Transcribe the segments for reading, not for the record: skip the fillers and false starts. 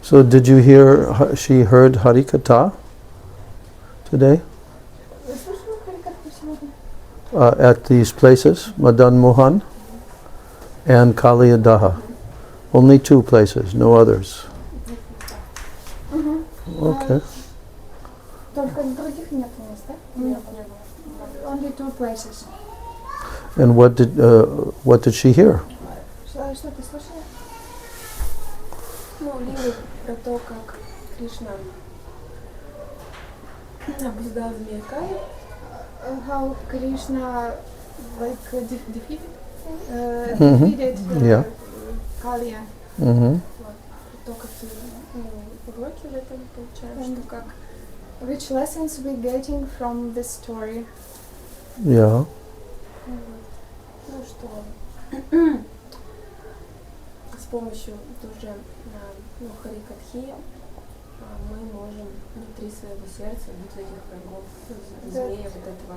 So did you hear, she heard Harikatha today? At these places, Madan Mohan and Kaliyadaha. Only two places, no others. Okay. Only two places. And what did she hear? Что ты слышала? Ну, Лилу про то, как Кришна обуздал змея Кали. How Krishna defeated Калия. То, как уроки в этом получаем, что как. Which lessons we getting from this story? Yeah. Ну что, с помощью тоже Харикатхи мы можем внутри своего сердца убить этих врагов, змея вот этого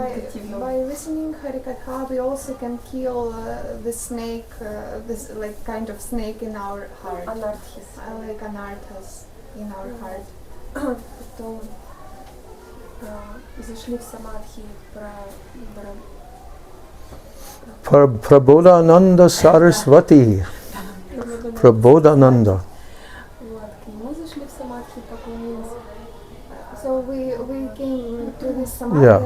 негативного. By listening Harikatha, we also can kill the snake, this like kind of snake in our heart. Anarthis. Like anarthas in our heart. Потом зашли в самадхи про Prabodhananda Saraswati. Prabodhananda. Вот, к нему зашли в самадхи, поклонились. So we came to his samadhi. Yeah.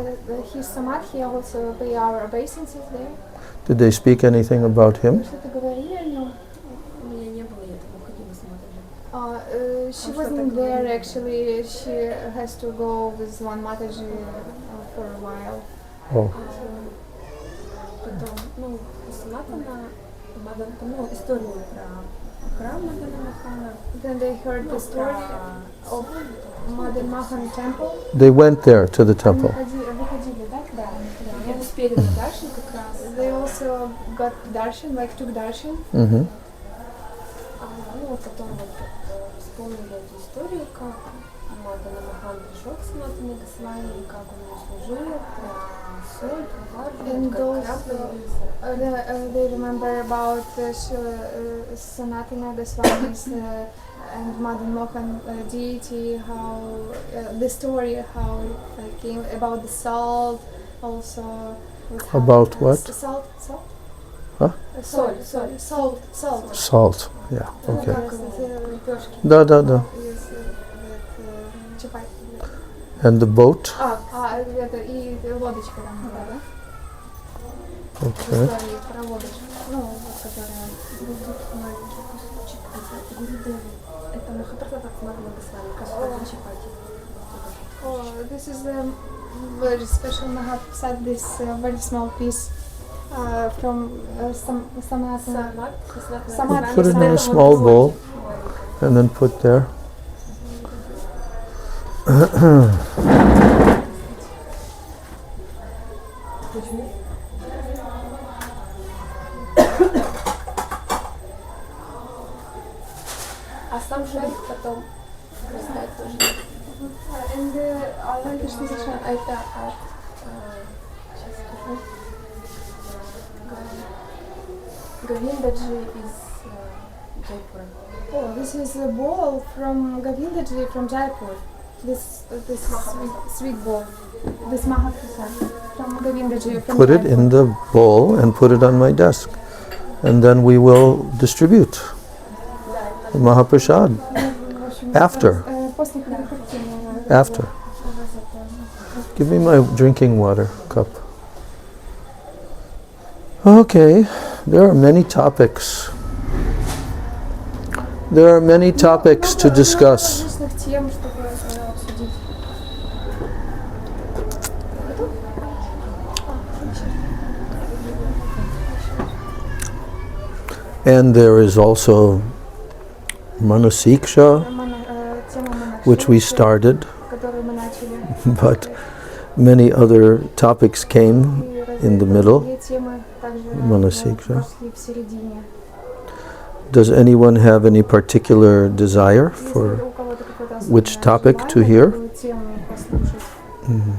His samadhi also pay our obeisances there. Did they speak anything about him? Что-то говорили о нем? У меня не было, я там уходила с Матаджи. She wasn't there actually. She has to go with one Mataji for a while. Oh. Потом, ну, Санатана, ну, историю про храм Мадана Махана. Then they heard the story of Madan Mahan temple. They went there to the temple. Выходили, да, туда? Да, успели на даршан как раз. They also got darshan, like took darshan. Mm-hmm. Ну, потом вот вспомнили эту историю, как Мадана Махан пришел к Санатане Госвами, как он ему служил, про соль, про варву, как храм появился. They remember about Sanatana Goswami's and Madan Mohan deity, how the story, how it came about the salt, also. About what? Salt. Huh? Salt. Salt. Yeah. Okay. Da. And the boat. Это и лодочка там была, да? Okay. Про лодочку, ну, вот, которая тут маленький кусочек, это Гурудева. Это Махапрасад от Мадана Госвами, Кашпати Чапати. Oh, this is a very special Mahaprasad, this very small piece from Samadhi. Put it in a small bowl and then put there. А сам шарик потом растает тоже. Это от сейчас скажу. Говиндаджи из Джайпура. Oh, this is a bowl from Govindaji from Jaipur. This sweet bowl. This Mahaprasad from Govindaji from Put Jaipur. it in the bowl and put it on my desk. And then we will distribute the Mahaprasad after. After. Give me my drinking water cup. Okay, there are many topics. There are many topics to discuss. And there is also Manasiksha, which we started, but many other topics came in the middle. Manasiksha. Does anyone have any particular desire for which topic to hear? Mm-hmm.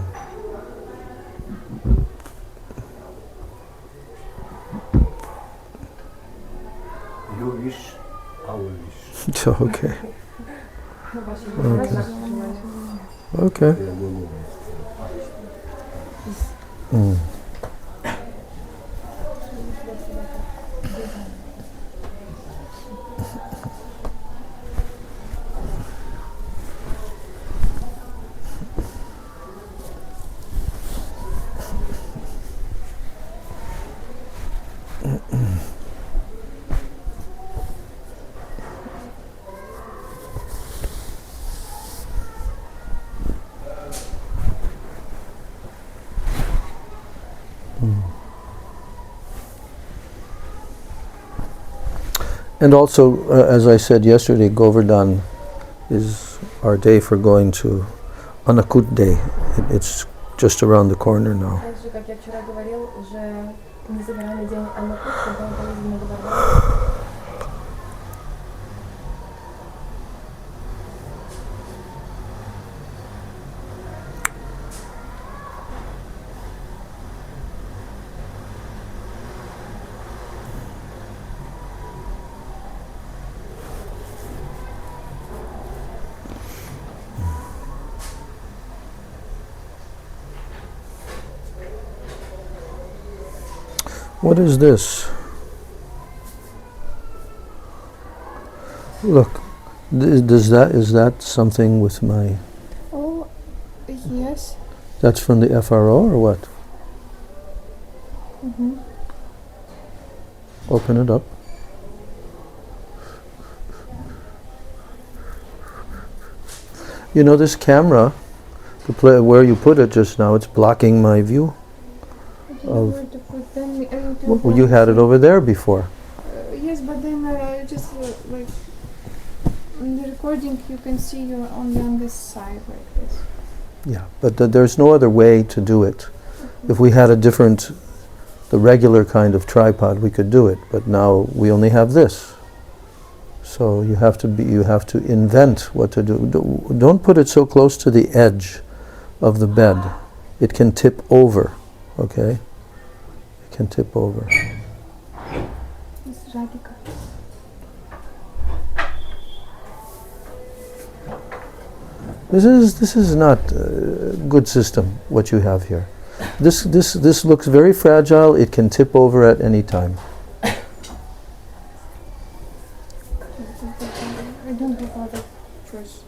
Your wish, our wish. Okay. Okay. Mm. And also, as I said yesterday, Govardhan is our day for going to Anakut Day. It's just around the corner now. Также, как я вчера говорил, уже не за горами день Аннакут, когда мы поедем на Govardhan. What is this? Look, is that something with my... Oh, yes. That's from the FRO or what? Mm-hmm. Open it up. You know, this camera, where you put it just now, it's blocking my view. Where to put them? Well, you had it over there before. Yes, but then just like in the recording, you can see you only on this side like this. Yeah, but there's no other way to do it. If we had the regular kind of tripod, we could do it. But now we only have this. So you have to invent what to do. Don't put it so close to the edge of the bed. It can tip over, okay? It can tip over. It's Radhika. This is not a good system, what you have here. This looks very fragile. It can tip over at any time. I don't have other choice.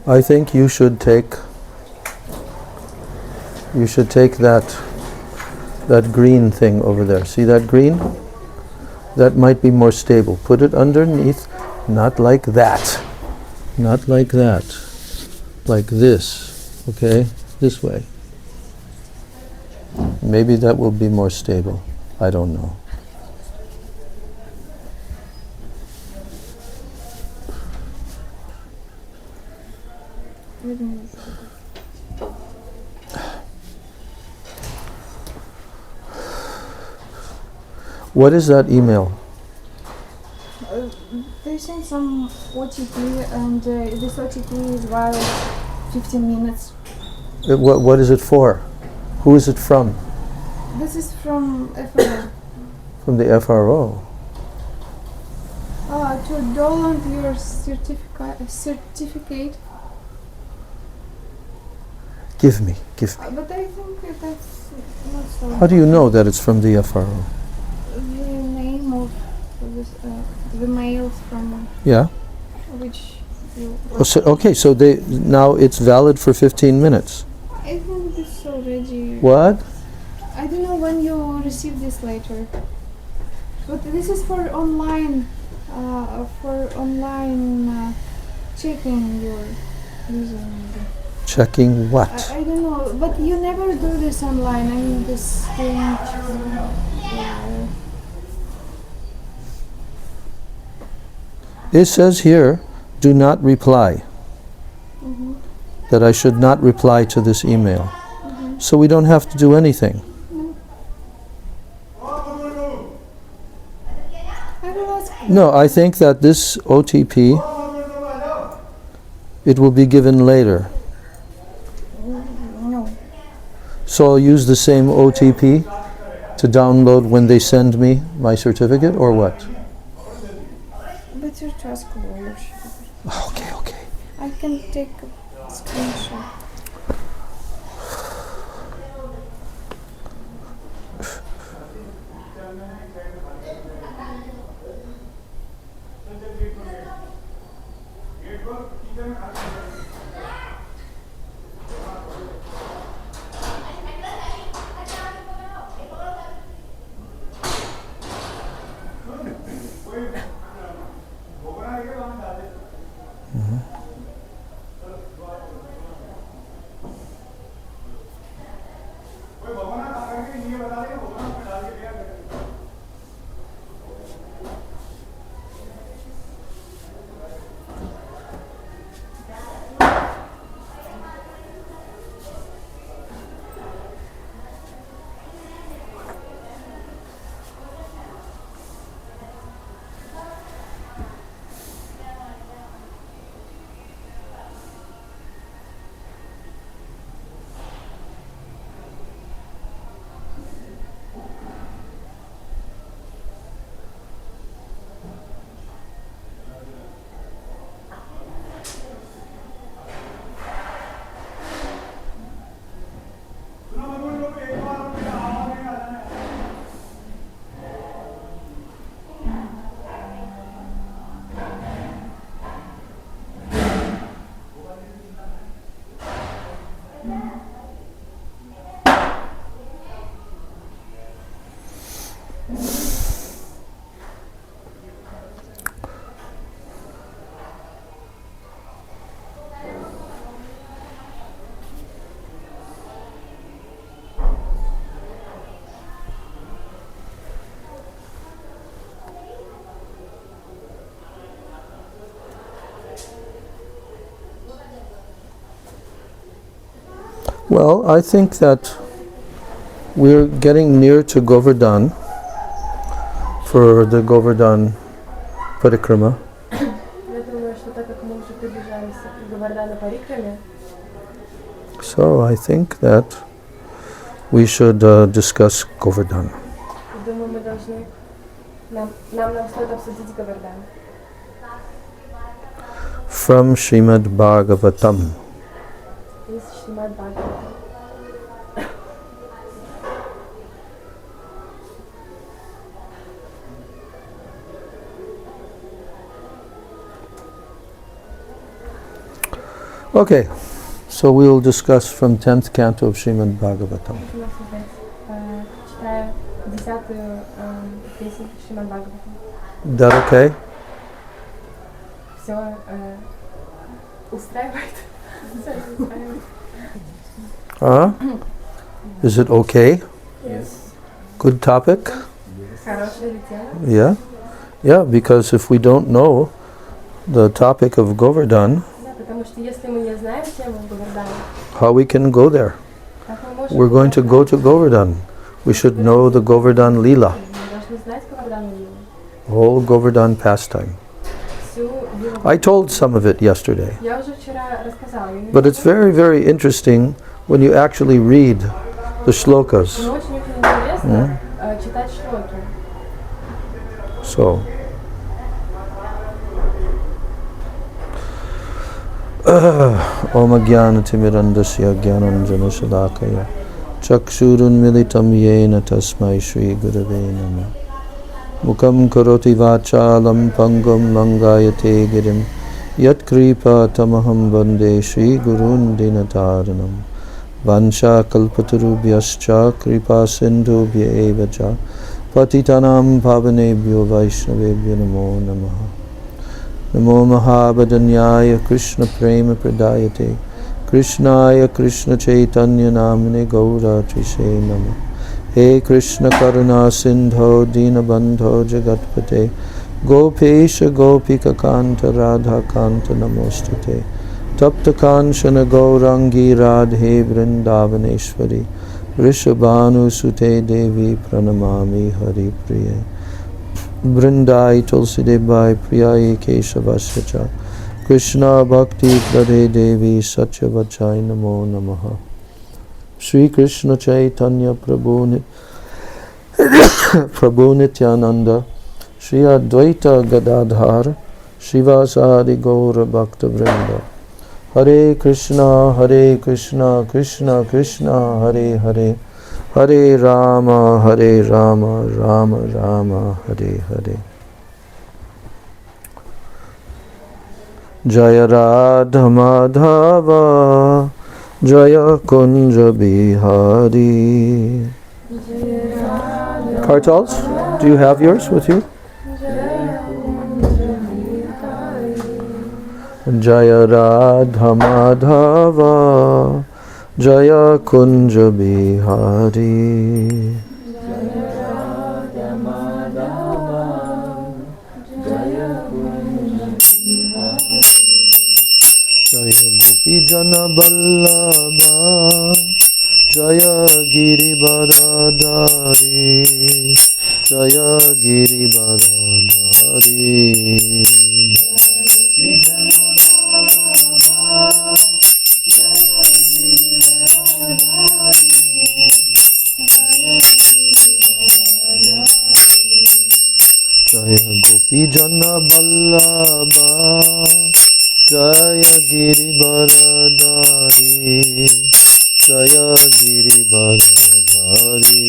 I think you should take that green thing over there. See that green? That might be more stable. Put it underneath, not like that. Not like that. Like this. Okay? This way. Maybe that will be more stable. I don't know. What is that email? They sent some OTP, and this OTP is valid 15 minutes. What is it for? Who is it from? This is from FRO. From the FRO. To download your certificate. Give me. But I think that's not so. How do you know that it's from the FRO? The name of this, the mails from Yeah. which you. Oh, so now it's valid for 15 minutes. I think this already. What? I don't know when you receive this later. But this is for online. Checking your using. Checking what? I don't know, but you never do this online. I mean, this thing. It says here, do not reply. Mm-hmm. That I should not reply to this email. Mm-hmm. So we don't have to do anything. No. I will ask. No, I think that this OTP, it will be given later. No. So I'll use the same OTP to download when they send me my certificate, or what? But you're just close. Okay, okay. I can take a screenshot. Well, I think that we're getting near to Govardhan for the Govardhan Parikrama. Я думаю, что так как мы уже приближаемся к Говардхана Парикраме, So I think that we should discuss Govardhan. думаю, мы должны, нам стоит обсудить Говардан. From Srimad Bhagavatam. Из Шримад Бхагаватам. Okay, so we'll discuss from 10th canto of Srimad Bhagavatam. Читаю 10-ю песню Шримад Бхагаватам. Is that okay? Все устраивает? Всё устраивает. Is it okay? Yes. Good topic? Хорошая тема. Yeah? Yeah, because if we don't know the topic of Govardhan, Да, потому что если мы не знаем тему Говардана, how we can go there? как мы можем... We're going to go to Govardhan. We should know the Govardhan Leela, Мы должны знать Говардану Лилу. whole Govardhan pastime. Всю Лилу. I told some of it yesterday, Я уже вчера рассказала. but it's very, very interesting when you actually read the shlokas. Но очень-очень интересно читать шлоки. So, Om Jnanatimirandasya Jnananjana Shalakaya Chakshurun Militam Yena Tasmai Shri Gurave Namah Mukam Karoti Vachalam Pangam Langayate Girim Yat Kripa Tamaham Vande Shri Gurun Dinataranam Vansha Kalpatarubhyascha Kripa Sindhubhya Evacha Patitanam Pavanebhyo Vaishnavebhyo Namo Namaha Namo Mahabhadanyaya Krishna Prema Pradayate Krishnaya Krishna Chaitanya Namane Gaura Trise Nama He Krishna Karuna Sindho Dinabandho Jagatpate Gopesha Gopika Kanta Radha Kanta Namostate Tapta Kanchana Gaurangi Radhe Vrindavaneshwari Rishabhanu Sute Devi Pranamami Hari Priye Vrindai Tulsidebai Priyai Keshavasya Krishna Bhakti Prade Devi Satyavachai Namo Namaha Sri Krishna Chaitanya Prabhu Nityananda Shri Advaita Gadadhar Shivasadi Gaura Bhakta Vrinda. Hare Krishna, Krishna Krishna, Hare Hare, Hare Rama, Rama Rama, Hare Hare. Jaya Radha Madhava, Jaya Kunja Bihari. Kartals, do you have yours with you? Jaya Radha Madhava, Jaya Kunja Bihari. Jaya Gopi Jana Vallabha, Jaya Giri Baradari, Jaya Giri Baradari. Jaya Gopi Jana Vallabha, Jaya Giri Baradari, Jaya Giri Baradari.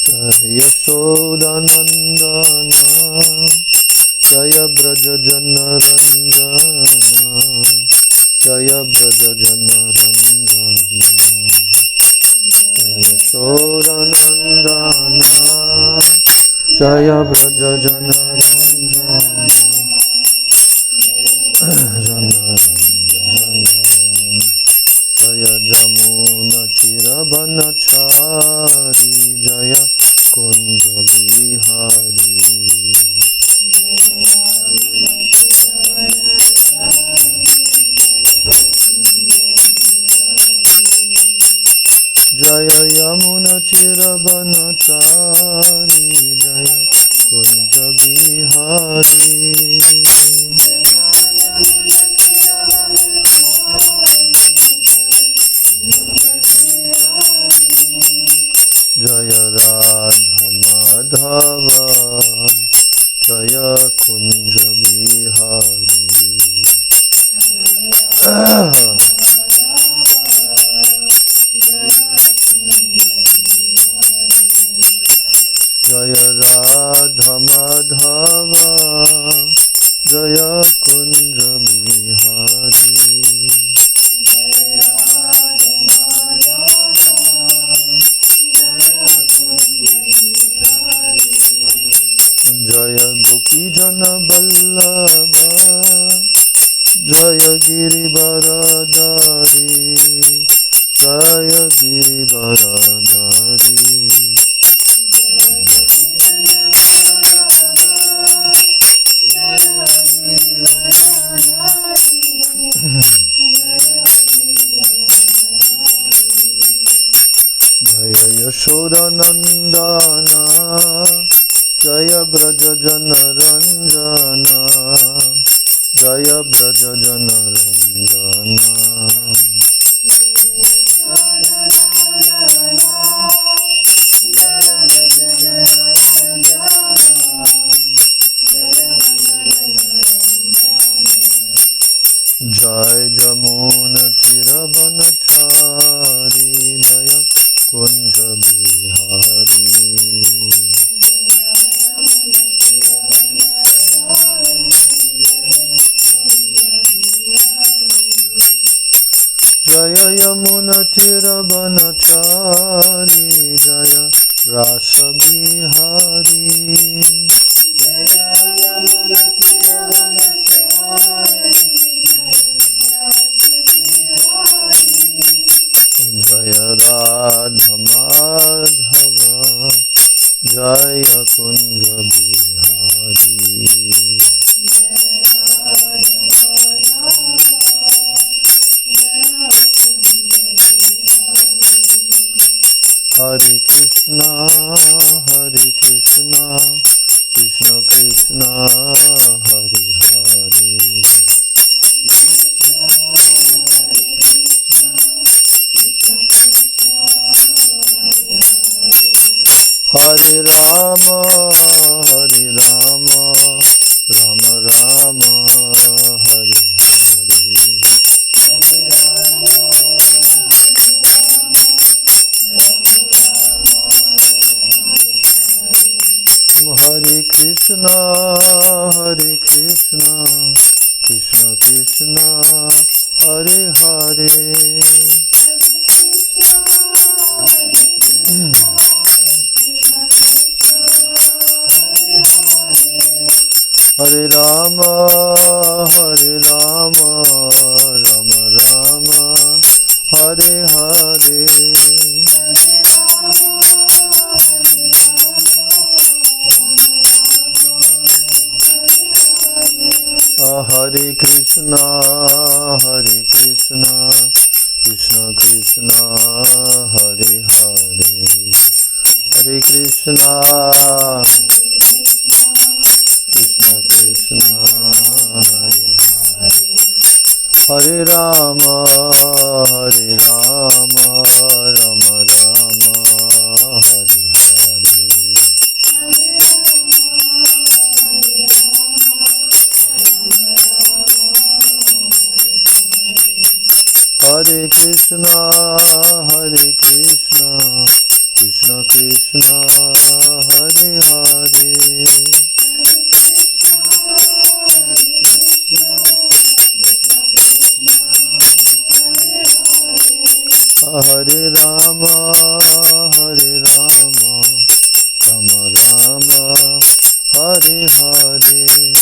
Jaya Yashodanandana, Jaya Braja Jana Ranjana, Jaya Braja Jana Ranjana. Jaya Yashodanandana, Jaya Braja Jana Ranjana, Jana Ranjana. Jaya Jamuna Tiravanachari, Jaya Kunja Bihari. Jaya Yamuna Tiravanachari, Jaya Kunja Bihari. Jaya Radha Madhava, Jaya Kunja Bihari. Jaya Radha Madhava, Jaya Kunja Bihari. Jaya Gopi Jana Vallabha, Jaya Giri Baradari, Jaya Giri Baradari. Jaya Yashodanandana, Jaya Braja Jana Ranjana, Jaya Braja Jana Ranjana. Jai Jamuna Tiravanachari, Jaya Kunja Bihari. Jaya Yamuna Tiravanachari, Jaya Rasa Bihari. Jaya Yamuna Tiravanachari, Jaya Radha Madhava, Jaya Kunja Bihari. Hare Krishna, Krishna Krishna Hare Hare Hare Rama Hare Rama Rama Rama Hare Hare Hare Krishna Krishna Krishna Hare Hare Hare Rama Rama Rama Hare Hare Hare Krishna Krishna Krishna Hare Hare Hare Krishna Krishna Krishna Hare Hare Rama Rama Rama Hare Hare Hare Krishna Krishna Krishna Hare Hare Hare Rama Rama Rama Hare Hare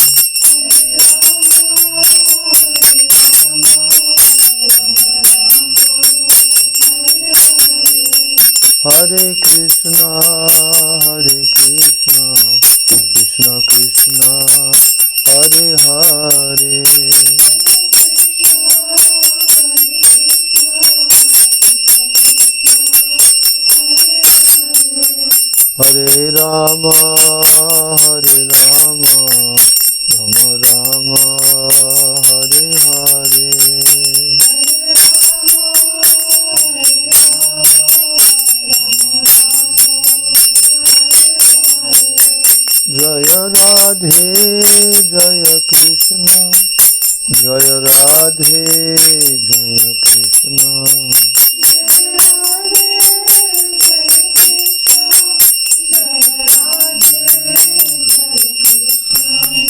Hare Krishna Krishna Krishna Hare Hare Hare Rama Rama Rama Hare Hare Jaya Radhe Jaya Krishna Jaya Radhe Jaya Krishna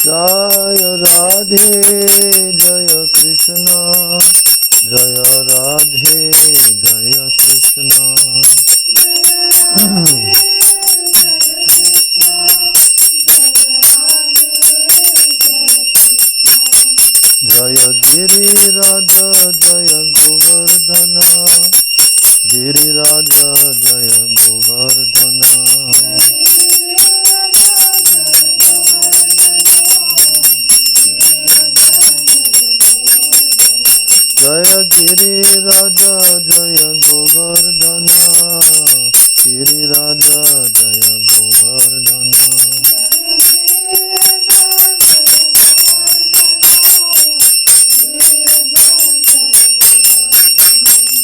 Jaya Radhe Jaya Krishna Jaya Radhe Jaya Krishna Jaya Giri Raja Jaya Govardhana Giri Raja Jaya Govardhana Jaya Giri Raja Jaya Govardhana Giri Raja Jaya Govardhana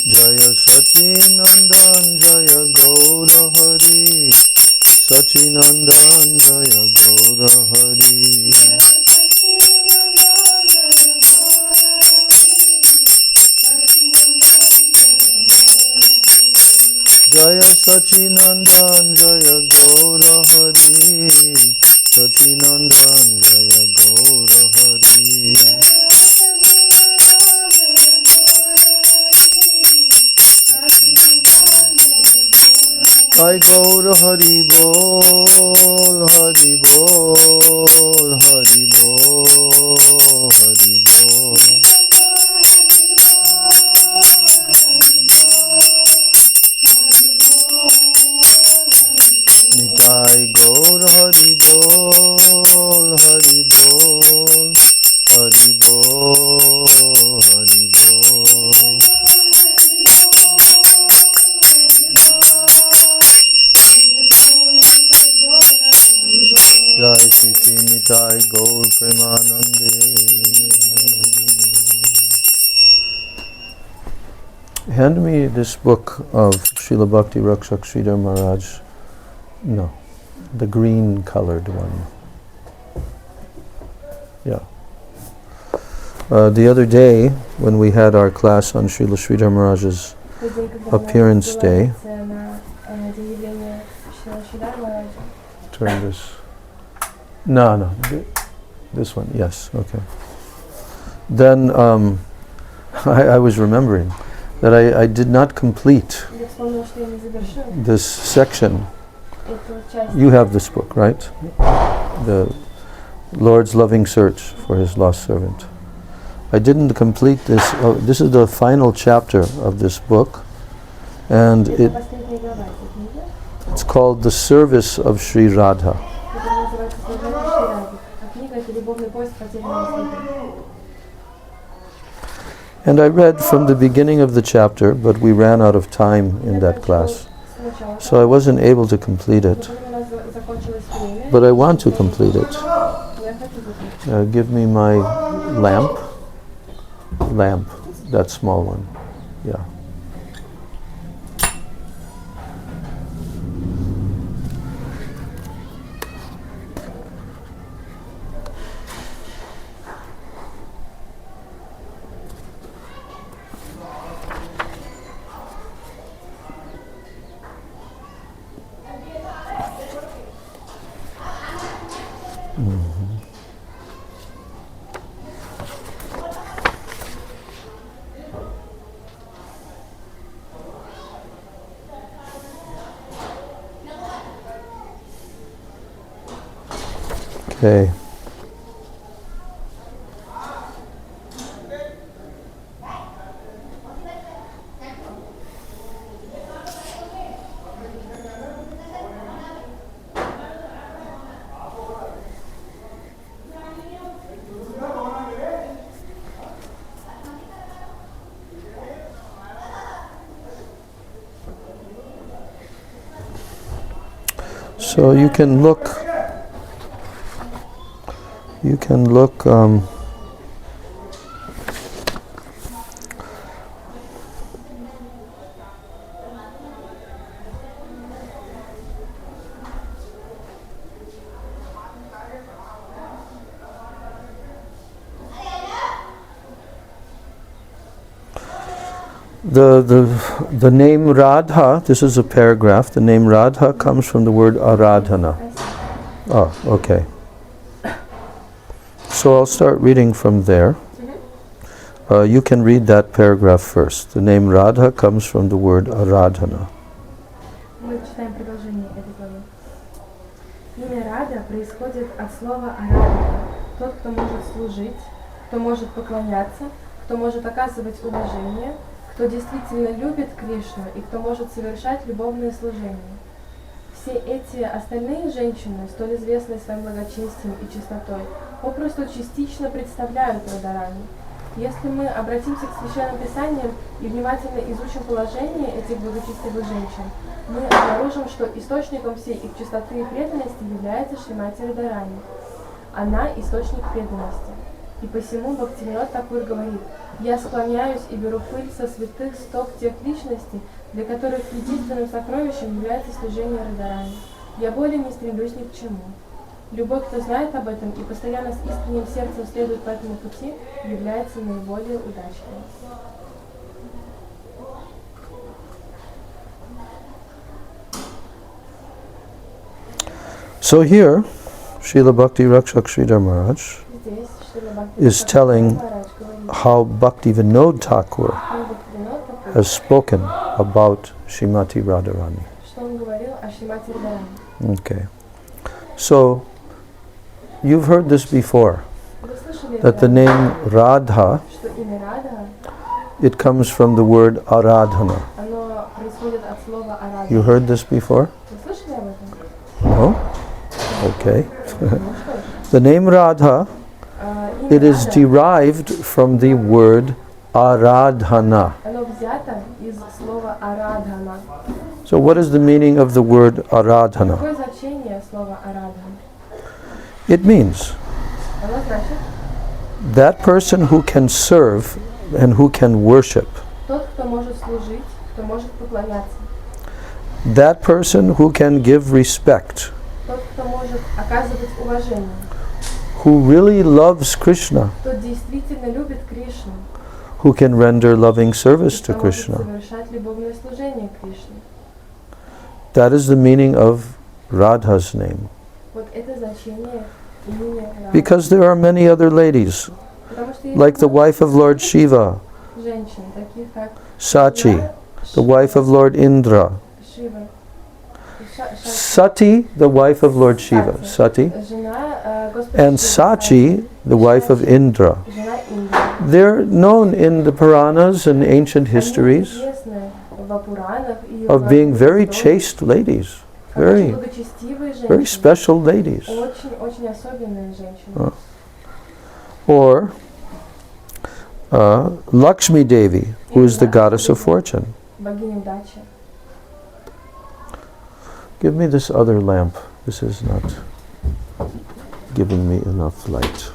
Jaya Sachinandan Jaya Gaura Hari Sachinandan Jaya Gaura Hari Jaya Sachinandan Jaya Gaura Hari Sachinandan Jaya Gaura Hari Jai Gaura Hari Bol Hari Bol Hari Bol Hari Bol Nitai Gaur Hari Bol Hari Bol Hari Bol Hari Bol Jai Premanande. Hand me this book of Srila Bhakti Rakshak Sridhar Maharaj. No, the green colored one. Yeah. The other day, when we had our class on Srila Sridhar Maharaj's appearance day, turn this. No, this one. Yes, okay. Then I was remembering that I did not complete this section. You have this book, right? The Lord's Loving Search for His Lost Servant. I didn't complete this. This is the final chapter of this book, and it's called The Service of Sri Radha. And I read from the beginning of the chapter, but we ran out of time in that class, so I wasn't able to complete it. But I want to complete it. Give me my lamp. Lamp, that small one. Yeah. Okay. So you can look. The name Radha, this is a paragraph, the name Radha comes from the word Aradhana. Oh, okay. So I'll start reading from there. You can read that paragraph first. The name Radha comes from the word Aradhana. Мы читаем продолжение этой главы. Имя Рада происходит от слова Арадхана. Тот, кто может служить, кто может поклоняться, кто может оказывать уважение, кто действительно любит Кришну и кто может совершать любовное служение. Все эти остальные женщины, столь известные своим благочестием и чистотой, попросту частично представляют Радарани. Если мы обратимся к Священным Писаниям и внимательно изучим положение этих благочестивых женщин, мы обнаружим, что источником всей их чистоты и преданности является Шримати Радарани. Она – источник преданности. И посему Бхактивинод Такур говорит: «Я склоняюсь и беру пыль со святых стоп тех личностей, для которых единственным сокровищем является служение Радарани. Я более не стремлюсь ни к чему». Любой, кто знает об этом и постоянно с искренним сердцем следует по этому пути, является наиболее удачным. So here, Srila Bhakti Rakshak Sridhar Maharaj is telling how Bhaktivinoda Thakur has spoken about Srimati Radharani. Okay. So, you've heard this before, that the name Radha, it comes from the word Aradhana. You heard this before? No? Okay. The name Radha, it is derived from the word Aradhana. So what is the meaning of the word Aradhana? It means Оно значит that person who can serve and who can worship, тот, кто может служить, кто может поклоняться, that person who can give respect, тот, кто может оказывать уважение, who really loves Krishna, тот действительно любит Кришну, who can render loving service to кто может Krishna. совершать любовное служение Кришне. That is the meaning of Radha's name. Вот это значение имени Рада. Because there are many other ladies, Потому что есть like the много wife of Lord Shiva, женщин, таких как Sachi, the wife of Lord Indra, Шива, Sati, the wife of Lord Shiva, Sati, жена Господа and Шивы, Sachi, the wife of Indra. жена Индры. They're known in the Puranas and ancient Они histories известны в Пуранах и of в being very истории chaste ladies, как очень very, благочестивые very женщины, special ladies. очень особенные женщины. Or Lakshmi Devi, who is the goddess of fortune. Богиня удачи. Give me this other lamp. This is not giving me enough light.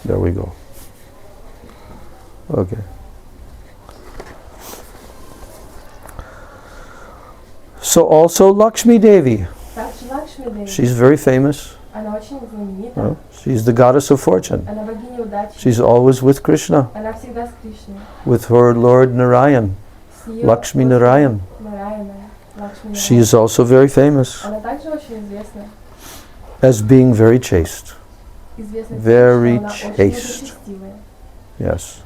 There we go. Okay. So also Lakshmi Devi. Также Лакшми Деви. She's very famous. Она очень знаменита. She's the goddess of fortune. Она богиня удачи. She's always with Krishna, Она всегда с Кришной. with her Lord Narayan, С её Lakshmi Господом Narayan. Нараяной. Лакшми She Нараяной. is also very famous Она также очень известна. as being very chaste. Известна тем, Very что она очень chaste. благочестивая. Yes.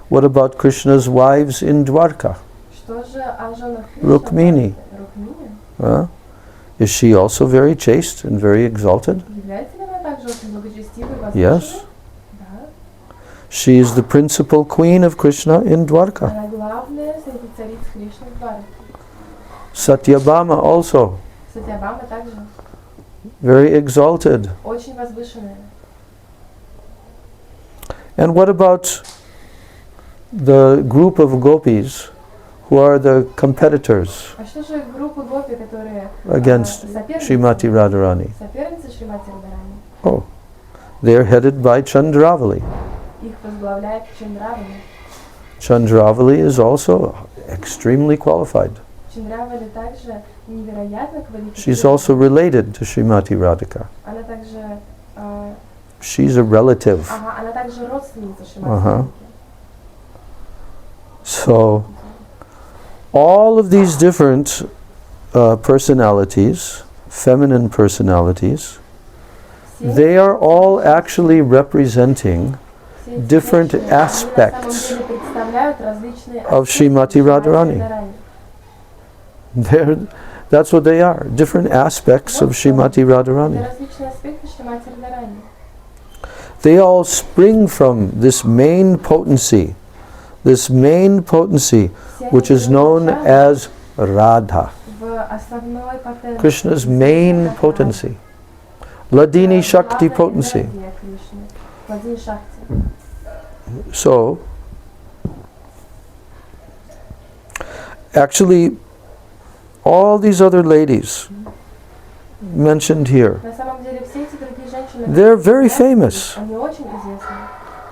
What about Krishna's wives in Dwarka? Что же о женах Кришны? Rukmini. Рукмини? Huh? Is she also very chaste and very exalted? Является ли она также очень благочестивой и Yes. возвышенной? Да. She is the principal queen of Krishna in Dwarka. Она главная среди цариц Кришны в Двараке. Satyabhama also, Сатьябама также very exalted. очень возвышенная. And what about the group of gopis who are the competitors А что же группа гопи, которые against Srimati Radharani? соперницы Шримати Радарани? Oh, they are headed by Chandravali. Их возглавляет Чандравали. Chandravali is also extremely qualified. Чандравали также невероятно She's квалифицирована. also related to Srimati Radhika. Она также, She's a relative. она также родственница Шримати Ага. Радхики. So, all of these different personalities, feminine personalities, Все they are all actually representing эти different женщины, они на самом aspects деле представляют различные of аспекты Srimati Radharani. Радарани. That's what they are, different aspects of Srimati Это Radharani. различные аспекты Шримати Радарани. They all spring from this main potency, Все which они is known выражают as Radha, в основной потенции. Krishna's main potency. Ladini Shakti potency. Владимир Шакти. So, actually, all these other ladies mentioned here, На самом деле все эти другие женщины, they're very famous они очень известны.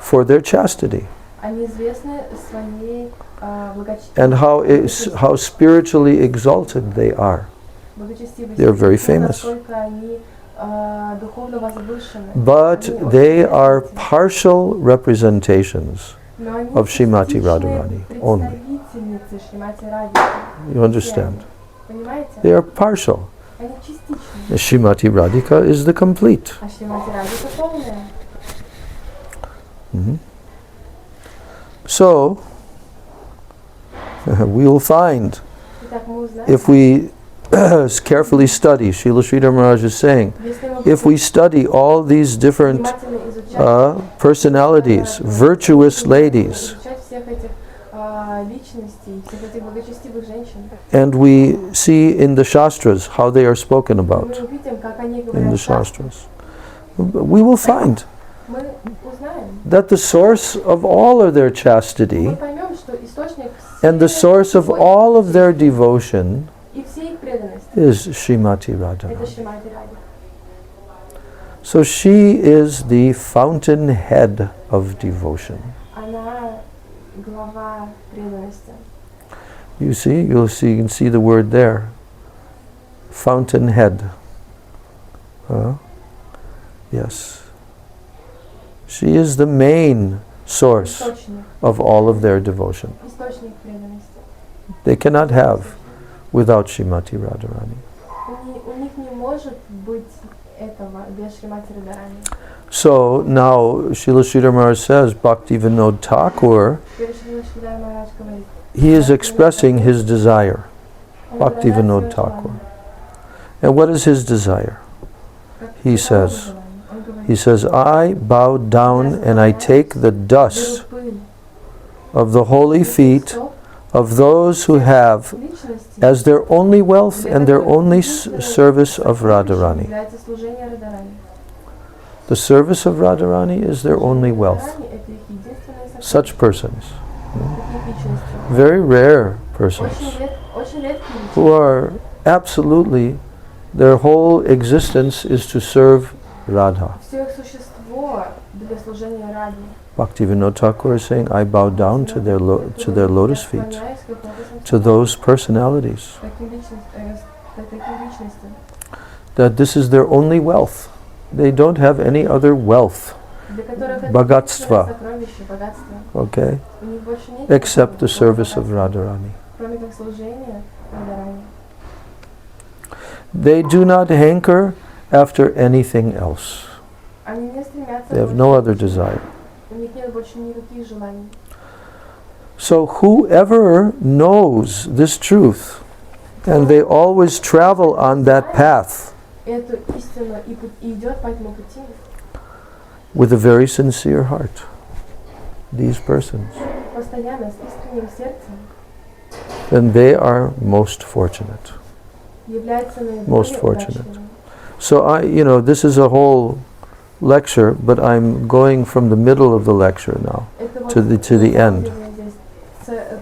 for their chastity Они известны своей and how spiritually exalted they are. благочестивостью. They're very И famous. насколько они духовно возвышены. But Они they очень are известны. partial representations Но они of Srimati частичные Radharani only. представительницы Шримати Радхики. You understand? Понимаете? They are partial. Они частичные. Srimati Radhika is the complete. А Шримати Радхика полная. Mhm. So, we will find, Итак, мы узнаем, if we carefully study, Srila Sridhar Maharaj is saying, если мы if we study all these different внимательно изучать personalities, virtuous ladies, изучать всех этих личностей, всех этих благочестивых женщин, and we see in the Shastras how they are spoken about, мы увидим, как они in the говорят, Shastras, we will find мы узнаем, that the source of all of their chastity мы поймем, что источник and the source of all of their devotion и всей их преданности is Srimati это Radharani. Шримати Ради. So she is the fountainhead of devotion. Она глава преданности. You can see the word there. Fountainhead. Yes. She is the main source Источник. of all of their devotion. Источник преданности. They cannot have without Srimati Radharani. У них не может быть этого без Шримати Радарани. So now Srila Sridhar Maharaj says, Bhaktivinoda Thakur, Теперь Шрила Шридар Махарадж говорит, he is expressing his desire. он Bhaktivinoda выражает своё Thakur. желание. And what is his desire? Как He какое says, желание? Он говорит, He says, I bow down and I take the dust беру пыль of the holy feet стоп of those who have личности, as their only wealth and their only service of Radharani. является служение Радарани. The service of Radharani is their only wealth. Радарани — это их единственное сокровище. Such persons, Таких личностей. very rare persons, Очень редкие who are absolutely, their whole existence is to serve Radha. Все их существо для служения Ради. Bhaktivinoda Thakur is saying, I bow down to their lotus feet, Склоняюсь к их лотосным to стопам. those personalities, Таким личностям. that this is their only wealth. They don't have any other wealth, Для которых это Богатство. единственное сокровище, богатство. okay, У них больше нет except the никакого service of богатства, Radharani. кроме как служения Радарани. They do not hanker after anything else. Они не стремятся They have больше no other ничего. desire. У них нет больше никаких желаний. So whoever knows this truth, and they always travel on that path Эту истину и идет по этому пути with a very sincere heart, these persons, постоянно, с искренним сердцем, then they are most fortunate. является Most наиболее fortunate. удачливым. So this is a whole lecture, but I'm going from the middle of the lecture now. Это вот To the end. здесь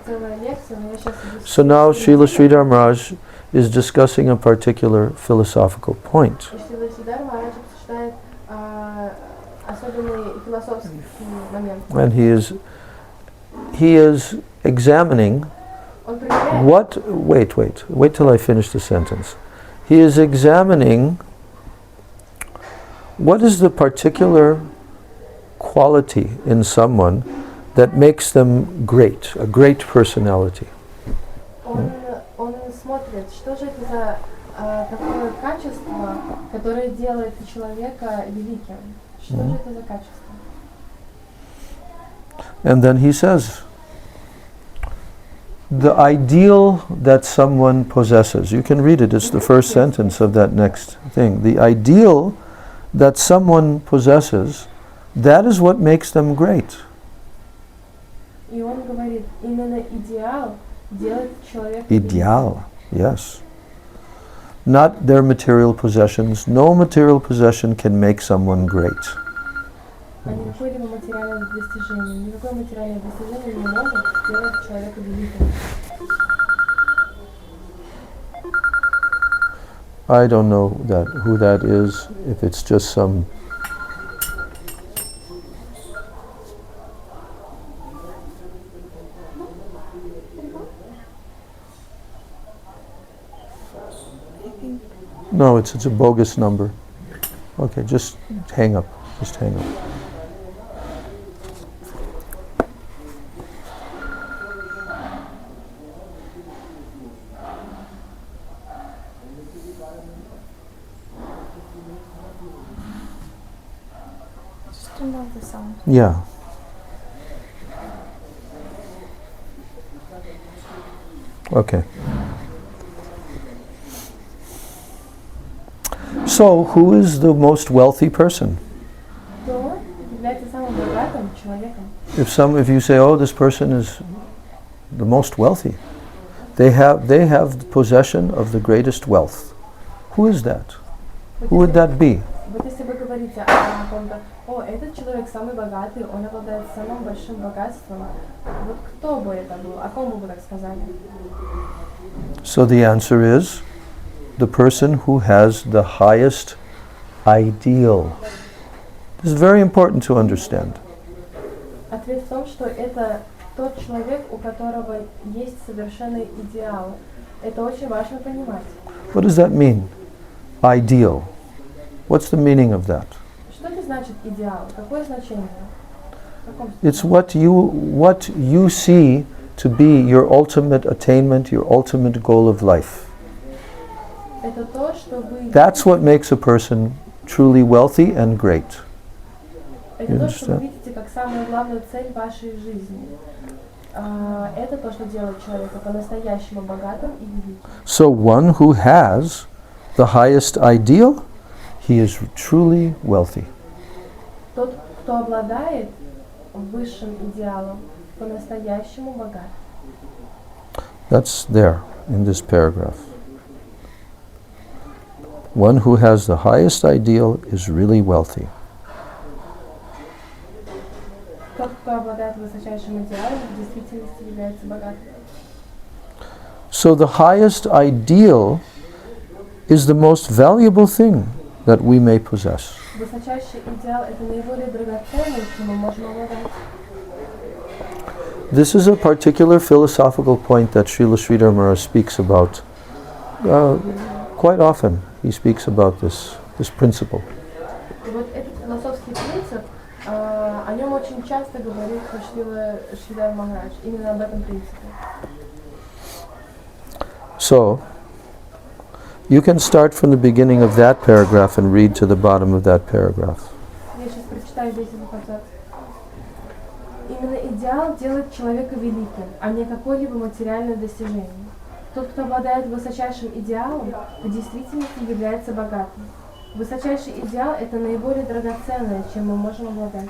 целая лекция, но я сейчас иду So now Srila Sridhar Maharaj is discussing a particular philosophical point. И Шрила Шридар Махарадж обсуждает особенный философский момент. And he is examining Он проверяет, wait till I finish the sentence. He is examining what is the particular quality in someone that makes them great, a great personality. он смотрит, что же это за такое качество, которое делает человека великим. Что же это за качество? And then he says, the ideal that someone possesses, you can read it, it's the first sentence of that next thing. The ideal that someone possesses, that is what makes them great. И он говорит, именно идеал делает человека Ideal, yes. Not their material possessions. No material possession can make someone great. великим. А не какое-либо материальное достижение. Никакое материальное достижение не может сделать человека великим. I don't know who that is, if it's just some No, it's a bogus number. Okay, just hang up. Just hang up. Just turn off the sound. Yeah. Okay. So, who is the most wealthy person? Кто является самым богатым человеком? If you say, oh, this person is the most wealthy, they have the possession of the greatest wealth. Who is that? Who would that be? Вот если вы говорите о ком-то, о, этот человек самый богатый, он обладает самым большим богатством, вот кто бы это был, о ком бы вы так сказали? So the answer is the person who has the highest ideal. This is very important to understand. Ответ в том, что это тот человек, у которого есть совершенный идеал. Это очень важно понимать. What does that mean? Ideal. What's the meaning of that? Что это значит идеал? Какое значение? It's what you see to be your ultimate attainment, your ultimate goal of life. Это то, что вы... That's what makes a person truly wealthy and great. Это то, что вы видите как самую главную цель вашей жизни. Это то, что делает человека по-настоящему богатым и великим. So one who has the highest ideal, he is truly wealthy. Тот, кто обладает высшим идеалом, по-настоящему богат. That's there in this paragraph. One who has the highest ideal is really wealthy. Тот, кто обладает высочайшим идеалом, в действительности является богатым. So the highest ideal is the most valuable thing that we may possess. Высочайший идеал – это наиболее драгоценное, чем мы можем обладать. This is a particular philosophical point that Srila Sridhar Maharaj speaks about quite often. He speaks about this principle. И вот этот философский принцип, о нем очень часто говорит Шрила Шридар Махарадж, именно об этом принципе. So, you can start from the beginning of that paragraph and read to the bottom of that paragraph. Я сейчас прочитаю весь этот абзац. Именно идеал делает человека великим, а не какое-либо материальное достижение. Тот, кто обладает высочайшим идеалом, в действительности является богатым. Высочайший идеал – это наиболее драгоценное, чем мы можем обладать.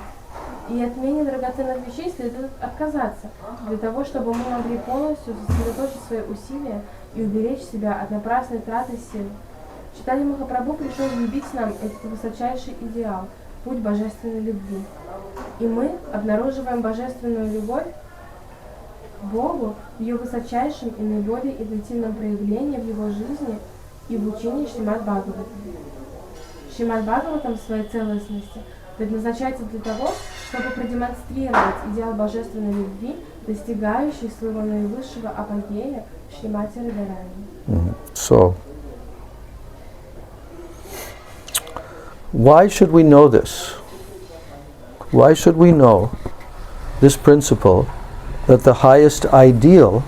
И от менее драгоценных вещей следует отказаться, для того, чтобы мы могли полностью сосредоточить свои усилия и уберечь себя от напрасной траты сил. Чайтанья Махапрабху пришел явить нам этот высочайший идеал, путь божественной любви. И мы обнаруживаем божественную любовь к Богу в ее высочайшем и наиболее интенсивном проявлении в его жизни и в учении Шримад Бхагаватам. Шримад Бхагаватам в своей целостности предназначается для того, чтобы продемонстрировать идеал божественной любви, достигающий своего наивысшего апогея в Шримати Радхарани. So, why should we know this? Why should we know this principle that the highest ideal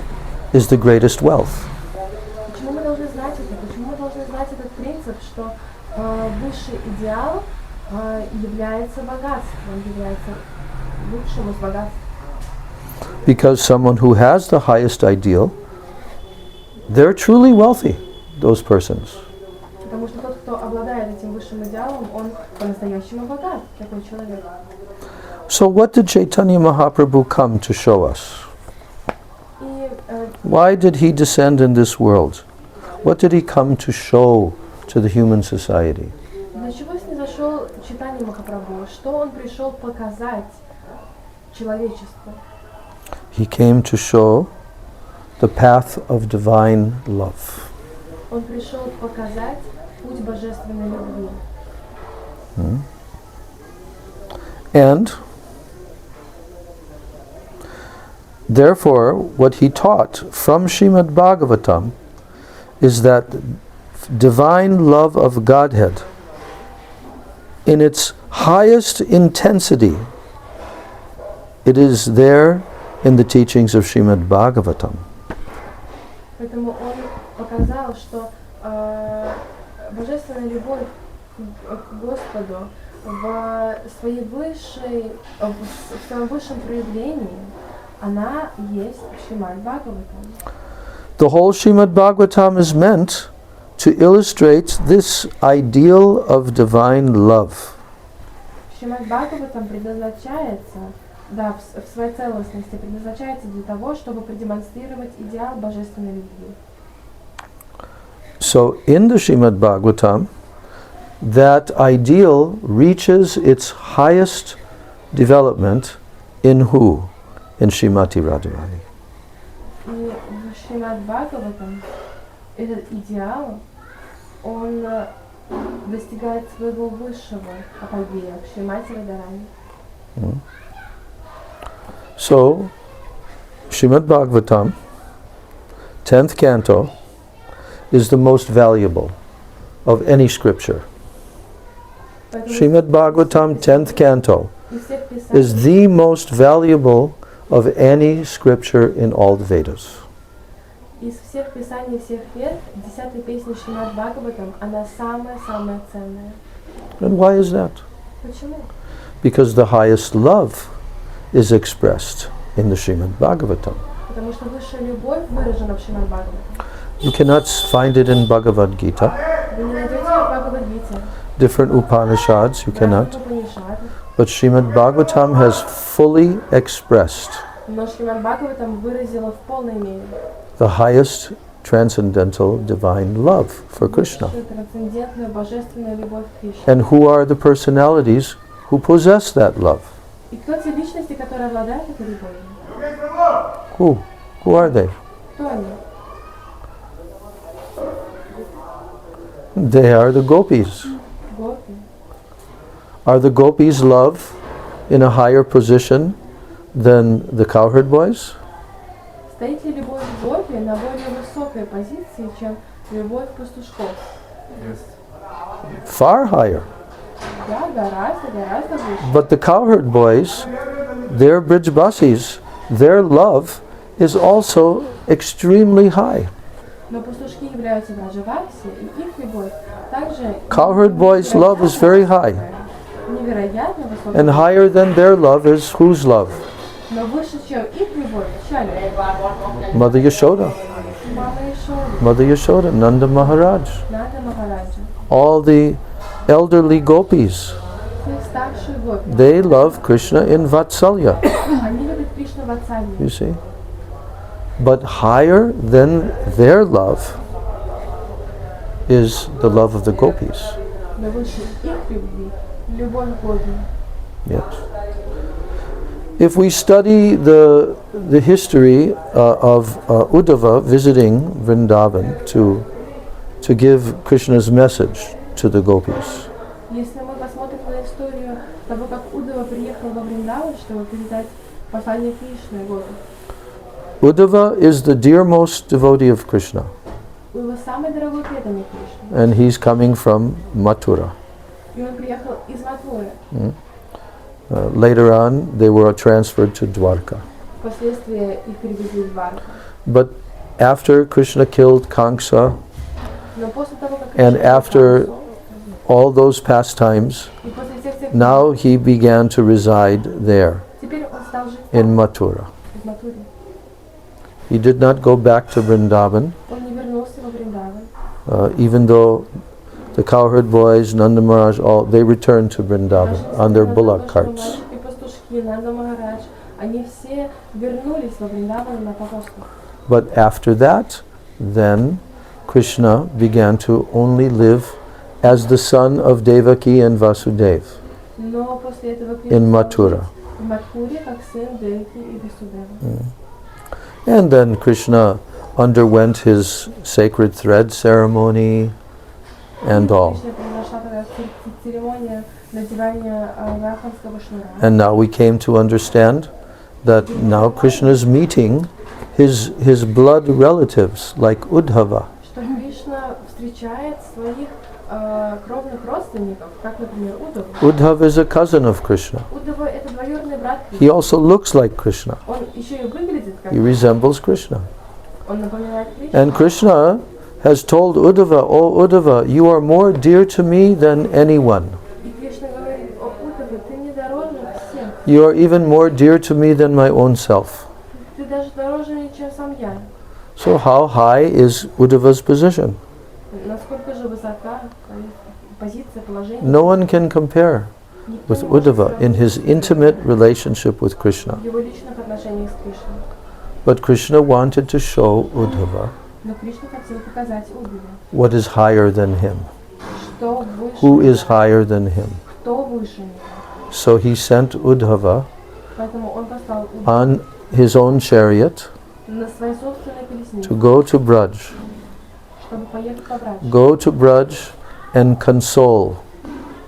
is the greatest wealth? Почему мы должны знать это? Почему мы должны знать этот принцип, что высший идеал является богатством, является лучшим из богатств? Because someone who has the highest ideal, they're truly wealthy, those persons. Потому что тот, кто обладает этим высшим идеалом, он по-настоящему богат, такой человек. So what did Chaitanya Mahaprabhu come to show us? Why did he descend in this world? What did he come to show to the human society? Для чего снизошел Чайтанья Махапрабху? Что он пришел показать человечеству? He came to show the path of divine love. Он пришел показать путь божественной любви. And therefore, what he taught from Srimad Bhagavatam is that divine love of Godhead in its highest intensity, it is there in the teachings of Srimad Bhagavatam. Поэтому он показал, что божественная любовь к Господу в своем высшем проявлении, она есть в Шримад Бхагаватам. The whole Srimad Bhagavatam is meant to illustrate this ideal of divine love. Шримад Бхагаватам предназначается, в своей целостности предназначается для того, чтобы продемонстрировать идеал божественной любви. So in the Srimad Bhagavatam, that ideal reaches its highest development in who? In Srimati Radharani. И в Шримад Бхагаватам этот идеал, он достигает своего высшего апогея в Шримати Радharani. So, Srimad Bhagavatam, 10th canto, is the most valuable of any scripture. Поэтому Srimad Bhagavatam, 10th canto, из всех писаний, is the most valuable of any scripture in all the Vedas. из всех писаний всех вед, 10-я песня Шримад Бхагаватам, она самая-самая ценная. And why is that? Почему? Because the highest love is expressed in the Srimad Bhagavatam. Потому что высшая любовь выражена в Шримад Бхагаватам. You cannot find it in Bhagavad Gita, Вы не найдете ее в Бхагавад-гите, different Upanishads, you cannot. в Упанишадах, But Srimad Bhagavatam has fully expressed но Шримад Бхагаватам выразила в полной мере the highest transcendental divine love for Krishna. высшую трансцендентную божественную любовь к Кришне. And who are the personalities who possess that love? И кто те личности, которые обладают этой любовью? Who? Who are they? Кто они? They are the gopis. Гопи. Are the gopis' love in a higher position than the cowherd boys? Стоит ли любовь гопи на более высокой позиции, чем любовь пастушков? Far higher. Да, гораздо выше. But the cowherd boys, their Brijbasis, their love is also extremely high. Но пастушки являются Браджаваси, и их любовь также Cowherd boys' love is very high. невероятно высокая. And higher than their love is whose love? Но выше, чем их любовь, чья любовь? Mother Yashoda. Мама Ишода, Mother Yashoda, Nanda Maharaj. Нанда Махараджа. All the elderly gopis, Все старшие гопи. they love Krishna in Vatsalya, Они любят Кришну в Vatsalya. you see. But higher than their love is the love of the gopis. Но выше их любви, любовь к Богу. Yes. If we study the history of Uddhava visiting Vrindavan to give Krishna's message to the gopis, Если мы посмотрим на историю того, как Удава приехал во Вриндаван, чтобы передать послание Кришны Богу, Uddhava is the dearmost devotee of Krishna, был самый дорогой преданный Кришны. and he's coming from Mathura. И он приехал из Матхуры. Later on, they were transferred to Dwarka. Впоследствии их перевезли в Дварку. But after Krishna killed Kamsa, Но после того, как And Кришна after убил all those pastimes, Камсу, и после всех тех now he began to reside there теперь он стал жить in Mathura. в Матхуре. He did not go back to Vrindavan, Он не вернулся во Вриндаван. even though the cowherd boys, Nanda Maharaj, all they returned to Vrindavan Даже on their несмотря на bullock то, что carts. мальчики пастушки, Нанда Махарадж, они все вернулись во Вриндаван на повозках. But after that, then Krishna began to only live as the son of Devaki and Vasudev Но после этого in Mathura. в Матхуре как сын Деваки и Васудева. And then Krishna underwent his sacred thread ceremony and all. Кришне произошла такая церемония надевания брахманского шнура. And now we came to understand that now Krishna is meeting his blood relatives like Uddhava. Что Кришна встречает своих кровных родственников, как, например, Удаву. Uddhava is a cousin of Krishna. Удава — это двоюродный брат He Кришны. also looks like Krishna. Он еще и выглядит как He resembles Krishna. он напоминает Кришну. And Krishna has told Uddhava, "Oh Uddhava, you are more dear to me than anyone. И Кришна говорит: о Удаве, ты мне дороже всех. You are even more dear to me than my own self." Ты даже дороже, чем сам я. So how high is Uddhava's position? Насколько же высока позиция, положение. No one can compare Никто with не может Uddhava in his intimate relationship with Krishna. в его личных отношениях с Кришной. But Krishna wanted to show Uddhava Но Кришна хотел показать Удаве, what is higher than him. кто выше who него, is higher than him. кто выше него. So he sent Uddhava Поэтому он послал on his own chariot на своей собственной колеснице, to go to Braj. чтобы поехать по Брадж. Go to Braj and console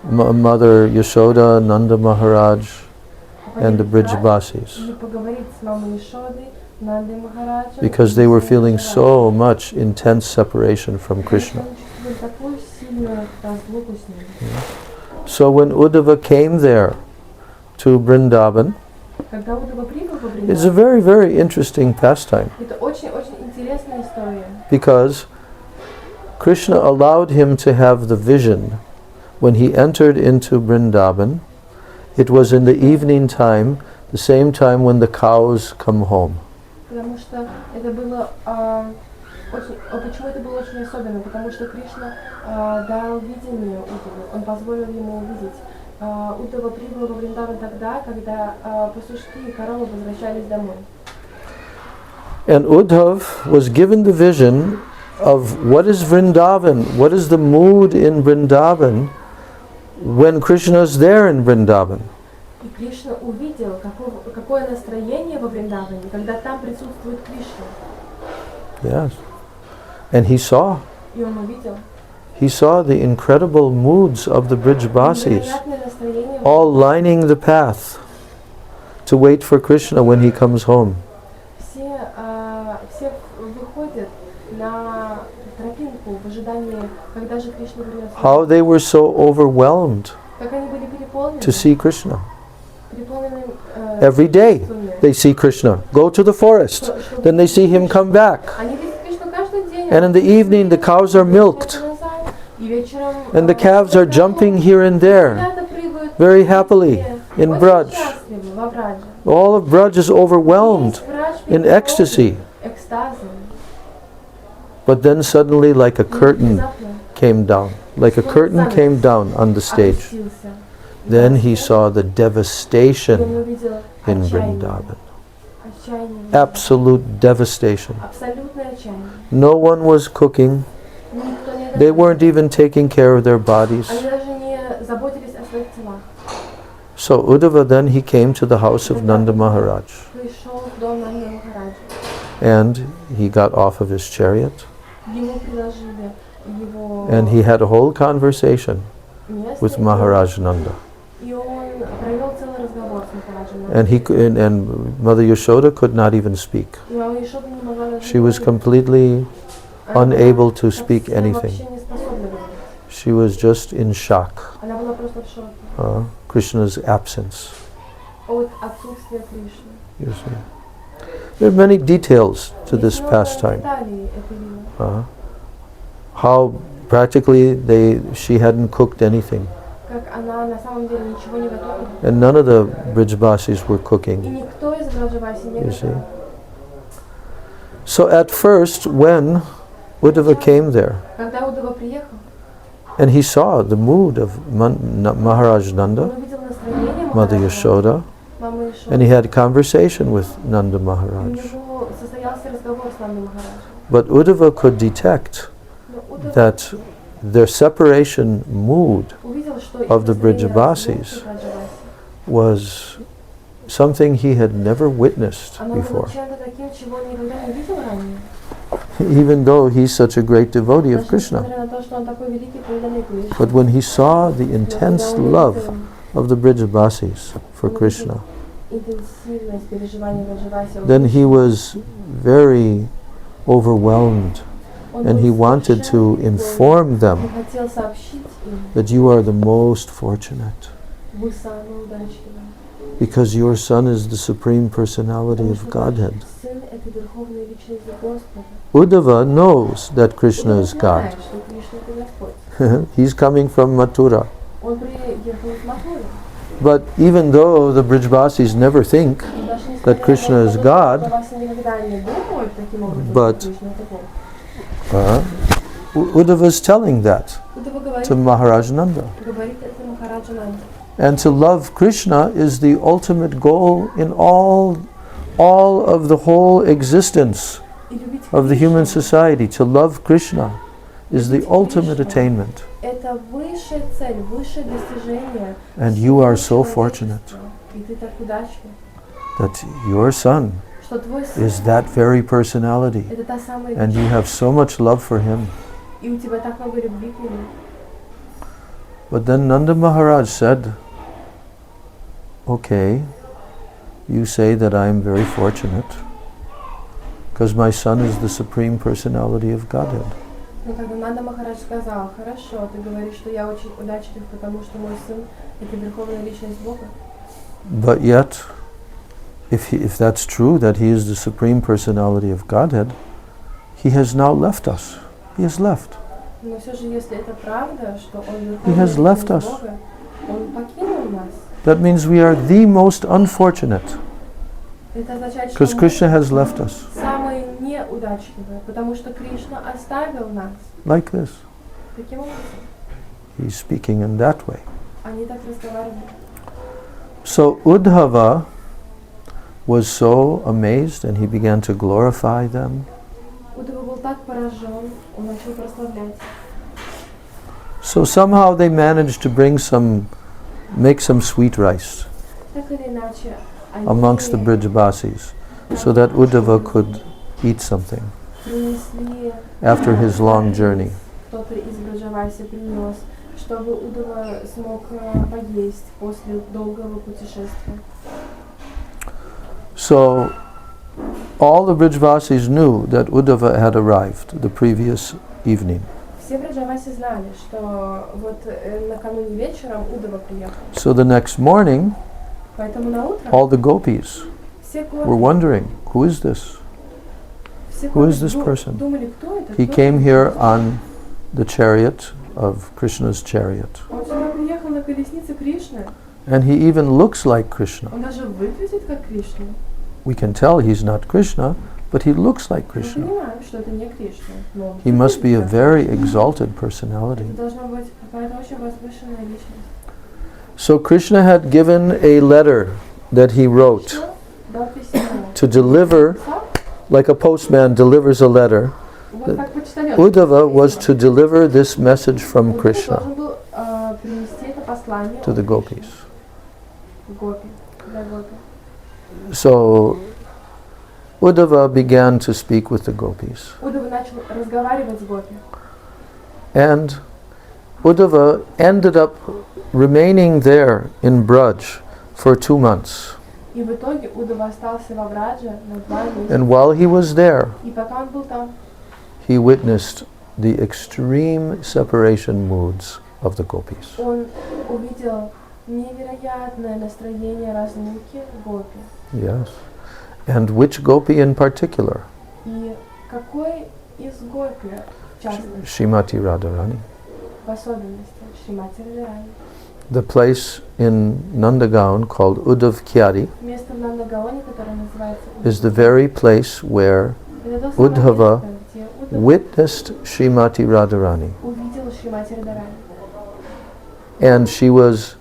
Mother Yashoda, Nanda Maharaj, and the Brijbasis, И поговорить с мамой Ишодой, Нандой Махараджем, because they were feeling so much intense separation from Krishna. такую сильную разлуку с ним. So when Uddhava came there to Vrindavan, Когда Удава прибыл во it's a Вриндаван, very, very interesting pastime, это очень-очень интересная история. because Krishna allowed him to have the vision when he entered into Vrindavan. It was in the evening time, the same time when the cows come home. Потому что это было почему это было очень особенно? Потому что Кришна дал видение Удаву, он позволил ему увидеть. Удава прибыл во Вриндаван тогда, когда пастушки и коровы возвращались домой. And Uddhav was given the vision of what is Vrindavan, what is the mood in Vrindavan when Krishna is there in Vrindavan. И Кришна увидел, какое настроение во Вриндаване, когда там присутствует Кришна. Yes. And he saw И он увидел the incredible moods of the Brijbasis, невероятное настроение. all lining the path to wait for Krishna when he comes home. Все выходят на тропинку в ожидании, когда же Кришна вернется. How they were so overwhelmed Как они были переполнены, to see Krishna. переполнены Every day чувствами. they see Krishna. Go to the forest. Then they see him come back. Они видят Кришну каждый день. And in the evening the cows are milked. И вечером, And the calves are jumping here and there ребята прыгают very happily in очень Braj. счастливы во Брадже. All of Braj is overwhelmed Весь Брадж in переполнен ecstasy. экстазом. But then suddenly, like a curtain Внезапно came down, like a curtain came down on the stage. опустился. Then he saw the И он devastation увидел in отчаяние. Vrindavan. Отчаяние. Absolute devastation. Абсолютное отчаяние. No one was cooking. Никто не They готовил. weren't even taking care of their bodies. Они даже не заботились о своих телах. So Uddhava then he came to the house of Nanda Maharaj Пришел в дом Нанды Махараджа. and he got off of his chariot Ему предложили его and he had a whole conversation место. with Maharaj Nanda. И он провел целый разговор с Махараджем. And and Mother Yashoda could not even speak. И мама Ишода не могла даже She was говорить. completely Она была unable to speak совсем anything. вообще не способна говорить. She was just in shock. Она была просто в шоке Krishna's absence. от отсутствия Кришны. You see. There are many details to Есть this много pastime. деталей этой лилы. How practically she hadn't cooked anything. Как она на самом деле ничего не готовила. And none of the Brijbasis were И cooking. никто из Браджаваси не You see. готовил. So at first, when Uddhava came there, Когда Удава приехал, and he saw the mood of Maharaj он Nanda, увидел настроение Mother Махараджа, Yashoda, мамы Ишоды. and he had a conversation with Nanda И у Maharaj. него состоялся разговор с Нандой Махараджем. But Uddhava could detect Но Удава that their separation mood увидел, что of the их настроение Brijbasis разлуки Браджаваси, was something he had never witnessed оно было before, чем-то таким, чего он никогда не видел ранее. even though he's such a great devotee of Даже Krishna. несмотря на то, что он такой великий преданный Кришне. But when he saw the Но intense когда он love увидел of the Brijbasis for Krishna, интенсивность переживаний Браджаваси, then he was very overwhelmed он and был he wanted to совершенно inform Он them хотел сообщить им, that you are the most fortunate вы самые удачливые. because your son is the supreme personality Потому of что Godhead. ваш сын — это верховная личность Господа. Uddhava knows that Krishna Он is God. знает, что Кришна — это Господь. He's coming from Mathura. Он приехал из Махуры. But even though the Brijbasis never think, И даже несмотря that на Krishna то, is что God, Браджаваси никогда не думают таким образом, but- что Кришна — это Бог. Uddhava is telling that Удава говорит, to Maharaj Nanda. говорит это Махараджа Нанде. And to love Krishna is the ultimate goal in all of the whole existence И любить of the human Кришну, society. To love Krishna is the ultimate attainment. это высшая цель, высшее достижение. And you are so всего fortunate человечества. И ты так удачлив, that your son что твой сын is that very personality, это та самая and you have so much love for him. и у тебя так много любви к нему. But then Nanda Maharaj said, okay, you say that I am very fortunate because my son is the Supreme Personality of Godhead. Но когда Нанда Махарадж сказал, хорошо, ты говоришь, что я очень удачлив, потому что мой сын это верховная личность Бога. But yet, if that's true, that he is the Supreme Personality of Godhead, he has now left us. He has left. Но все же, если это правда, что он He has верховная left личность us. Бога, он покинул нас. That means we are the most unfortunate Это означает, что because мы Krishna has left us самые неудачливые, потому что Кришна оставил нас. like this. Таким образом, He's speaking in that way. они так разговаривают. So Uddhava was so amazed and he began to glorify them. Удава был так поражен, он начал прославлять. So somehow they managed to make some sweet rice Так или иначе, они amongst the Brijavasis so that Uddhava could eat something принесли after his long journey. кто-то из Браджаваси принес, чтобы Удава смог поесть после долгого путешествия. So all the Brijavasis knew that Uddhava had arrived the previous evening. Все Браджаваси знали, что вот накануне вечером Удава приехал. So the next morning, Поэтому на утро all the gopis все were гопи, wondering, who is this? все who is гопи this person? думали, кто это? He кто came это? here on the chariot of Krishna's chariot. Он сюда приехал на колеснице Кришны. And he even looks like Krishna. Он даже выглядит как Кришна. We can tell he's not Krishna, but he looks like Мы Krishna. понимаем, что это не Кришна. Но He must be a выглядит как very Кришна. exalted personality. Это должна быть какая-то очень возвышенная личность. So Krishna had given a letter that he wrote Кришна дал письмо. to deliver, Сам, like a postman delivers a letter. вот как почтальон. Uddhava was to deliver this message from Удава Krishna должен был принести это послание to the от gopis. Кришны. Гопи, для гопи. So Uddhava began to speak with the gopis. Удава начал разговаривать с гопи. And Uddhava ended up remaining there in Braj for 2 months. И в итоге Удава остался во Брадже на 2 месяца. And while he was there, И пока он был там, he witnessed the extreme separation moods of the gopis. он увидел невероятное настроение разлуки гопи. Yes. And which gopi in particular? И какой из гопи, в частности, Shrimati Radharani. в особенности, Шримати Радхарани, The place in Nandagaon called Uddhav Kyari место в Нандагаоне, которое называется is the very place where это то самое Удхава место, где Удхава witnessed Shrimati Radharani. увидел Шримати Радхарани. And she was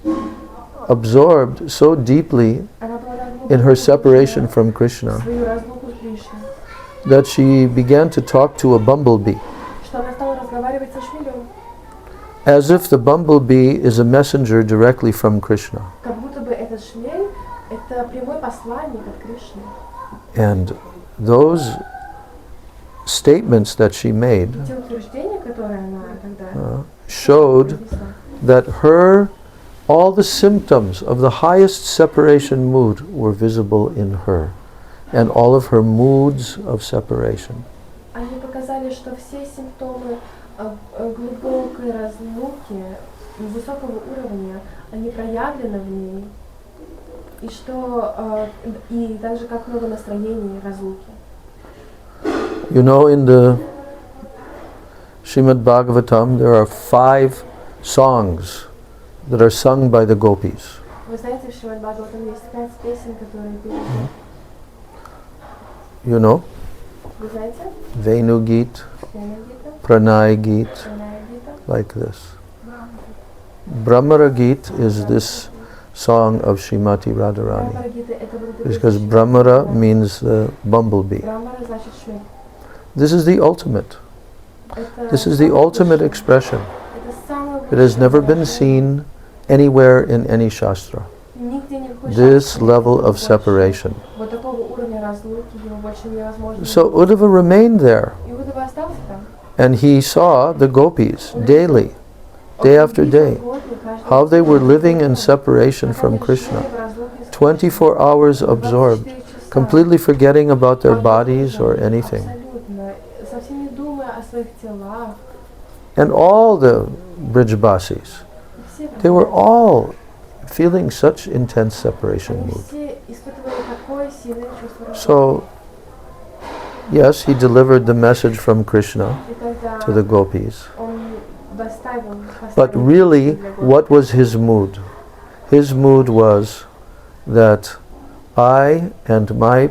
absorbed so deeply Она была так глубоко in her погружена separation from в Krishna свою разлуку с Кришной, that she began to talk to a bumblebee, что она стала разговаривать со шмелем, as if the bumblebee is a messenger directly from Krishna. как будто бы этот шмель — это прямой посланник от Кришны. And those statements that she made И те утверждения, которые она тогда showed произнесла, that all the symptoms of the highest separation mood were visible in her, and all of her moods of separation. они показали, что все симптомы глубокой разлуки, высокого уровня, они проявлены в ней, и что и так же как много настроений разлуки. You know, in the Srimad Bhagavatam, there are 5 songs that are sung by the gopis. Вы знаете, в Шримад Бхагаватам есть 5 песен, которые пели. You know, Вы знаете? Venu Geet, Венагита, Pranay Geet, Пранайагита, like this. Brahmara Geet is this song of Srimati Radharani, Брамарагита — это вот because Brahmara means the bumblebee. Брамара значит шмель. This is the ultimate. Это This is the самое ultimate высшее. expression. Это самое It has never been seen anywhere in any Shastra. This level of separation. So Uddhava remained there. And he saw the gopis daily, day after day, how they were living in separation from Krishna, 24 hours absorbed, completely forgetting about their bodies or anything. And all the Brijbasis, they were all feeling such intense separation mood. So, yes, he delivered the message from Krishna to the gopis. But really, what was his mood? His mood was that I and my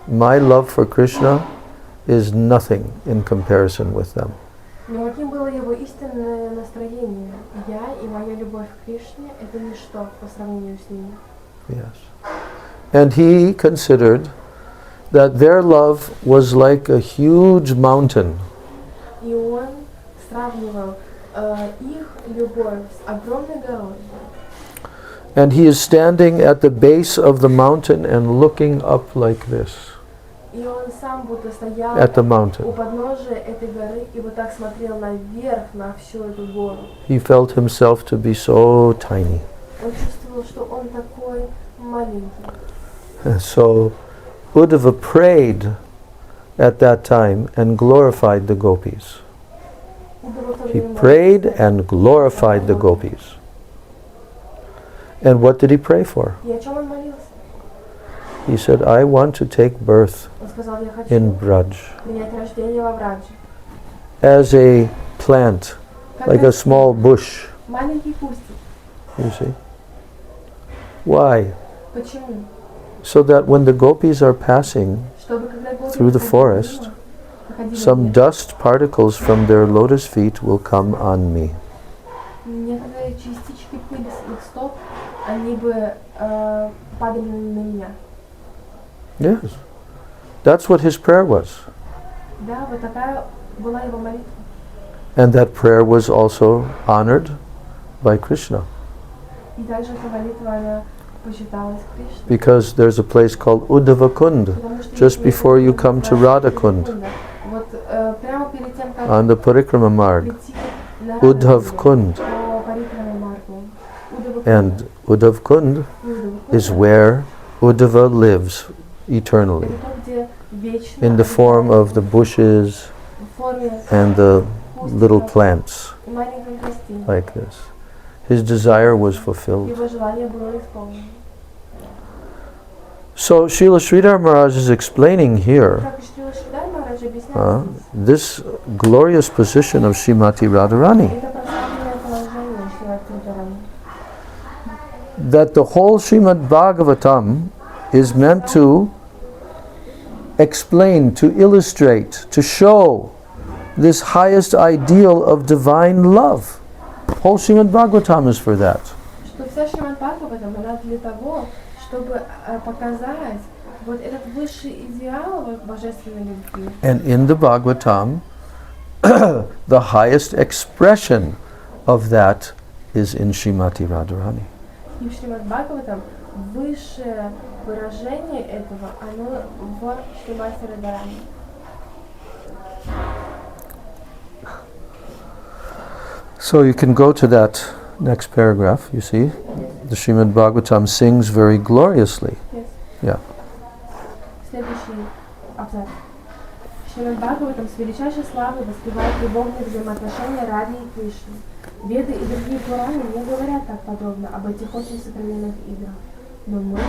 love for Krishna is nothing in comparison with them. Но каким было его истинное настроение? Я и моя любовь к Кришне – это ничто по сравнению с ними. Yes. And he considered that their love was like a huge mountain. И он сравнивал их любовь с огромной горой. And he is standing at the base of the mountain and looking up like this И он сам будто стоял at the mountain. у подножия этой горы и вот так смотрел наверх на всю эту гору. He felt himself to be so tiny. Он чувствовал, что он такой маленький. So Uddhava prayed at that time and glorified the gopis. He prayed and glorified the gopis. And what did he pray for? И о чем он молился? He said, I want to take birth Он сказал, я хочу in Braj принять рождение во Брадже. as a plant, like a small bush. Маленький кустик. You see? Why? Почему? So that when the gopis are passing Чтобы когда гопи through the проходили forest, мимо, проходили some мимо, dust particles from their lotus feet will come on me. некоторые частички пыли с их стоп, они бы падали на меня. Yes. That's what his prayer was. Да, вот такая была его молитва. And that prayer was also honored by Krishna. И также эта молитва, она почиталась Кришной. Because there's a place called Uddhava Kund Потому что just есть before you место, come to называется Radha Kund Кунда. Вот прямо перед тем, как on the Parikrama Marg, прийти на Uddhav Радху, Kund. по Парикраме Маргу, Уddhava Кунда. And Uddhav Kund Уddhava is Кунда where Uddhava lives eternally, это то, где вечно in the form of the bushes в форме and the little plants, маленьких растений. like this. His desire was fulfilled. Его желание было исполнено. So Srila Sridhar Maharaj is explaining here Как Шрила Шридар Махарадж объясняет здесь, this glorious position of Srimati Radharani, это прославленное положение Шримати Радхарани. that the whole Srimad Bhagavatam is meant to explain, to illustrate, to show this highest ideal of divine love. Whole Srimad Bhagavatam is for that. Что вся Шримад Бхагаватам была для того, чтобы показать вот этот высший идеал божественной любви. And in the Bhagavatam, the highest expression of that is in Srimati Radharani. И в Шримад Бхагаватам высшее выражение этого, оно в Шримати Радхарани. So you can go to that next paragraph, you see. The Srimad Bhagavatam sings very gloriously. Yes. Yeah. Следующий абзац. Шримад Бхагаватам с величайшей славой воспевает любовные взаимоотношения Радхи и Кришны. Веды и другие Пураны не говорят так подробно об этих очень сокровенных играх. Но мы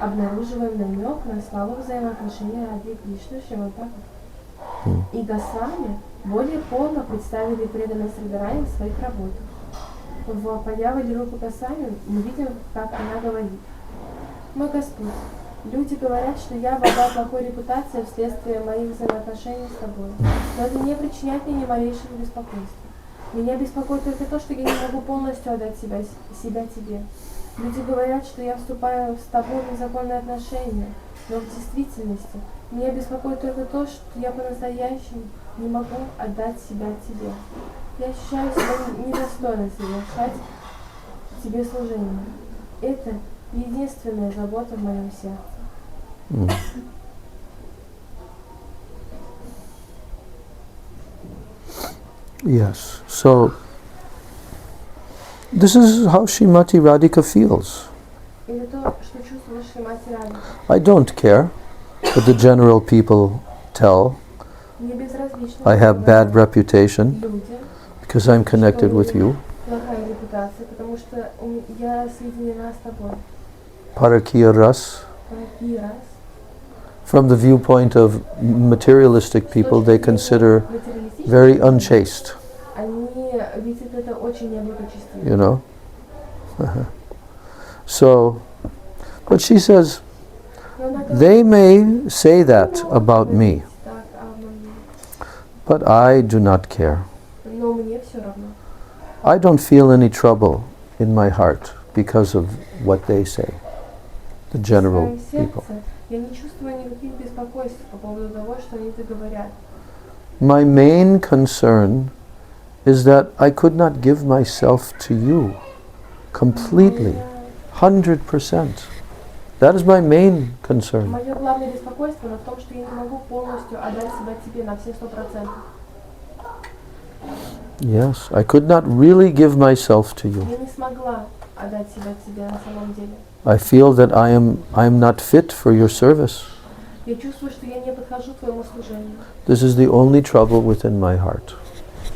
обнаруживаем намек на славу взаимоотношений Радхи и Кришны в Шримад Бхагаватам. И Госвами более полно представили преданность Радхарани в своих работах. В Падьявади Рупа Госвами мы видим, как она говорит: «Мой Господь, люди говорят, что я обладаю плохой репутацией вследствие моих взаимоотношений с тобой, но это не причиняет мне ни малейшего беспокойства. Меня беспокоит только то, что я не могу полностью отдать себя тебе. Люди говорят, что я вступаю с тобой в незаконные отношения, но в действительности меня беспокоит только то, что я по-настоящему не могу отдать себя тебе». Я ощущаю себя недостойной совершать тебе служение. Это единственная забота в моем сердце. Mm. Yes. So this is how Srimati Radhika feels. Это то, что чувствует Шримати Радхика. I don't care what the general people tell. Мне безразлично, I have bad reputation люди, because I'm connected with you. плохая репутация, потому что я соединена с тобой. Parakiya ras. Паракия раз. From the viewpoint of materialistic people, they consider very unchaste, Они видят это очень неблагочестиво. you know. So, but she says, Но она говорит, they may say that about me, так, а мне- but I do not care. но мне все равно. I don't feel any trouble in my heart because of what they say, the В general своем people. сердце я не чувствую никаких беспокойств по поводу того, что они это говорят. My main concern is that I could not give myself to you completely, 100%. That is my main concern. Мое главное беспокойство в том, что я не могу полностью отдать себя тебе на все 100%. Yes, I could not really give myself to you. Я не смогла отдать себя тебе на самом деле. I feel that I am not fit for your service. Я чувствую, что я не подхожу к твоему служению. This is the only trouble within my heart.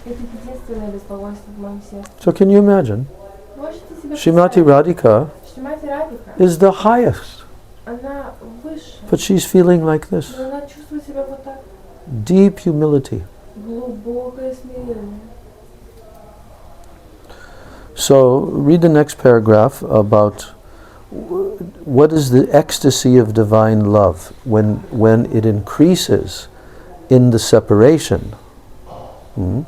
Это единственное беспокойство в моем сердце. So can you imagine? Можете себе Srimati Radhika Шримати Радхика, is the highest, она выше, but she's feeling like this. но она чувствует себя вот так. Deep humility. Глубокое смирение. So read the next paragraph about what is the ecstasy of divine love when it increases in the separation. Hmm?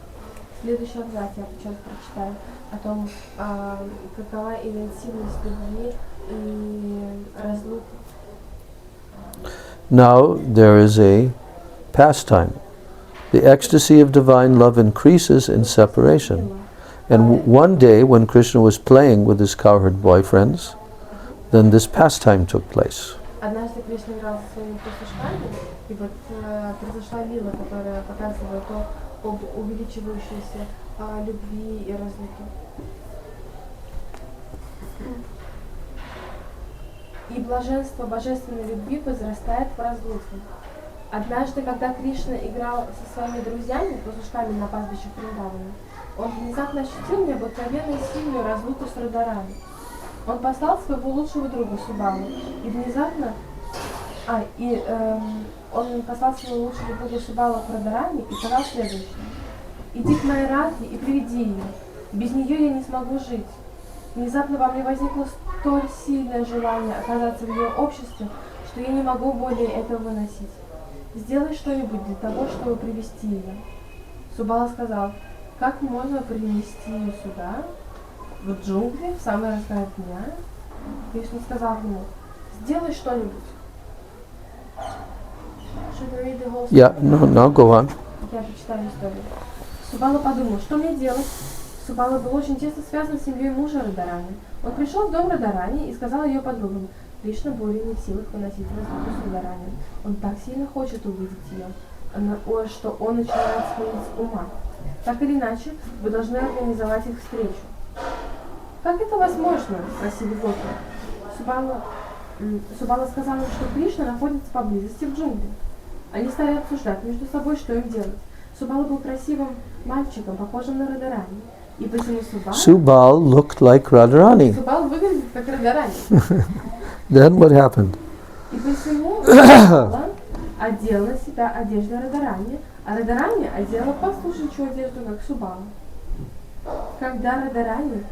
Следующий абзац я сейчас прочитаю о том, какова интенсивность любви и разлуки. Now there is a pastime. The ecstasy of divine love increases in separation. And one day when Krishna was playing with his cowherd boyfriends, then this pastime took place. Однажды Кришна играл со своими пастушками, и вот произошла лила, которая показывает об увеличивающейся любви и разлуке. И блаженство божественной любви возрастает в разлуке. Однажды, когда Кришна играл со своими друзьями, пастушками на пастбищах Вриндавана, он внезапно ощутил необыкновенно сильную разлуку с Радарани. Он послал своего лучшего друга Субалу, и внезапно он послал своего лучшего друга Субалу к Радарани и сказал следующее: «Иди к моей Радхе и приведи ее. Без нее я не смогу жить. Внезапно во мне возникло столь сильное желание оказаться в ее обществе, что я не могу более этого выносить. Сделай что-нибудь для того, чтобы привести ее». Субала сказал: «Как можно принести ее сюда, в джунгли, в самый разгар дня?» Кришна сказал ему: «Сделай что-нибудь». Should I read the whole story? Yeah, no, go on. Я прочитаю историю. Субала подумал, что мне делать? Субала был очень тесно связан с семьей мужа Радарани. Он пришел в дом Радарани и сказал ее подругам: «Кришна более не в силах выносить разлуку с Радарани. Он так сильно хочет увидеть ее, что он начинает сходить с ума. Так или иначе, вы должны организовать их встречу». «Как это возможно?» – спросили гопи. Субала сказал им, что Кришна находится поблизости в джунглях. Они стали обсуждать между собой, что им делать. Субала был красивым мальчиком, похожим на Радарани. И посему Subal looked like Radharani. Субал выглядит как Радарани. Then what happened? И посему Субала одел на себя одежду Радарани, а Радарани одела пастушечью одежду, как Субала. Когда Радарани,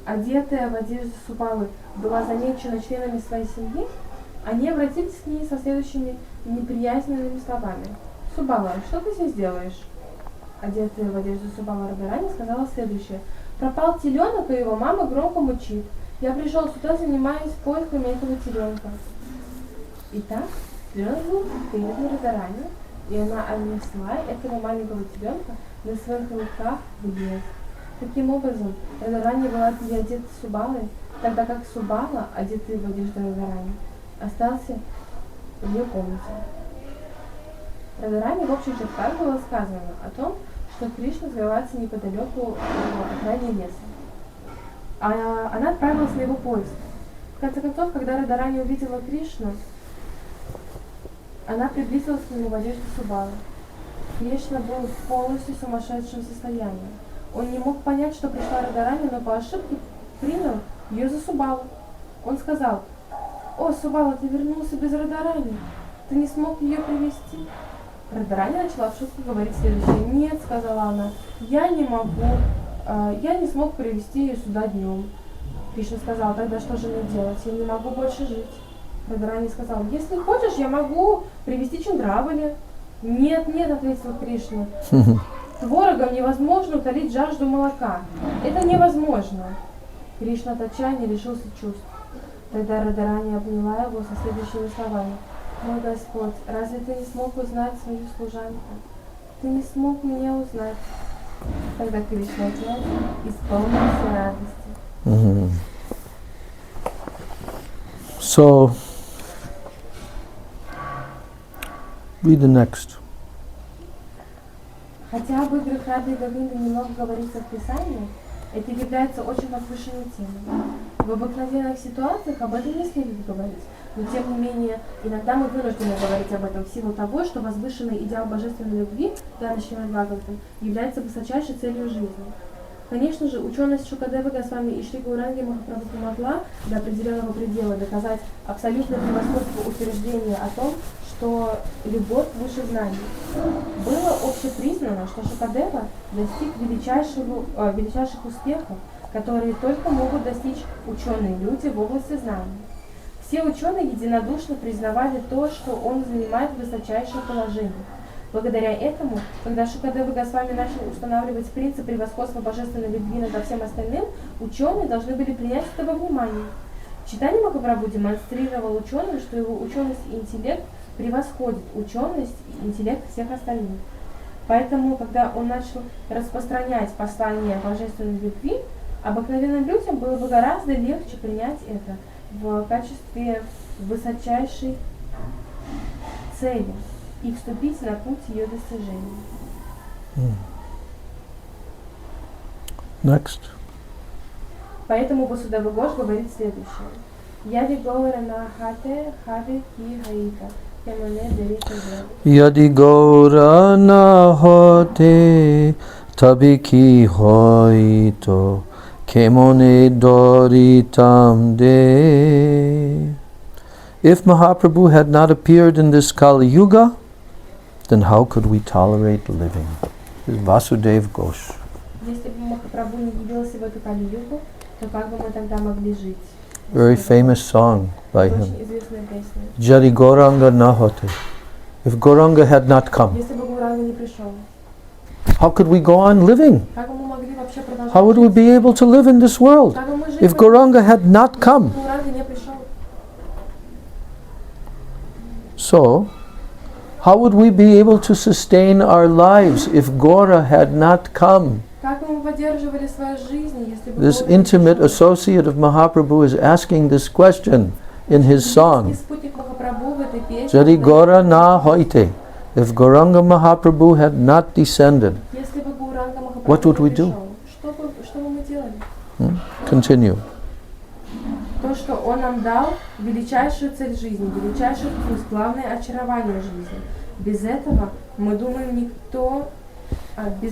одетая в одежду Субалы, была замечена членами своей семьи, они обратились к ней со следующими неприязненными словами: «Субала, что ты здесь делаешь?» Одетая в одежду Субала Радарани сказала следующее: «Пропал теленок, и его мама громко мучит. Я пришел сюда, занимаясь поисками этого теленка». Итак, теленок был передан Радарани, И она отнесла этого маленького теленка на своих руках в лес. Таким образом, Радharani была одета Субалой, тогда как Субала, одетый в одежду Радharani, остался в ее комнате. Радharani в общих чертах было сказано о том, что Кришна скрывается неподалеку от окраине леса. А она отправилась на его поиск. В конце концов, когда Радharani увидела Кришну, она приблизилась к нему в одежде Субалы. Кришна был в полностью сумасшедшем состоянии. Он не мог понять, что пришла Радharani, но по ошибке принял ее за Субалу. Он сказал: «О, Субала, ты вернулся без Радharani. Ты не смог ее привести?» Радharani начала в шутку говорить следующее. «Нет», — сказала она, — «я не могу. Я не смог привести ее сюда днем». Кришна сказал: «Тогда что же мне делать? Я не могу больше жить». Радharani сказал: «Если хочешь, я могу привести Чандравали». «Нет, нет», — ответил Кришна. «Творогом невозможно утолить жажду молока. Это невозможно». Кришна от отчаяния лишился чувств. Тогда Радharani обняла его со следующими словами: «Мой Господь, разве ты не смог узнать свою служанку? Ты не смог меня узнать». Тогда Кришна опять исполнился радости. So, read the next. Хотя об играх Рады и Говинды немного говорится в Писании, это является очень возвышенной темой. В обыкновенных ситуациях об этом не следует говорить, но тем не менее, иногда мы вынуждены говорить об этом в силу того, что возвышенный идеал божественной любви, данный Шримад Бхагаватам, является высочайшей целью жизни. Конечно же, ученость Шукадевы Госвами и Шри Гауранги Махапрабху помогла до определенного предела доказать абсолютное превосходство утверждения о том, что любовь выше знаний. Было общепризнано, что Шукадева достиг величайших успехов, которые только могут достичь ученые люди в области знаний. Все ученые единодушно признавали то, что он занимает высочайшее положение. Благодаря этому, когда Шукадева Госвами начал устанавливать принцип превосходства божественной любви над всем остальным, ученые должны были принять это во внимание. Чайтанья Махапрабху демонстрировал ученым, что его ученость и интеллект превосходит ученость и интеллект всех остальных. Поэтому, когда он начал распространять послание божественной любви, обыкновенным людям было бы гораздо легче принять это в качестве высочайшей цели и вступить на путь ее достижения. Next. Поэтому Васудева Гош говорит следующее. Яди Гаура на хате хави ки хаита, кемане дерите зря. Yadi Gaura na hote tabi ki hoito kemone doritam de. If Mahaprabhu had not appeared in this Kali Yuga, then how could we tolerate living? This is Vasudev Ghosh. Если бы Махапрабху не явился в эту Кали-югу, то как бы мы тогда могли жить? Very famous song by him. Очень известная песня. Jadi Gauranga nahote. If Gauranga had not come, Если бы Гауранга не пришел, how could we go on living? как бы мы могли вообще продолжать? How would we be able to live in this world Как бы мы жили, if Gauranga had not come? Гауранга не пришел? So, how would we be able to sustain our lives if Gaura had not come? Как бы мы поддерживали свою жизнь, если бы This Гаура не intimate пришел? associate of Mahaprabhu is asking this question in his Близкий song. спутник Махапрабху в этой песне Jadi задает Gaura na hoite. If Gauranga Mahaprabhu had not descended. Если бы Гауранга Махапрабху What would не we do? пришел, что бы мы делали? Continue. То, что Он нам дал величайшую цель жизни, величайший вкус, главное очарование жизни. Без этого, мы думаем, никто не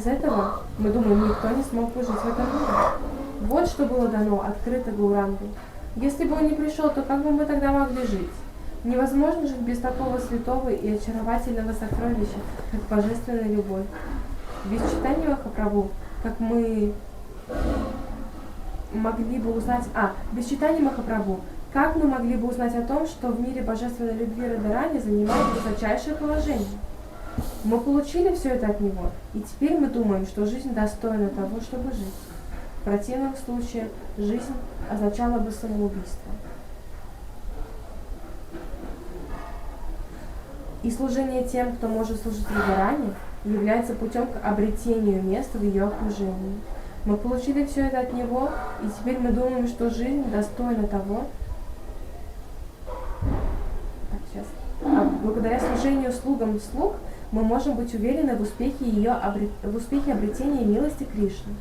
смог бы жить в этом мире. Вот что было дано открыто Гаурангой. Если бы он не пришел, то как бы мы тогда могли жить? Невозможно жить без такого святого и очаровательного сокровища, как божественная любовь. Без читания Махапрабху, как мы могли бы узнать... без читания Махапрабху, как мы могли бы узнать о том, что в мире божественной любви Радharani занимает высочайшее положение? Мы получили все это от него, и теперь мы думаем, что жизнь достойна того, чтобы жить. В противном случае жизнь означала бы самоубийство. И служение тем, кто может служить Радарани, является путем к обретению места в ее окружении. Мы получили все это от него, и теперь мы думаем, что жизнь достойна того. Благодаря служению слугам слуг мы можем быть уверены в успехе обретения милости Кришны.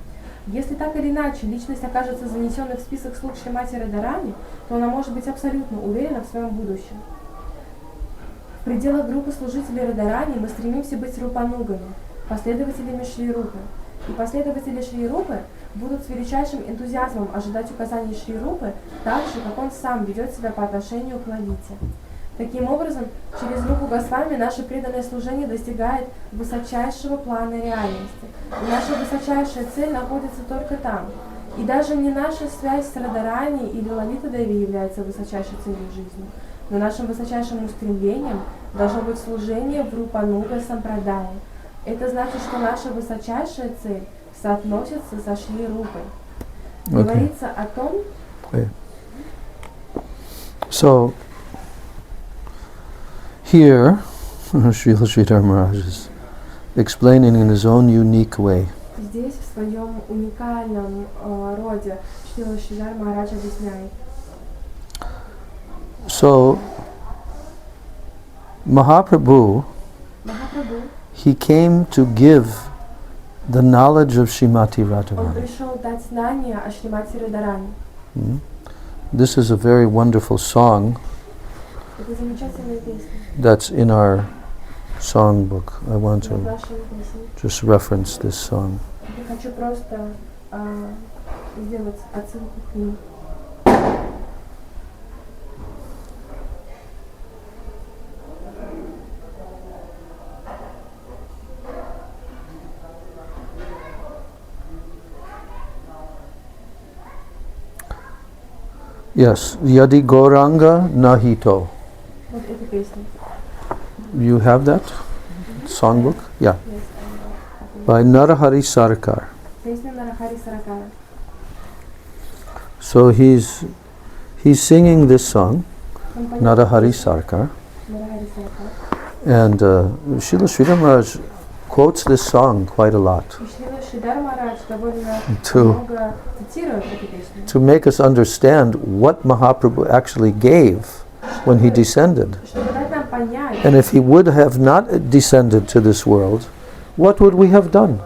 Если так или иначе личность окажется занесенной в список слуг Шримати Радарани, то она может быть абсолютно уверена в своем будущем. В пределах группы служителей Радарани мы стремимся быть рупанугами, последователями Шри Рупы. И последователи Шри Рупы будут с величайшим энтузиазмом ожидать указаний Шри Рупы, так же, как он сам ведет себя по отношению к Лалите. Таким образом, через руку Госвами наше преданное служение достигает высочайшего плана реальности. И наша высочайшая цель находится только там. И даже не наша связь с Радарани или Лалита Деви является высочайшей целью жизни, но нашим высочайшим устремлением должно быть служение в Рупануга Сампрадае. Это значит, что наша высочайшая цель соотносится со Шри Рупой. Говорится о том... So, here, Srila Sridhar Maharaj is explaining in his own unique way. Здесь, в своем уникальном роде, Шрила Шридхар Махарадж объясняет. So, Mahaprabhu, he came to give the knowledge of Srimati Он Radharani. пришел дать знания о Шримати Радарани. This is a very wonderful song Это замечательная песня. that's in our songbook. I want В to нашей песне. just reference this song. Я хочу просто сделать отсылку к ним. Yes, Yadi Gauranga Nahito. Вот эта песня. You have that songbook? Yeah. By Narahari Sarkar. Песня Нарахари Саракара. So he's singing this song, Он поет Narahari Sarkar, Нарахари Саракара. and Srila Sridhar Maharaj quotes this song quite a lot И Шрила Шридхар Махарадж довольно to много цитирует эту песню. make us understand what Mahaprabhu actually gave when he descended. Чтобы дать нам понять, And if he would have not descended to this world, what would we have done?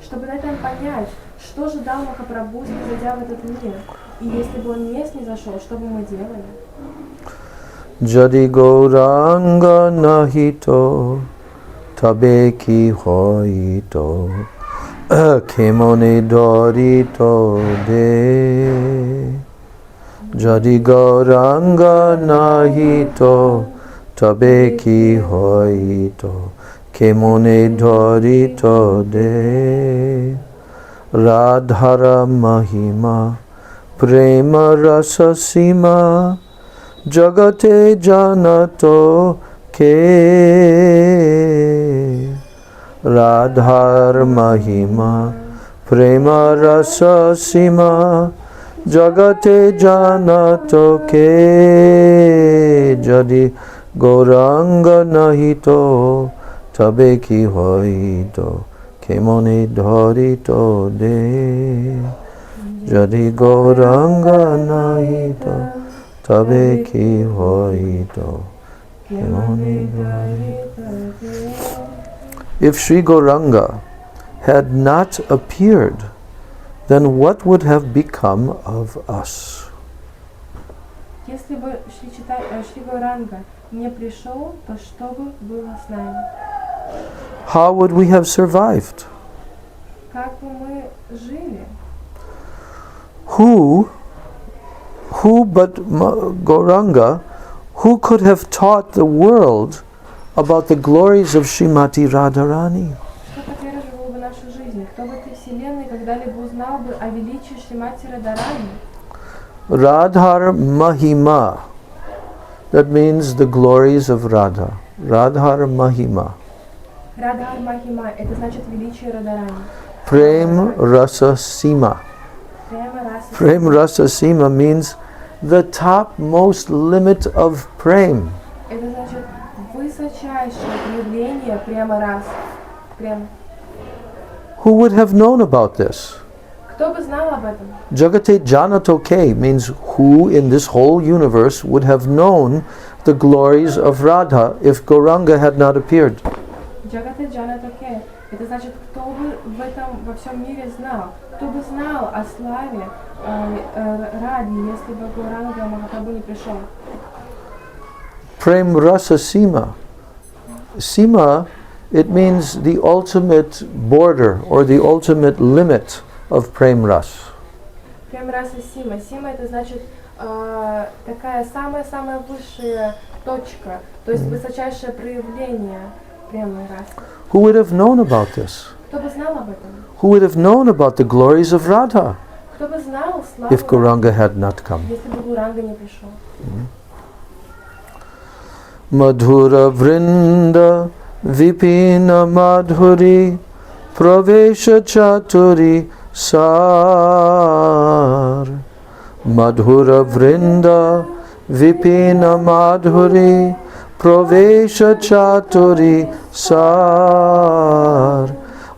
чтобы дать нам понять, что же дал Махапрабху, снизойдя в этот мир. И если бы он не снизошел, что бы мы делали? Jadi Gauranga Nahito Tabe ki hoito Kemone dorito de Jadi Gauranga Nahito Tabe ki hoito Kemone dorito de Radhara Mahima Prema Rasa Sima Jagate Janato Ke Radhar Mahima Prema Rasa Sima Jagate Janato Ke Jadi Gauranga Nahito Tabe ki hoito Kemone dharito de Jadi Gauranga Nahito Tabe ki hoito Kemone dharito. If Sri Gauranga had not appeared, then what would have become of us? Если бы Шри Гауранга не пришел, то что бы было с нами? How would we have survived? Как бы мы жили? Who but Gauranga, who could have taught the world about the glories of Srimati Radharani? Что поддерживало бы нашу жизнь? Кто в этой вселенной когда-либо узнал бы о величии Шримати Радарани? Radhar Mahima. That means the glories of Radha. Radhar Mahima. Радхар Махима, это значит величие Радарани. Prem Rasa Sima. Према раса. Prem Rasa Sima means the topmost limit of prem. Это значит высочайшее проявление прямо раз. Прямо. Who would have known about this? Кто бы знал об этом? Jagate Janatoke means who in this whole universe would have known the glories of Radha if Gauranga had not appeared. Джагате Джанатоке. Это значит, кто бы в этом во всем мире знал? Кто бы знал о славе Ради, если бы Гауранга Махапрабху не пришел? Prem Rasa Sima. Sima, it means the ultimate border or the ultimate limit of Prem Ras. Прем раса Сима. Сима это значит такая самая-самая высшая точка, то есть высочайшее проявление према расы. Who would have known about this? Кто бы знал об этом? Who would have known about the glories of Radha Кто бы знал славу if Gauranga had not come? если бы Гауранга не пришел? Madhura Vrinda Vipina Madhuri Pravesha Chaturi Sar. Madhura Vrinda Vipina Madhuri Pravesha Chaturi Sar.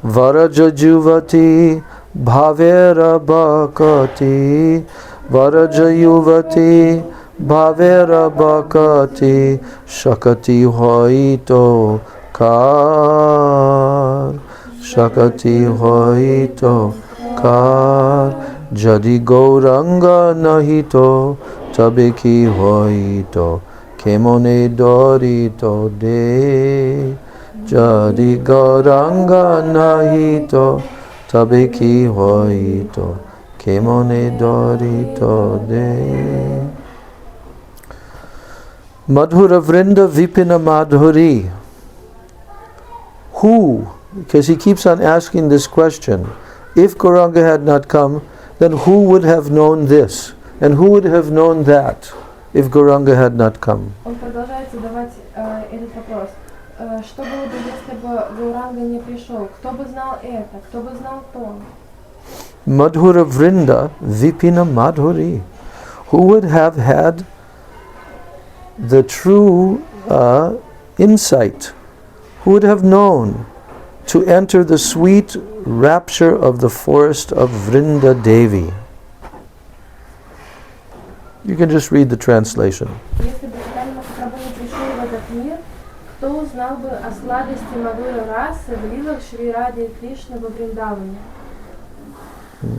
Varaja Juvati Bhavera Bhakati. Varaja Yuvati Bhavera Bhakati Shakati Hoito Kar. Shakati Hoito Kar. Jadi Gauranga Nahito Tabeki Hoito Kemone Dorito De. Jadi Gauranga Nahito Tabeki Hoito Kemone Dorito De. Madhura Vrinda Vipina Madhuri. Who? Because he keeps on asking this question. If Gauranga had not come, then who would have known this? And who would have known that if Gauranga had not come? Он продолжает задавать этот вопрос. Что было бы, если бы Гауранга не пришел? Кто бы знал это? Кто бы знал то? Madhura Vrinda Vipina Madhuri. Who would have had the true insight? Who would have known to enter the sweet rapture of the forest of Vrinda Devi? You can just read the translation. Если бы Чайтанья Махапрабху не пришел в этот мир, кто узнал бы о сладости Мадхуры расы в лилах Шри Ради Кришны во Вриндаване?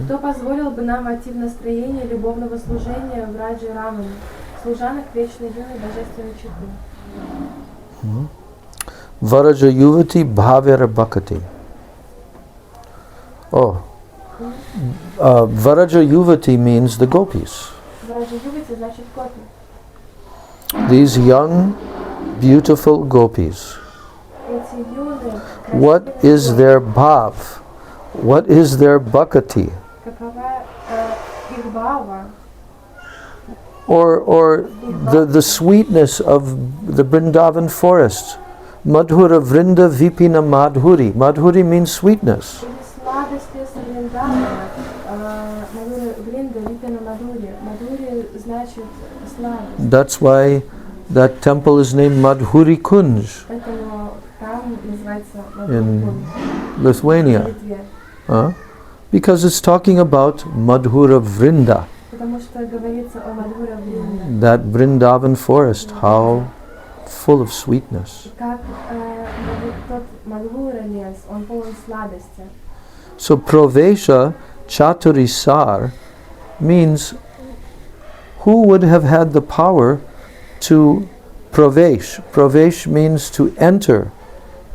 Кто позволил бы нам войти в настроение любовного служения в Раджи Рамане, служанок вечной юной божественной читы? Varaja Yuvati Bhavera Bhakati. Varaja Yuvati means the gopis. Враджи Ювати значит копи. These young, beautiful gopis. Эти юные, What is their bhav? What is their bhakati? какова их бхава? Or the sweetness of the Vrindavan forest. Madhura Vrinda Vipina Madhuri. Madhuri means sweetness. Или сладость леса Вриндавана, Мадхура Вринда, Випина Мадхури. Мадхури значит сладость. That's why that temple is named Madhuri Kunj Поэтому храм называется in Мадхури Кунж Lithuania. в Литве. Because it's talking about Madhura Vrinda, Потому что говорится о Мадхура Вринда. that Vrindavan forest, how full of sweetness. Как тот Мадхура лес, он полон сладости. So Pravesha Chaturisar means who would have had the power to Pravesh. Pravesh means to enter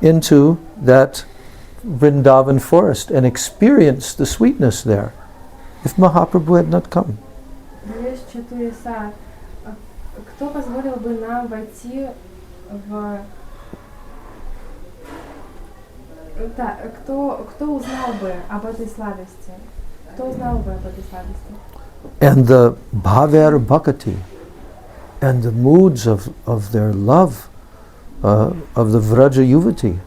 into that Vrindavan forest and experience the sweetness there if Mahaprabhu had not come. Правеш Чатурисар. Кто позволил бы нам войти в... Да, кто узнал бы об этой сладости? Кто узнал бы об этой сладости? And the Bhaver Bhakati and the moods of their love of the Vraja Yuvati.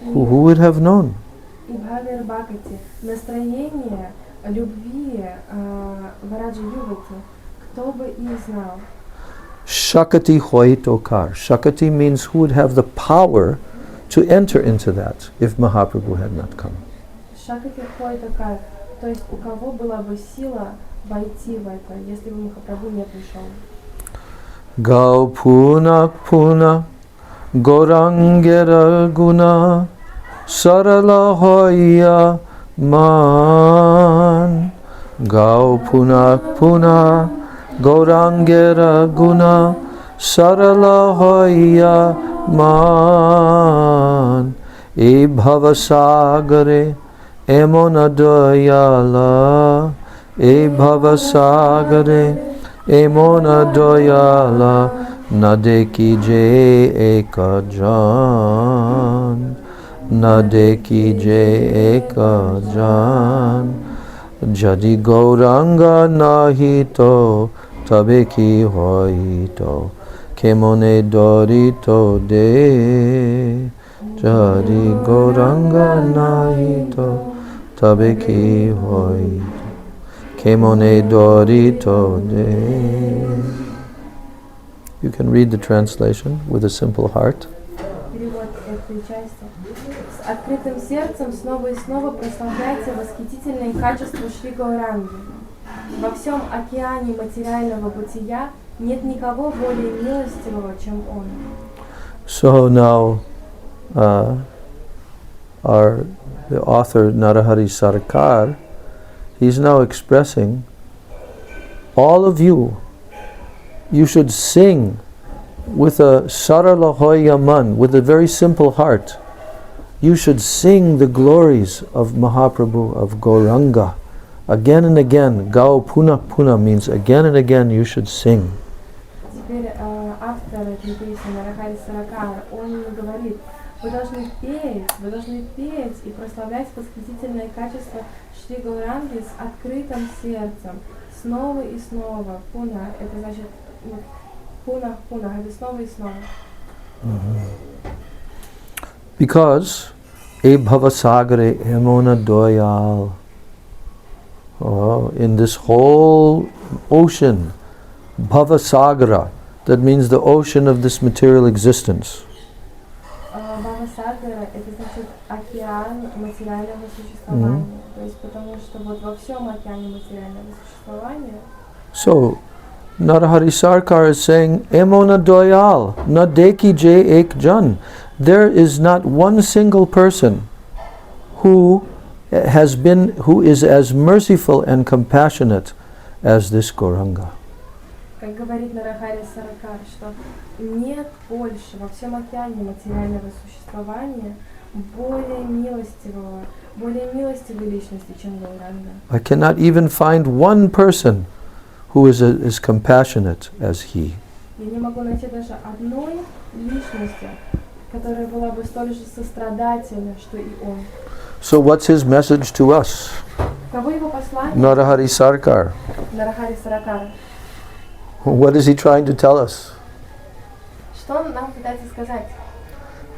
Who would have known? И Бхавер Бхакати. Настроение любви Вараджи Ювати. Кто бы их знал? Shakati hoitokar. Shakati means who would have the power to enter into that if Mahaprabhu had not come. Шакати хойтокар, то есть у кого была бы сила войти в это, если бы Махапрабху не пришел. Gau puna puna gorangera guna sarala hoya man. Gau puna puna gorangera guna sarala hoya man. E bhavasagare emona doyala. E bhavasagare emona doyala. Nadeki je ekajan. Nadeki je ekajan. Jadi Gauranga nahito tabe ki hoito. Kemone dorito de. Jadi Gauranga nahito tabe ki hoito. Kemone dorito de. You can read the translation with a simple heart. Перевод этой части. С открытым сердцем снова и снова прославляйте восхитительные качества Шри Гауранги. Во всем океане материального бытия нет никого более милостивого, чем он. So now, the author Narahari Sarkar, he's now expressing, all of you should sing with a sarala hoya man, with a very simple heart. You should sing the glories of Mahaprabhu, of Gauranga, again and again. Gau puna puna means again and again you should sing. Теперь автор этой песни Нарахари Саракар, он говорит, вы должны петь и прославлять восхитительные качества Шри Гауранги с открытым сердцем, снова и снова. Пуна, это значит пуна, это снова и снова. Because e bhavasagare emona doyal. In this whole ocean, bhavasagara, that means the ocean of this material existence. Бхавасагара это значит океан материального существования. То есть потому что вот во всем океане материального существования. So Narahari Sarkar is saying, Emona doyal, na deki je ek jan. There is not one single person who is as merciful and compassionate as this Gauranga. Как говорит Нарахари Саракар, что нет больше во всем океане материального существования более милостивой личности, чем Гауранга. I cannot even find one person who is as compassionate as he. Я не могу найти даже одной личности, которая была бы столь же сострадательна, что и он. So what's his message to us? Кого его послание? Narahari Sarkar. Нарахари Саракар. What is he trying to tell us? Что он нам пытается сказать?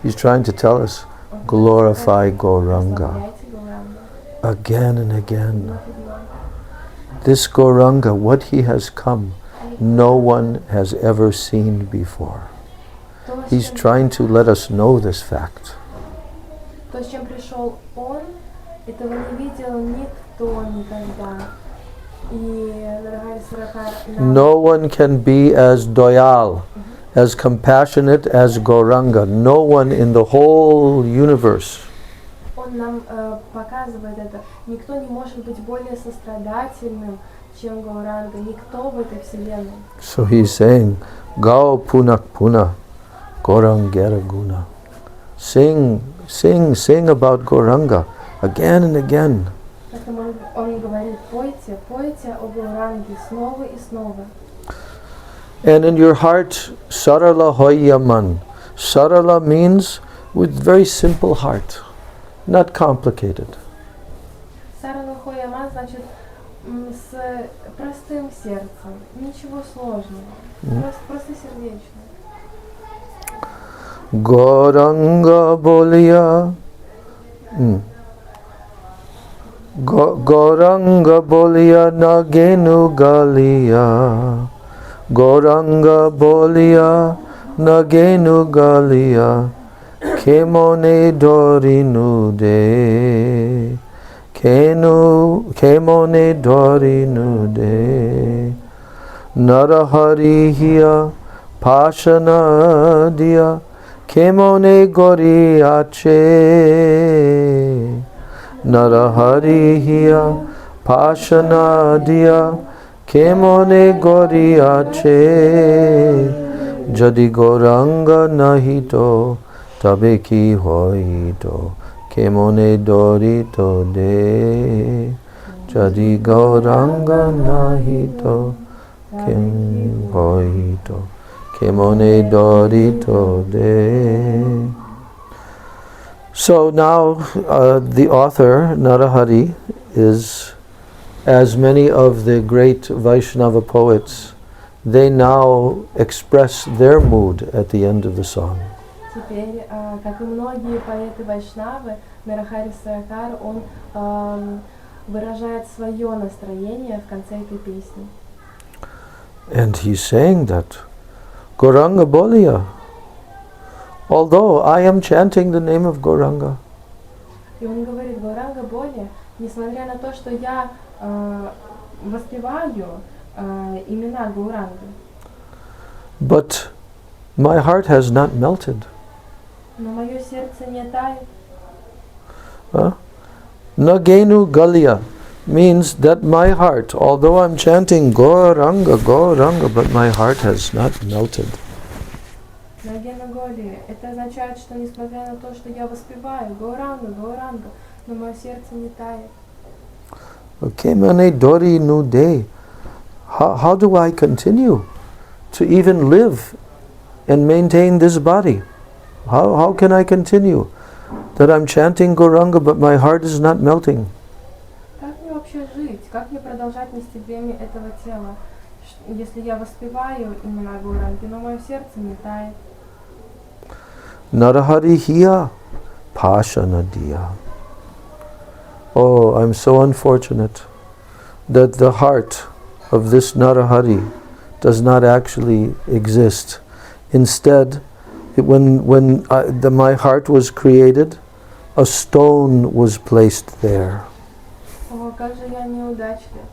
He's trying to tell us, glorify Gauranga again and again. This Gauranga, what he has come, no one has ever seen before. He's trying to let us know this fact. То, с чем пришел он, этого не видел никто никогда. No one can be as doyal, as compassionate as Gauranga. No one in the whole universe. Он нам показывает это. Никто не может быть более сострадательным, чем Гауранга. Никто в этой вселенной. So he's saying, Gau punak puna, Gaurangera guna. Sing about Gauranga again and again. Поэтому он говорит, пойте о Гауранге снова и снова. And in your heart, sarala hoya man. Sarala means with very simple heart, not complicated. Сарала хоя ман значит с простым сердцем, ничего сложного, просто сердечно. Gauranga bolia. Gauranga bolia nagenu galia. Goranga bolia nagenu galia kemone dorinu de kemone dorinu de Narahariya Pashana dia Kemone goriache Narahariya Pashana dia Kemone goriache Jadi goranga nahito Tabe ki hoito Kemone dorito de Jadi goranga nahito Kim hoito Kemone dorito de. So now the author Narahari is, as many of the great Vaishnava poets, they now express their mood at the end of the song. Теперь, как и многие поэты Вайшнавы, Нарахари Саракар, он выражает свое настроение в конце этой песни. And he's saying that Gauranga Bolia, although I am chanting the name of Gauranga, И он говорит, Гауранга Боли, несмотря на то, что я воспеваю имена Гауранги, but my heart has not melted. но мое сердце не тает. Nagenu Galia means that my heart, although I'm chanting Gauranga, Gauranga, but my heart has not melted. Нагена Голи, это означает, что несмотря на то, что я воспеваю Гауранга, Гауранга, но мое сердце не тает. Okay, mane dori nu de. How do I continue to even live and maintain this body? How can I continue that I'm chanting Gauranga but my heart is not melting? Как мне вообще жить? Как мне продолжать нести бремя этого тела, если я воспеваю имена Гауранги, но мое сердце не тает? Narahari hiya Pashana diya. Oh, I'm so unfortunate that the heart of this Narahari does not actually exist. Instead, when my heart was created, a stone was placed there. О, как же я неудачлив,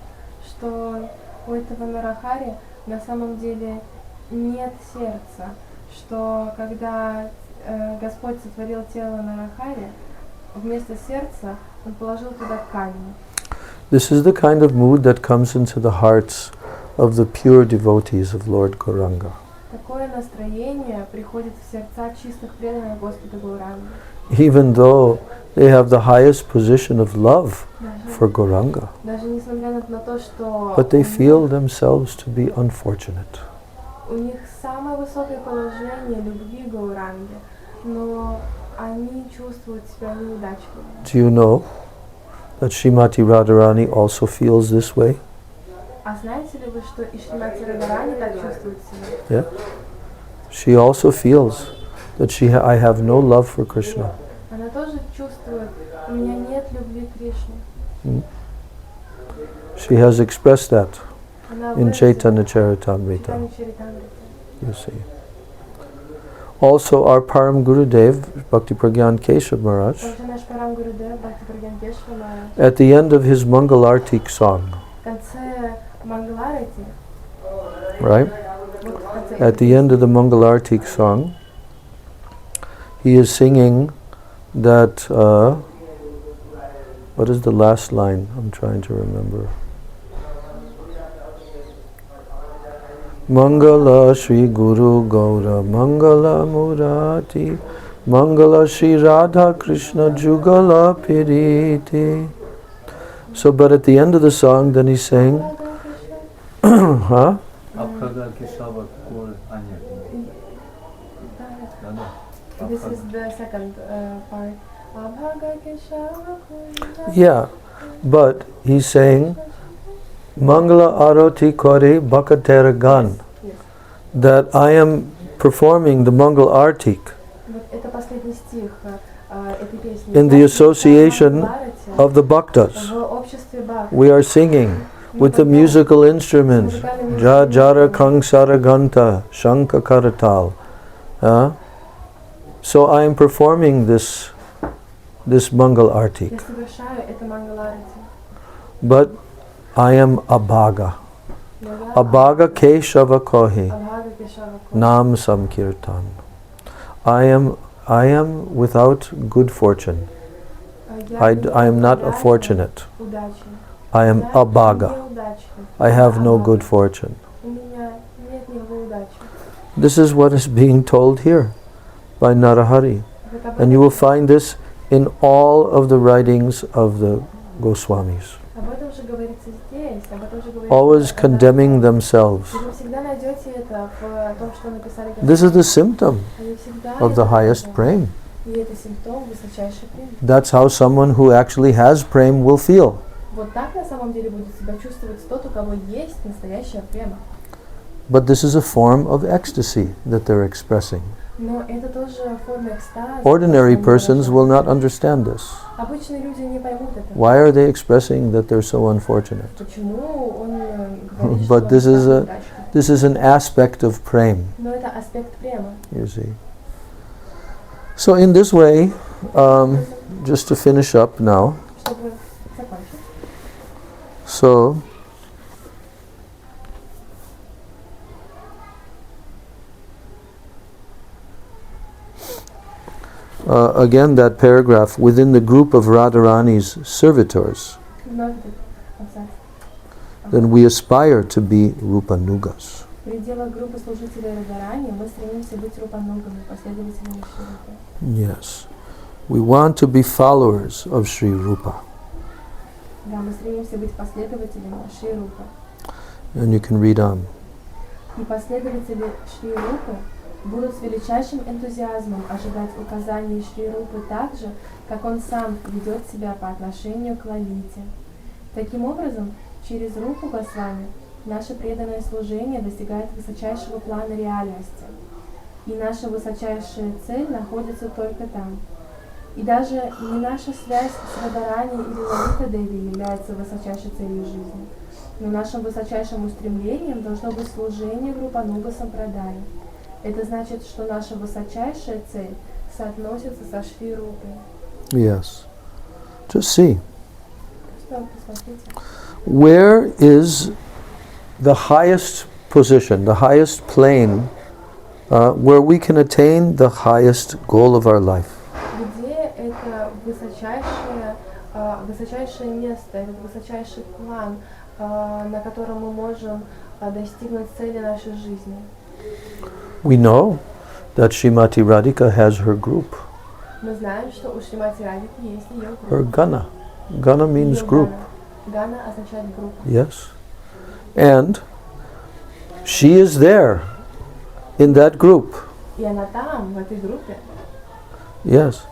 что у этого Нарахари на самом деле нет сердца, что когда Господь сотворил тело Нарахари, вместо сердца Он положил туда камень. This is the kind of mood that comes into the hearts of the pure devotees of Lord Gauranga. Такое настроение приходит в сердца чистых преданных Господа Гауранги. Even though they have the highest position of love for Gauranga, Даже несмотря на то, что but they feel themselves to be unfortunate. у них самое высокое положение любви к Гауранге, но они чувствуют себя неудачливыми. Do you know that Srimati Radharani also feels this way? А знаете ли вы, что и Шримати Радарани так чувствует себя? Yeah. She also feels that I have no love for Krishna. Она тоже чувствует, у меня нет любви к Кришне. She has expressed that Она in выразила Chaitanya в Charitamrita. Чайтанья Чаритамрите. You see. Also, our Param Gurudev, Bhakti Pragyan Keshav Maharaj, Также наш Парам Гурудев, Бхакти Прагьян Кешава Махарадж, at the end of his Mangalartik song, в конце Мангаларати, right? вот в конце At the end of the Mangalartik song, he is singing that, what is the last line? I'm trying to remember. Mangala Shri Guru Gaura Mangala Murati Mangala Shri Radha Krishna Jugala Piriti. So, but at the end of the song, then he's saying, huh? This is the second part. Yeah, but he's saying, Mangala Arati Kore Bakatera Gan, Yes. that I am performing the Mangal Artik Вот это последний стих этой песни. in the association of the Bhaktas. В обществе Бхакти. We are singing, with the musical instruments. Ja jara kang saraganta shanka karatal. So I am performing this Mangal Arti. Я совершаю это Мангаларати. But I am Abhaga. Abhaga Keshava Kohi. Абхага Кешава Ко. Nam Samkirtan. I am without good fortune. I am not a fortunate. Удачи. I am Abhaga. Неудачник. I have no good fortune. У меня нет никакой удачи. This is what is being told here by Narahari. Вот об And you will find this in all of the writings of the Goswamis. Об этом же говорится здесь, об этом же говорится. Always condemning themselves. Вы всегда найдете это в том, что написали This is the symptom Они всегда of the это highest говорят. prem. И это симптом высочайшей прем. That's how someone who actually has prem will feel. Вот так на самом деле будет себя чувствовать тот, у кого есть настоящая према. But this is a form of ecstasy that they're expressing. Но это тоже форма экстаза. Ordinary persons will not understand this. Обычные люди не поймут это. Why are they expressing that they're so unfortunate? Почему он говорит, But что this он is так удачный? This is an aspect of prem, Но это аспект према. you see. So in this way, just to finish up now, Чтобы закончить. so again that paragraph, within the group of Radharani's servitors, Вновь этот абзац. then we aspire to be Rupanugas. В пределах группы служителей Радharani мы стремимся быть рупанугами, последователями Шри Рупы. Yes. We want to be followers of Sri Rupa. Да, мы стремимся быть последователями Шри Рупы. And you can read on. И последователи Шри Рупы будут с величайшим энтузиазмом ожидать указаний Шри Рупы так же, как он сам ведет себя по отношению к Лалите. Таким образом, через Рупу Госвами наше преданное служение достигает высочайшего плана реальности, и наша высочайшая цель находится только там. И даже не наша связь с Радharani или Лалита Деви является высочайшей целью жизни, но нашим высочайшим устремлением должно быть служение в Рупануга Сампрадае. Это значит, что наша высочайшая цель соотносится со Шри Рупой. Yes. Just see. Просто посмотрите. Where is the highest position, the highest plane, where we can attain the highest goal of our life? Где это высочайшее место, этот высочайший план, на котором мы можем достигнуть цели нашей жизни? We know that Srimati Radhika has her group, Мы знаем, что у Шримати Радхики есть ее her группа. Gana. Gana means Её group. Гана означает группа. Yes. And she is there in that group. И она там, в этой группе. Yes.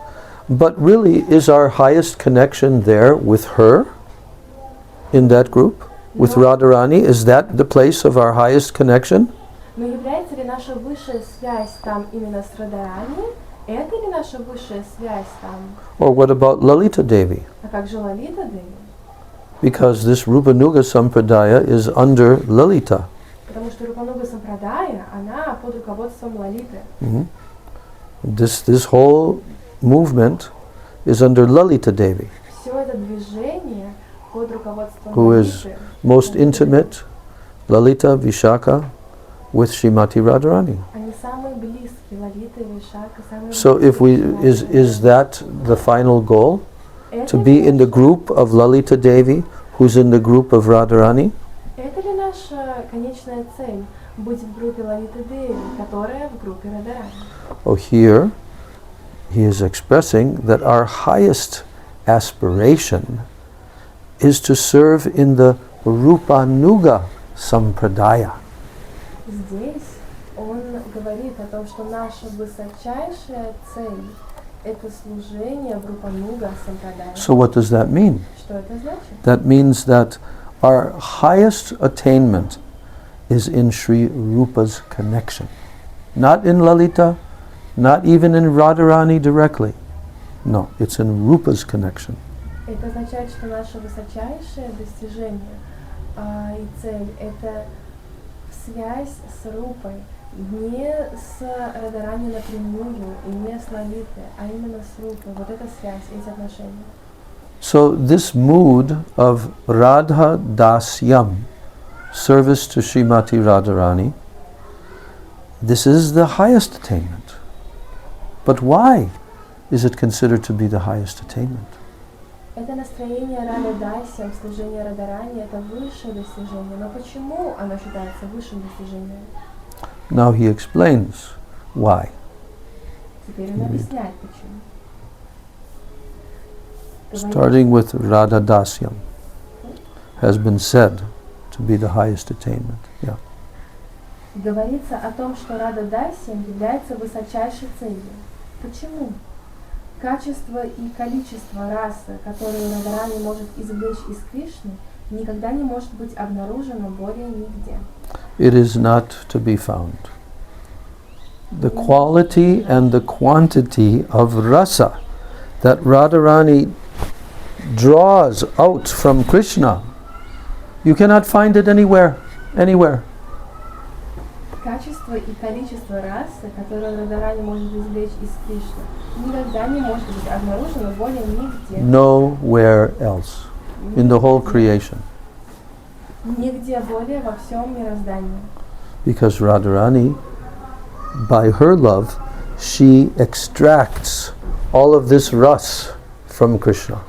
But really, is our highest connection there with her in that group? With Radharani? Is that the place of our highest connection? Но является ли наша высшая связь там именно с Радharani? Это ли наша высшая связь там? Or what about Lalita Devi? А как же Лалита Деви? Because this Rupanuga Sampradaya is under Lalita. Потому что Рупануга Сампрадая, она под руководством Лалиты. Mhm. This whole movement is under Lalita Devi, Все это движение под руководством who is Лалиты. most intimate, Lalita Vishaka, with Srimati Radharani. Они самые близкие, Лалита и Вишака, самые So if we is that the final goal, to be in the group of Lalita Devi, who's in the group of Radharani? Это ли наша конечная цель? Быть в группе Лалиты Деви, которая в группе Радharani? Oh, here he is expressing that our highest aspiration is to serve in the Rupanuga Sampradaya. Здесь он говорит о том, что наша высочайшая цель – это служение в Рупануга Сампрадая. So what does that mean? Что это значит? That means that our highest attainment is in Sri Rupa's connection. Not in Lalita, not even in Radharani directly. No, it's in Rupa's connection. Это означает, что наше высочайшее достижение и цель — это связь с Рупой, не с Радарани напрямую и не с Лалитой, а именно с Рупой. Вот эта связь, эти отношения. So this mood of Radha Dasyam, service to Srimati Radharani, this is the highest attainment. But why is it considered to be the highest attainment? Это настроение Рады Дасьям, служение Радарани — это высшее достижение. Но почему оно считается высшим достижением? Now he explains why. Теперь он объясняет, почему. Starting with Radha Dasyam has been said to be the highest attainment. Yeah. Говорится о том, что Рада Дасьям является высочайшей целью. Почему? Качество и количество расы, которую Радарани может извлечь из Кришны, никогда не может быть обнаружено более нигде. It is not to be found. The quality and the quantity of rasa that Radharani draws out from Krishna, you cannot find it anywhere. Качество и количество расы, которую Радарани может извлечь из Кришны, никогда не может быть обнаружено более нигде. Nowhere else in the whole creation. Нигде более во всем мироздании. Because Radharani, by her love, she extracts all of this ras from Krishna.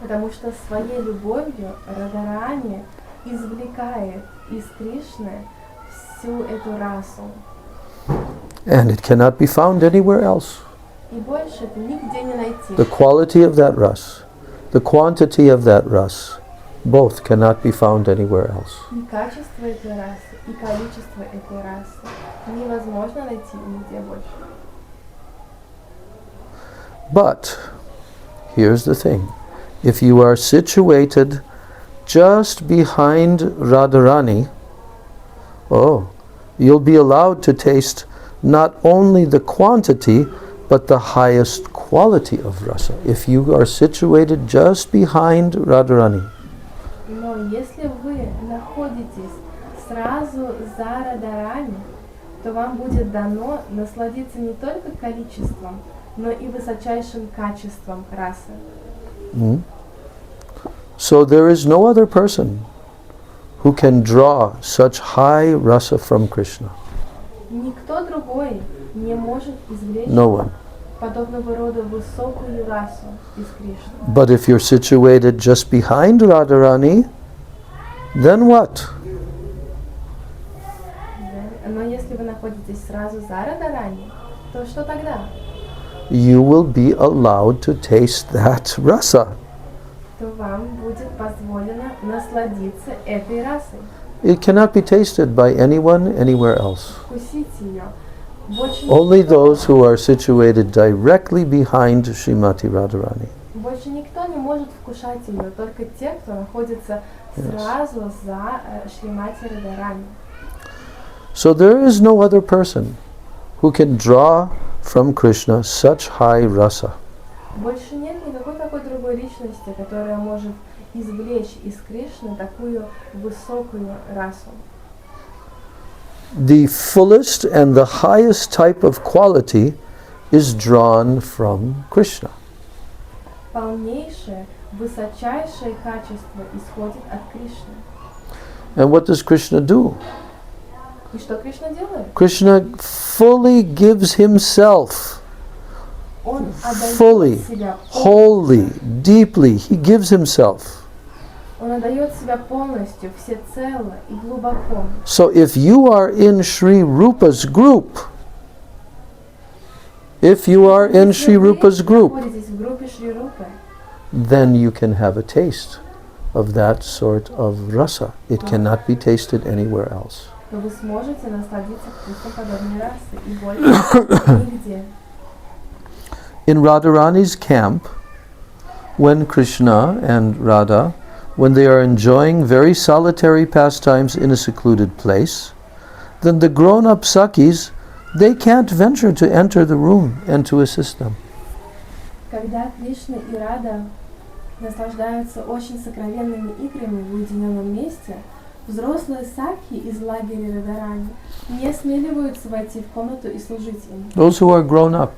Потому что своей любовью Радарани извлекает из Кришны всю эту расу. And it cannot be found anywhere else. И больше это нигде не найти. The quality of that ras, the quantity of that ras, both cannot be found anywhere else. И качество этой расы, и количество этой расы невозможно найти нигде больше. But here's the thing. If you are situated just behind Radharani, you'll be allowed to taste not only the quantity but the highest quality of rasa. If you are situated just behind Radharani. Но если вы находитесь сразу за Радарани, то вам будет дано насладиться не только количеством, но и высочайшим качеством расы. So there is no other person who can draw such high rasa from Krishna. Никто другой не может извлечь No one. подобного рода высокую расу из Кришны. But if you're situated just behind Radharani, then what? Но если вы находитесь сразу за Радарани, то что тогда? You will be allowed to taste that rasa. То вам будет позволено насладиться этой расой. It cannot be tasted by anyone anywhere else. Вкусить ее. Больше Only никто, those who are situated directly behind Srimati Radharani. больше никто не может вкушать ее, только те, кто находится сразу за Шримати Радарани. So there is no other person who can draw from Krishna such high rasa. Больше нет никакой такой другой личности, которая может извлечь из Кришны такую высокую расу. The fullest and the highest type of quality is drawn from Krishna. Полнейшее, высочайшее качество исходит от Кришны. And what does Krishna do? И что Кришна делает? Krishna fully gives himself, Он fully, отдает себя wholly, deeply. He gives himself. Он отдает себя полностью, всецело и глубоко. So if you are in Sri Rupa's group, Если вы group, находитесь в группе Шри Рупы, then you can have a taste of that sort of rasa. It cannot be tasted anywhere else. то вы сможете насладиться вкусом подобной расы и больше нигде. In Radharani's camp, when Krishna and Radha, when they are enjoying very solitary pastimes in a secluded place, then the grown-up Sakis, they can't venture to enter the room and to assist them. Когда Кришна и Рада наслаждаются очень сокровенными играми в уединенном месте, взрослые сакхи из лагеря Радарани не осмеливаются войти в комнату и служить им. Those who are grown up,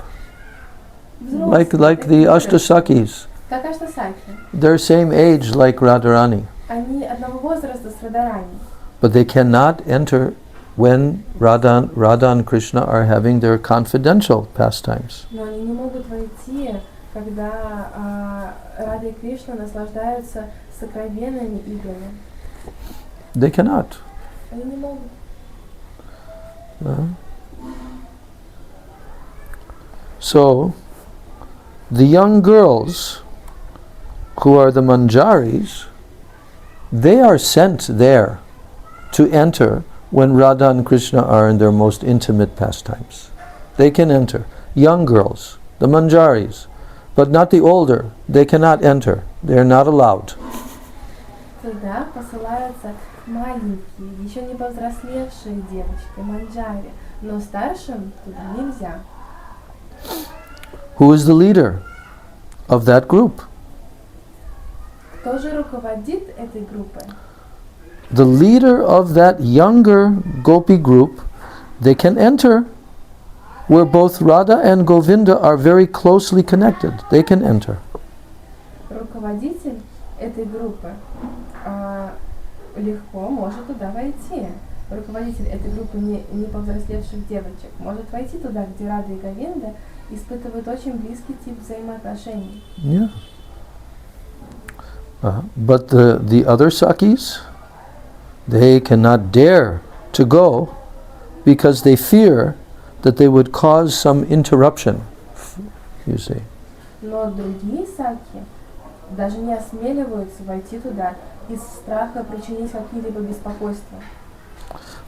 Взрослые, like the Ashtasakis, как Аштасакхи. they're same age like Radharani, Они одного возраста с Радарани, but they cannot enter when Radha and Krishna are having their confidential pastimes. но они не могут войти, когда Рада и Кришна наслаждаются сокровенными играми. They cannot. Они не могут. So, the young girls who are the manjaris, they are sent there to enter when Radha and Krishna are in their most intimate pastimes. They can enter. Young girls, the manjaris, but not the older. They cannot enter. They are not allowed. Туда посылаются маленькие, еще не повзрослевшие девочки, манджари, но старшим туда нельзя. Who is the leader of that group? Кто же руководит этой группой? The leader of that younger gopi group, they can enter where both Radha and Govinda are very closely connected. They can enter. Руководитель этой группы легко может туда войти. Руководитель этой группы не повзрослевших девочек может войти туда, где Рада и Говинда испытывают очень близкий тип взаимоотношений. Yeah. But the other Sakis, they cannot dare to go because they fear that they would cause some interruption, you see. Но другие сакхи даже не осмеливаются войти туда из страха причинить какие-либо беспокойства.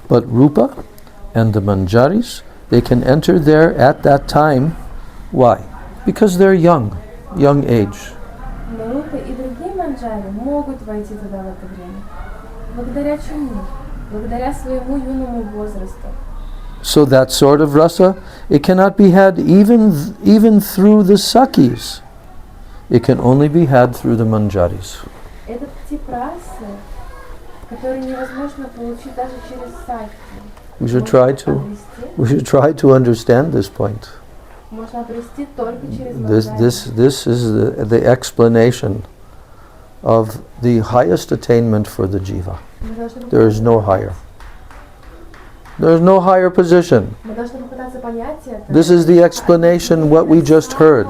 But Rupa and the Manjaris, they can enter there at that time. Why? Because they're young age. Но Рупа и другие манджари могут войти туда в это время. Благодаря чему? Благодаря своему юному возрасту. So that sort of rasa, it cannot be had even through the Sakis. It can only be had through the Manjaris. Этот тип расы, который невозможно получить даже через сакхи. We should try to understand this point. Можно обрести только через манджари. This is the explanation of the highest attainment for the jiva. There is no higher. There is no higher position. Мы должны попытаться понять это. This is the explanation what we just heard.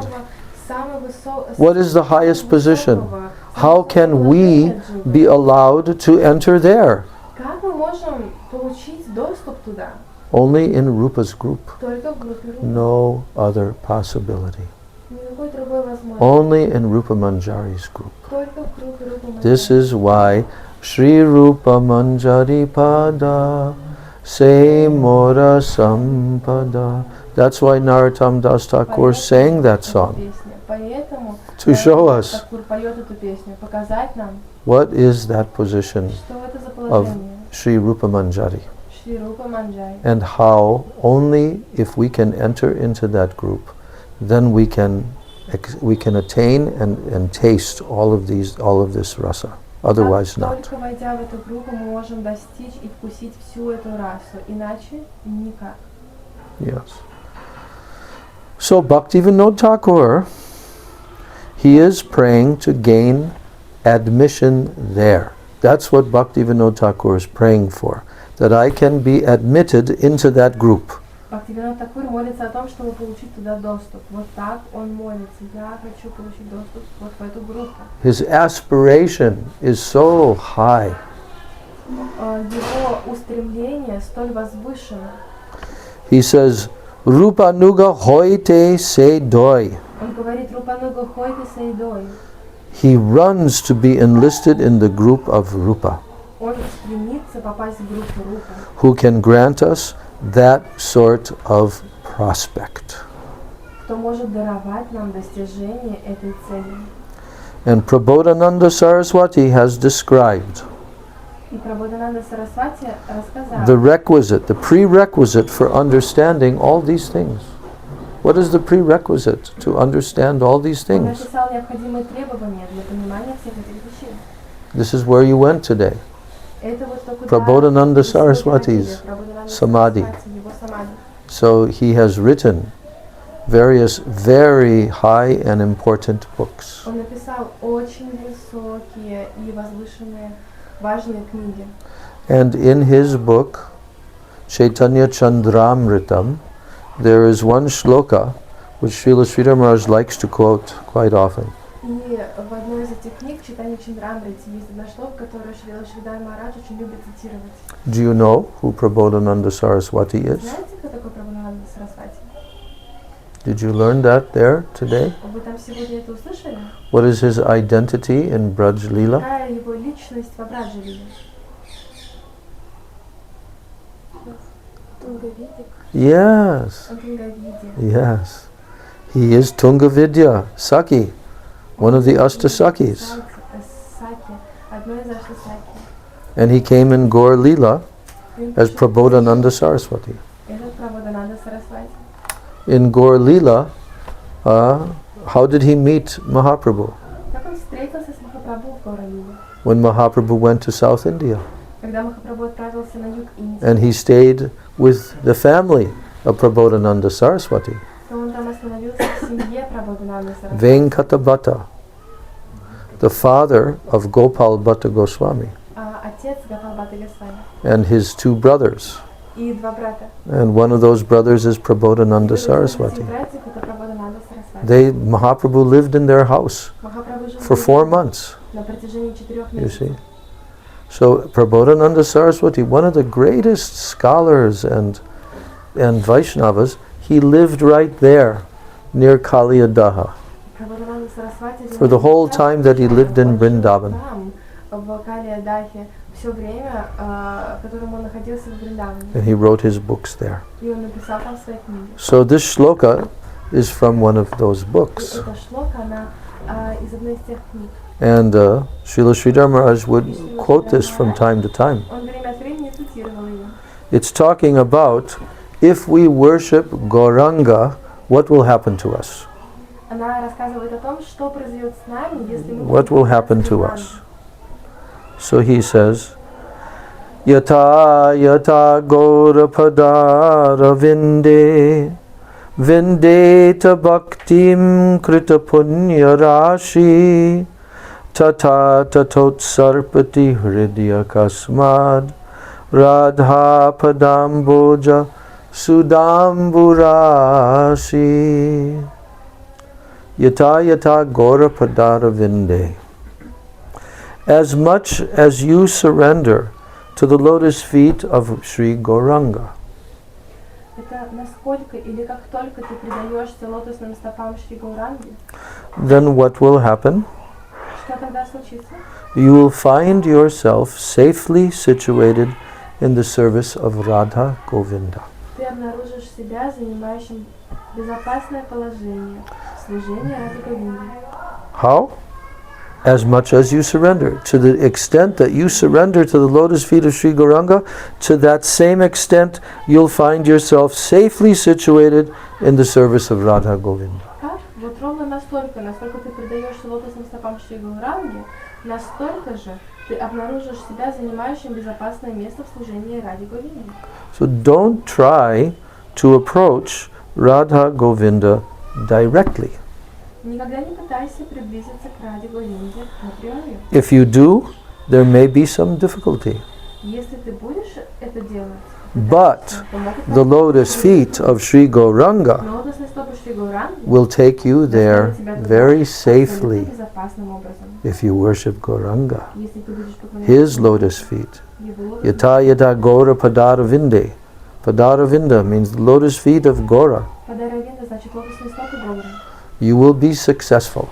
What is the highest position? How can we be allowed to enter there? Как мы можем получить доступ туда? Only in Rupa's group. Только в группе Рупы. No other possibility. Никакой другой возможности. Only in Rupa Manjari's group. Только в группе Рупы. This is why Sri Rupa Manjari Pada Se Mora Sampada. That's why Narottam Das Thakur sang that song. Поэтому To show us Такур поет эту песню, показать нам, what is that position что это за of положение. Sri Rupa Manjari. Шри Рупа Манджари. And how only if we can enter into that group, then we can attain and taste all of this rasa. Otherwise not. Только войдя в эту группу, мы можем достичь и вкусить всю эту расу. Иначе никак. Yes. So Bhaktivinoda Thakur, he is praying to gain admission there. That's what Bhaktivinoda Thakur is praying for, that I can be admitted into that group. Бхактивинод Такур молится о том, чтобы получить туда доступ. Вот так он молится. Я хочу получить доступ вот в эту группу. His aspiration is so high. Его устремление столь возвышено. He says, Rupa Nuga Hoite Se Doi. Он говорит, Рупануга Хойте Сейдой. He runs to be enlisted in the group of Rupa, Он стремится попасть в группу Рупа, who can grant us that sort of prospect. кто может даровать нам достижение этой цели. And Prabodhananda Saraswati has described И Прабодхананда Сарасвати рассказал, the prerequisite for understanding all these things. What is the prerequisite to understand all these Он things? написал необходимые требования для понимания всех этих вещей. This is where you went today. Это вот то, куда Prabodhananda вы сегодня Saraswati's ходили, Прабодхананда Samadhi. Сарасвати, его самадhi. So he has written various very high and important books. Он написал очень высокие и возвышенные, важные книги. And in his book, Chaitanya Chandramritam, there is one shloka which Srila Sridhar Maharaj likes to quote quite often. И в одной из этих книг, Читания Чандрамрити, есть одна шлока, которую Шрила Шридар Махарадж очень любит цитировать. Do you know who Prabodhananda Saraswati is? Знаете, кто такой Прабодхананда Сарасвати? Did you learn that there today? Вы там сегодня это услышали? What is his identity in Braj Leela? Какая его личность в Абраджи? Тунговидик. Yes, Он Тунгавиди. yes. He is Tungavidya, Saki, one of the Ashtasakis. Саки, одной из Аштасаки. And he came in Gaur Leela as Prabodhananda Saraswati. Этот Прабодхананда Сарасвати. In Gaur Leela, how did he meet Mahaprabhu? Как он встретился с Махапрабху в Гауравиле? When Mahaprabhu went to South India. Когда Махапрабху отправился на юг Индии, And he stayed with the family of Prabodhananda Saraswati. то он там остановился в семье Прабодхананды Сарасвати. Venkatabhatta, the father of Gopal Bhatta Goswami, Отец Гопал-бхатта Госвами and his two brothers. и два брата. And one of those brothers is Prabodhananda Saraswati. Братьев это Прабодхананда Сарасвати. Mahaprabhu lived in their house Махапрабху жил for 4 months, на протяжении 4 you месяцев. see. So Prabodhananda Saraswati, one of the greatest scholars and Vaishnavas, he lived right there near Kaliyadaha Прабодхананда Сарасвати for the whole time that he lived in Vrindavan. там, в Калиядахе, все время, в котором он находился в Вриндаване. And he wrote his books there. И он написал там свои книги. So this shloka is from one of those И books. эта шлока, она из одной из тех книг. And Srila Sridhar Maharaj would quote this from time to time. Он время от времени цитировал ее. It's talking about if we worship Gauranga, what will happen to us? Она рассказывает о том, что произойдет с нами, если мы What will happen to us? So he says, Yata yata gaurapadara vinde vindeta bhaktim krita punya rashi tata tatot sarpati hridya kasmad radha padamboja sudamburashi yata yata gaurapadara vinde. As much as you surrender to the lotus feet of Sri Gauranga, Это насколько или как только ты предаешься лотосным стопам Шри Гауранги, then what will happen? что тогда случится? You will find yourself safely situated in the service of Radha Govinda. Ты обнаружишь себя занимающим безопасное положение в служении Радхи Говинды. How? As much as you surrender. To the extent that you surrender to the lotus feet of Sri Gauranga, to that same extent you'll find yourself safely situated in the service of Radha Govinda. Как? Вот ровно настолько, насколько ты предаешься лотосным стопам Шри Гауранги, настолько же ты обнаружишь себя занимающим безопасное место в служении Радхи Говинды. So don't try to approach Radha Govinda directly. Никогда не пытайся приблизиться к Радхи Говинде напрямую. If you do, there may be some difficulty. Если ты будешь это делать, But то могут the lotus feet of Sri Gauranga но лотосные стопы Шри Гауранги will take you there very safely безопасным образом. if you worship Gauranga. Если ты будешь поклоняться His lotus feet. его лотосным Yata yata Gaura Padara Vinde. Padara Vinda means the lotus feet of Gaura. Падаравинда значит лотосные стопы Гаура. You will be successful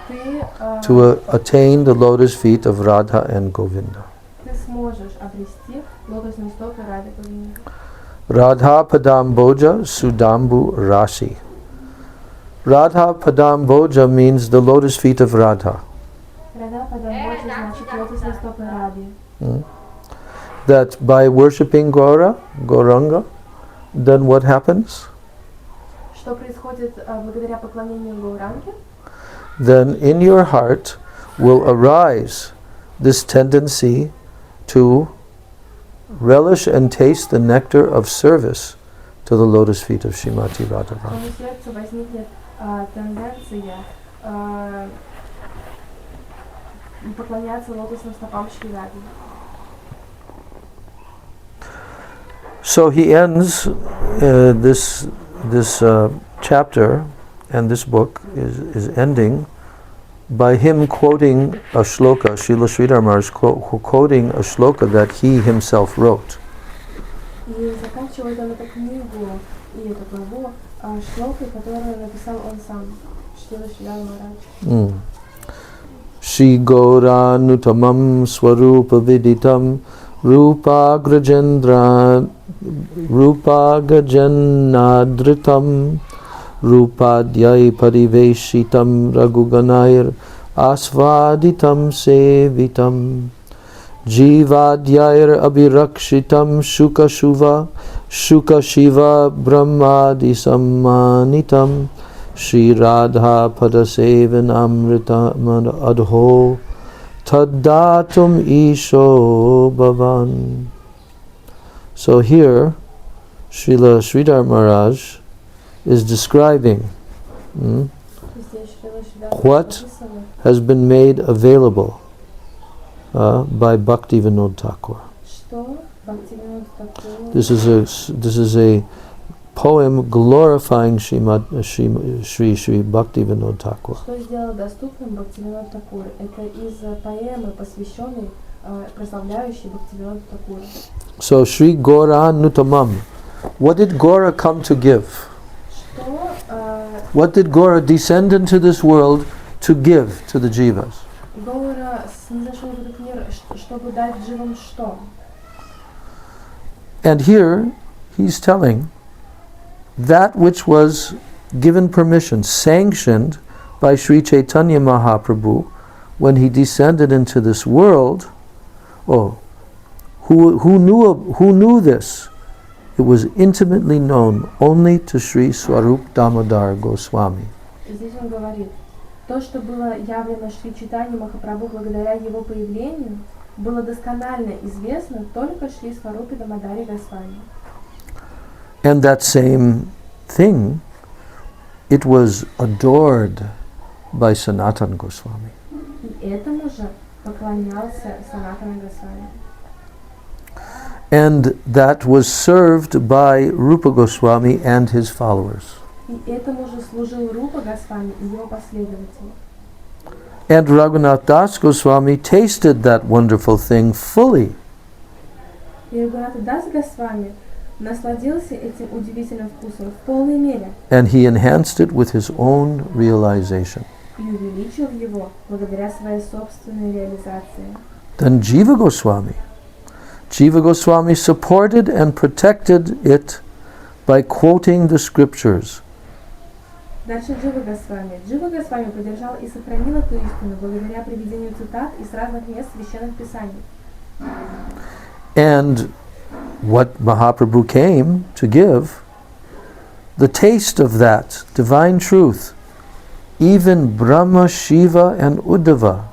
Ты, to attain the lotus feet of Radha and Govinda. ты сможешь обрести лотосные стопы Радхи Говинды. Radha Padamboja Sudambu Rasi. Radha Padamboja means the lotus feet of Radha. Рада Падамбоджа значит лотосные стопы Ради. That by worshipping Gauranga, then what happens? что происходит благодаря поклонению Гауранге, then in your heart will arise this tendency to relish and taste the nectar of service to the lotus feet of Srimati в Radharani. твоем сердце возникнет тенденция поклоняться лотосным стопам Шри Радhi. So he ends this chapter, and this book is ending by him quoting a shloka. Srila Sridhar Maharaj quoting a shloka that he himself wrote. И заканчивает он эту книгу и эту главу шлокой, которую написал он сам, Шрила Шридхар Махарадж. Shri Gauranutamam Swarupa Viditam Rupa Gajendradritam Rupadyai Pariveshitam Raghuganair Asvaditam Sevitam Jivadyair Abhirakshitam Shuka Shiva Brahmadi Sammanitam Shri Radha Padasevan Amritam Adho Tadatum Isho Bhavan. So here, Srila Sridhar Maharaj is describing what has been made available by Bhakti Vinod Thakur. This is a poem glorifying Shri Bhakti Vinod Thakur. Что сделал доступным Бхактивинод Такур? Это из поэмы, посвященной прославляющей Бхактивинод Такур. So Shri Gauranutamam, what did Gaura come to give? What did Gaura descend into this world to give to the jivas? Гаура снизошел в этот мир, чтобы дать дживам что? And here he's telling that which was given permission, sanctioned by Sri Chaitanya Mahaprabhu when he descended into this world. Who knew this? It was intimately known only to Sri Swarup Damodar Goswami. Здесь он говорит, то, что было явлено Шри Чайтанье Махапрабху благодаря его появлению, было досконально известно только Шри Сварупе Дамодаре Госвами. And that same thing, it was adored by Sanatana Goswami. И этому же поклонялся Санатана Госвами. And that was served by Rupa Goswami and his followers. И этому же служил Рупа Госвами и его последователи. And Raghunath Das Goswami tasted that wonderful thing fully. И Рагунат Дас Госвами насладился этим удивительным вкусом в полной мере. And he enhanced it with his own realization. И увеличил его благодаря своей собственной реализации. Then Jiva Goswami supported and protected it by quoting the scriptures. Дальше Джива Госвами. Джива Госвами поддержал и сохранил эту истину благодаря приведению цитат из разных мест священных писаний. And what Mahaprabhu came to give, the taste of that divine truth, even Brahma, Shiva, and Uddhava,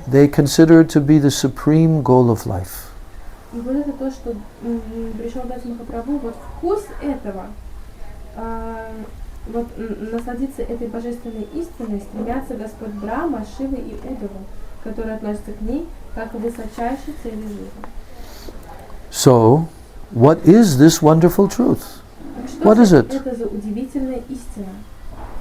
they considered to be the supreme goal of life. И вот это то, что пришел дать Махапрабху, вот вкус этого, вот насладиться этой божественной истиной стремятся Господь Брахма, Шива и Уддава, которые относятся к ней как к высочайшей цели жизни. So, what is this wonderful truth? What is it? Это за удивительная истина.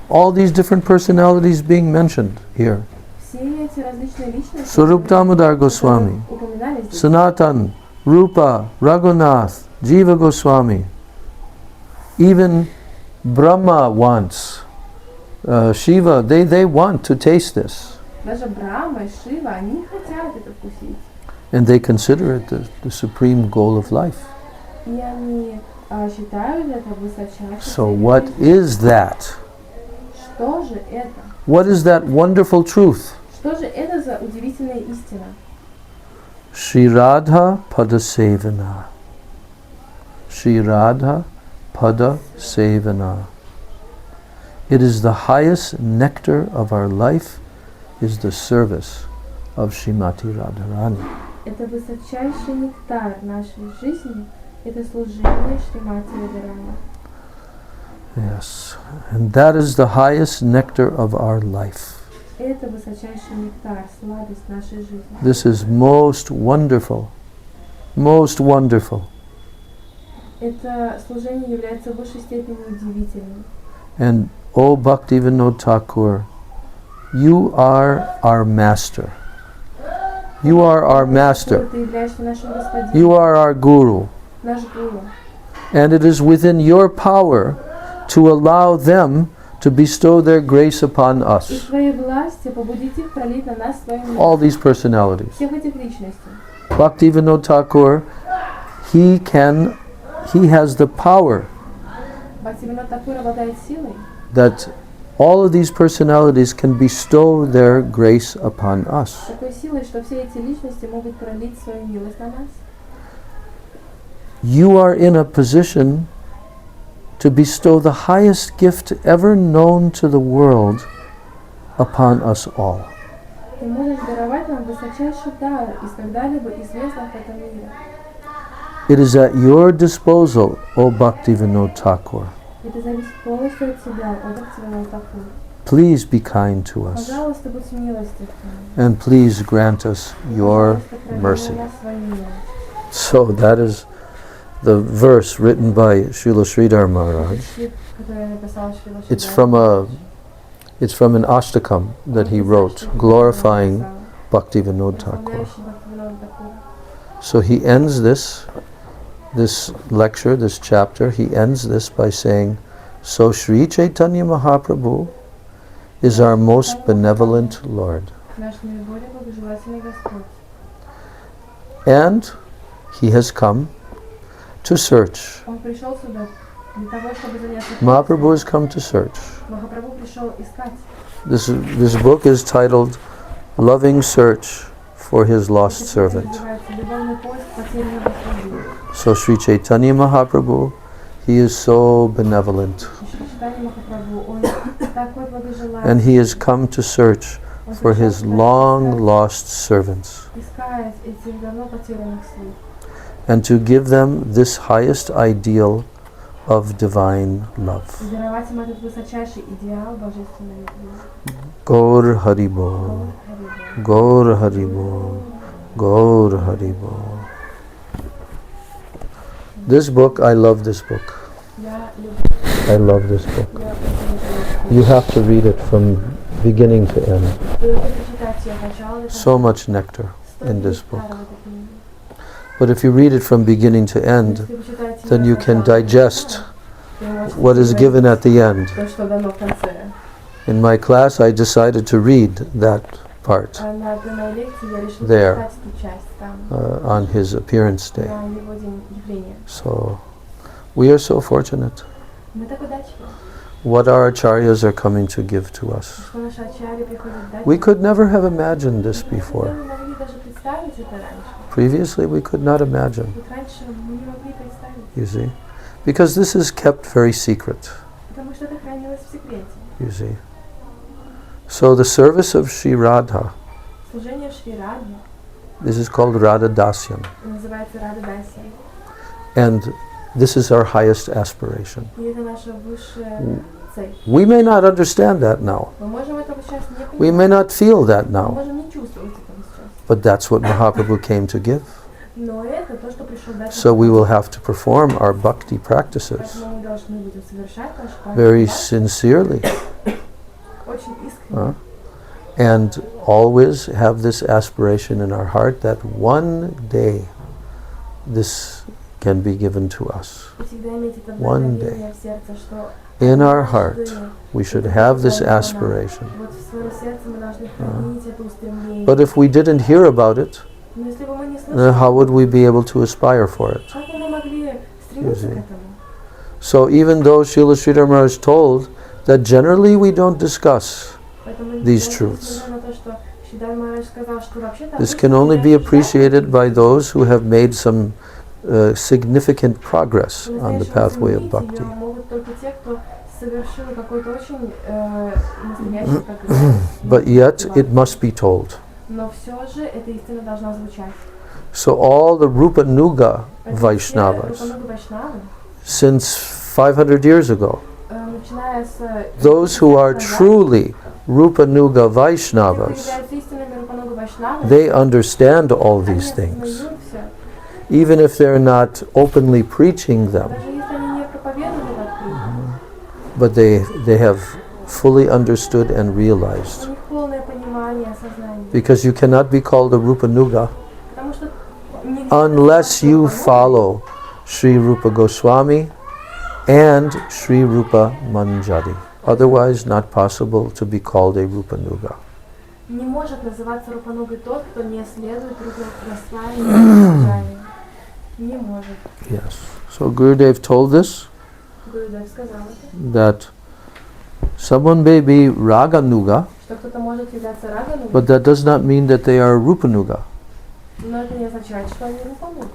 All these different personalities being mentioned here. Все эти различные личности, Swarup Damodar Goswami, упоминались здесь. Sanatan, Rupa, Raghunath, Jiva Goswami. Even Brahma wants, Shiva, they want to taste this. Даже Брахма и Шива, они хотят это вкусить. And they consider it the supreme goal of life. И они считают это высочайшей So целью what жизни. is that? Что же это? What is that wonderful truth? Что же это за удивительная истина? Shri Radha Padasevana. Shri Radha pada sevana. It is the highest nectar of our life, is the service of Srimati Radharani. Это высочайший нектар нашей жизни, это служение Шримати Радхарани. Yes, and that is the highest nectar of our life. Это высочайший нектар, сладость нашей жизни. This is most wonderful, most wonderful. Это служение является в высшей степени удивительным. And O Bhaktivinoda Thakur, you are our master. You are our master. Ты являешься нашим господином, You are our guru. наш гуру. And it is within your power to allow them to bestow their grace upon И us. в твоей власти побудить их пролить на нас свою милость. All these personalities. Всех этих личностей. Bhaktivinoda Thakur, he has the power Бхактивинод Такур обладает силой, that all of these personalities can bestow their grace upon us. такой силой, что все эти личности могут пролить свою милость на нас. You are in a position to bestow the highest gift ever known to the world upon us all. Ты можешь даровать нам высочайший дар из когда-либо известных в этом мире. It is at your disposal, O Bhaktivinoda Thakur. Это зависит полностью от тебя, о Бхактивинод Такур. Please be kind to us, Пожалуйста, будь милостив к нам. and please grant us your Пожалуйста, пролей mercy. на нас свою милость. So that is the verse written by Srila Sridhar Maharaj. Стих, который написал Шрила It's Шридар. It's from an ashtakam that he wrote, glorifying Bhaktivinoda Thakur. Прославляющий Бхактивинод Такур. So he ends this lecture, this chapter, he ends this by saying, so Sri Chaitanya Mahaprabhu is our most benevolent Lord. Наш наиболее благожелательный Господь. And he has come to search. Он пришел сюда для того, чтобы заняться Mahaprabhu has come to search. Махапрабху пришел искать. This book is titled Loving Search for His Lost Servant. Называется «Любовный поиск потерянного слуги». So Sri Chaitanya Mahaprabhu, he is so benevolent. Шри Чайтанья Махапрабху, он такой благожелательный. And he has come to search Он for пришел his сюда long lost servants искать этих давно потерянных слуг. and to give them this highest ideal of divine love. И даровать им этот высочайший идеал божественной любви. Gaur Haribol, Gaur Haribol, Gaur Haribol. This book, I love this book. Я люблю, I love this book. я очень люблю. You have to read it from beginning to end. Вы должны прочитать ее от начала до So конца. much nectar in Столько this book. нектара в этой книге. But if you read it from beginning to end, Если вы читаете then её you can от начала до digest конца, вы можете what is given at the end. то, что дано в конце. In my class, I decided to read that part А на одной лекции я решила There. прочитать эту часть там, on his appearance day. на его день явления. So we are so fortunate. Мы так удачливы, What our acharyas are coming to give to us. что наши ачарьи приходят дать. We could never have imagined this Мы before. не могли даже представить это раньше. Previously, we could not imagine, Вот раньше мы не могли представить, you see. Because this is kept very secret, потому что это хранилось в секрете. you see. So the service of Sri Radha, Служение Шри Радхи this is called Radha Dasyan. называется Рада Даси. And this is our highest aspiration. И это наша высшая цель. We may not understand that now. Мы можем этого сейчас не We понимать, may not feel that мы now. можем не чувствовать этого сейчас. But that's what Mahaprabhu came to give. Но это то, что пришел дать. So we will have to perform our bhakti practices Поэтому мы должны будем совершать наш very практику sincerely очень искренне. and always have this aspiration in our heart that one day this can be given to us. И всегда иметь это One вдохновение в сердце, что In our heart, каждый we should have this aspiration. вот в своем сердце мы должны хранить это устремление. But if we didn't hear about it, Но если бы мы не then слышали, how would we be able to aspire for it? как бы мы могли стремиться к see. этому? So even though Srila Sridhar Maharaj told that generally we don't discuss, Поэтому these несмотря truths. на то, что Шридар Махарадж сказал, что вообще-то this обычно can only мы be не обсуждаем appreciated by those who have made some significant progress on the pathway of По-настоящему bhakti. ценить её могут только те, кто совершил какой-то очень настоящий прогресс. But yet it must be told. Но все же эта истина должна звучать. So all the Rupa Nuga Поэтому все Vaishnavas, Рупануга Вайшнавы, since 500 years ago, начиная с those who are назад, truly Rupa Nuga те, кто Vaishnavas, являются истинными Рупануга Вайшнавами, they understand all они these things, осознают всё. even if they're not openly preaching them, Даже если они не проповедуют это открыто, but they have fully understood and у realized. них полное понимание, осознание. Because you cannot be called a Rupa Nuga Потому что нельзя unless называть you Рупанугой, follow Sri Rupa Goswami and Sri Rupa Manjari. Otherwise, not possible to be called a Rupa Nuga. не может называться Рупанугой тот, кто не следует Рупе Госвами и Манджари. Не может. Yes. So Gurudev told this, Гурудев сказал это, that someone may be Raga Nuga, что кто-то может являться Раганугой, but that does not mean that they are Rupa Nuga. но это не означает, что они Рупануги.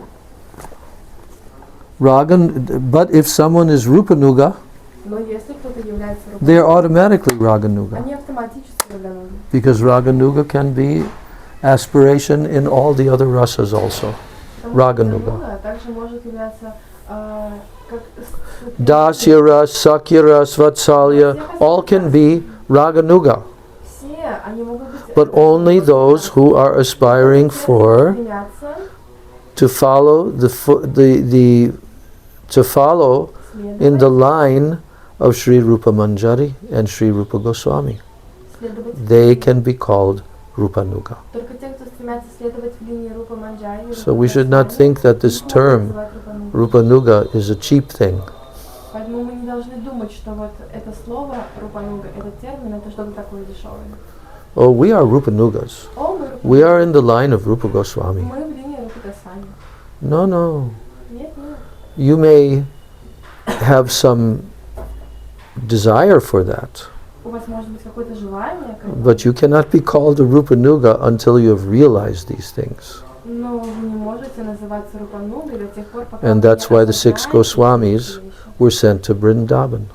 But if someone is Rupa Nuga, Но если кто-то является they are Рупанугой, automatically Raga Nuga. они автоматически Рагануги. Because Raga Nuga can be aspiration in all the other rasas also. Потому что Рагануга. Рагануга также может являться как Dasya ras, Sakya ras, Vatsalya, all can be Raga Nuga. все, они могут быть But only those who are aspiring for стремятся to follow to follow in the line of Sri Rupa Manjari and Sri Rupa Goswami. следовать. They can be called Rupa Nuga. Только те, кто стремятся следовать в линии Рупа Манджари, So we should not think that this term Rupa Nuga is a cheap thing. Поэтому мы не должны думать, что вот это слово Рупануга, этот термин, это что-то такое дешевое. Oh, we are Rupa Nugas. О, мы We are in the line of Rupa Goswami. Мы в линии Рупа Госвами. No, no. Нет, нет. You may have some desire for that, У вас может быть какое-то желание, but you cannot be called a Rupa Nuga until you have realized these things. но вы не можете называться Рупанугой до тех пор, пока And вы that's не why the 6 осознаете Goswamis эти вещи. were sent to Vrindavan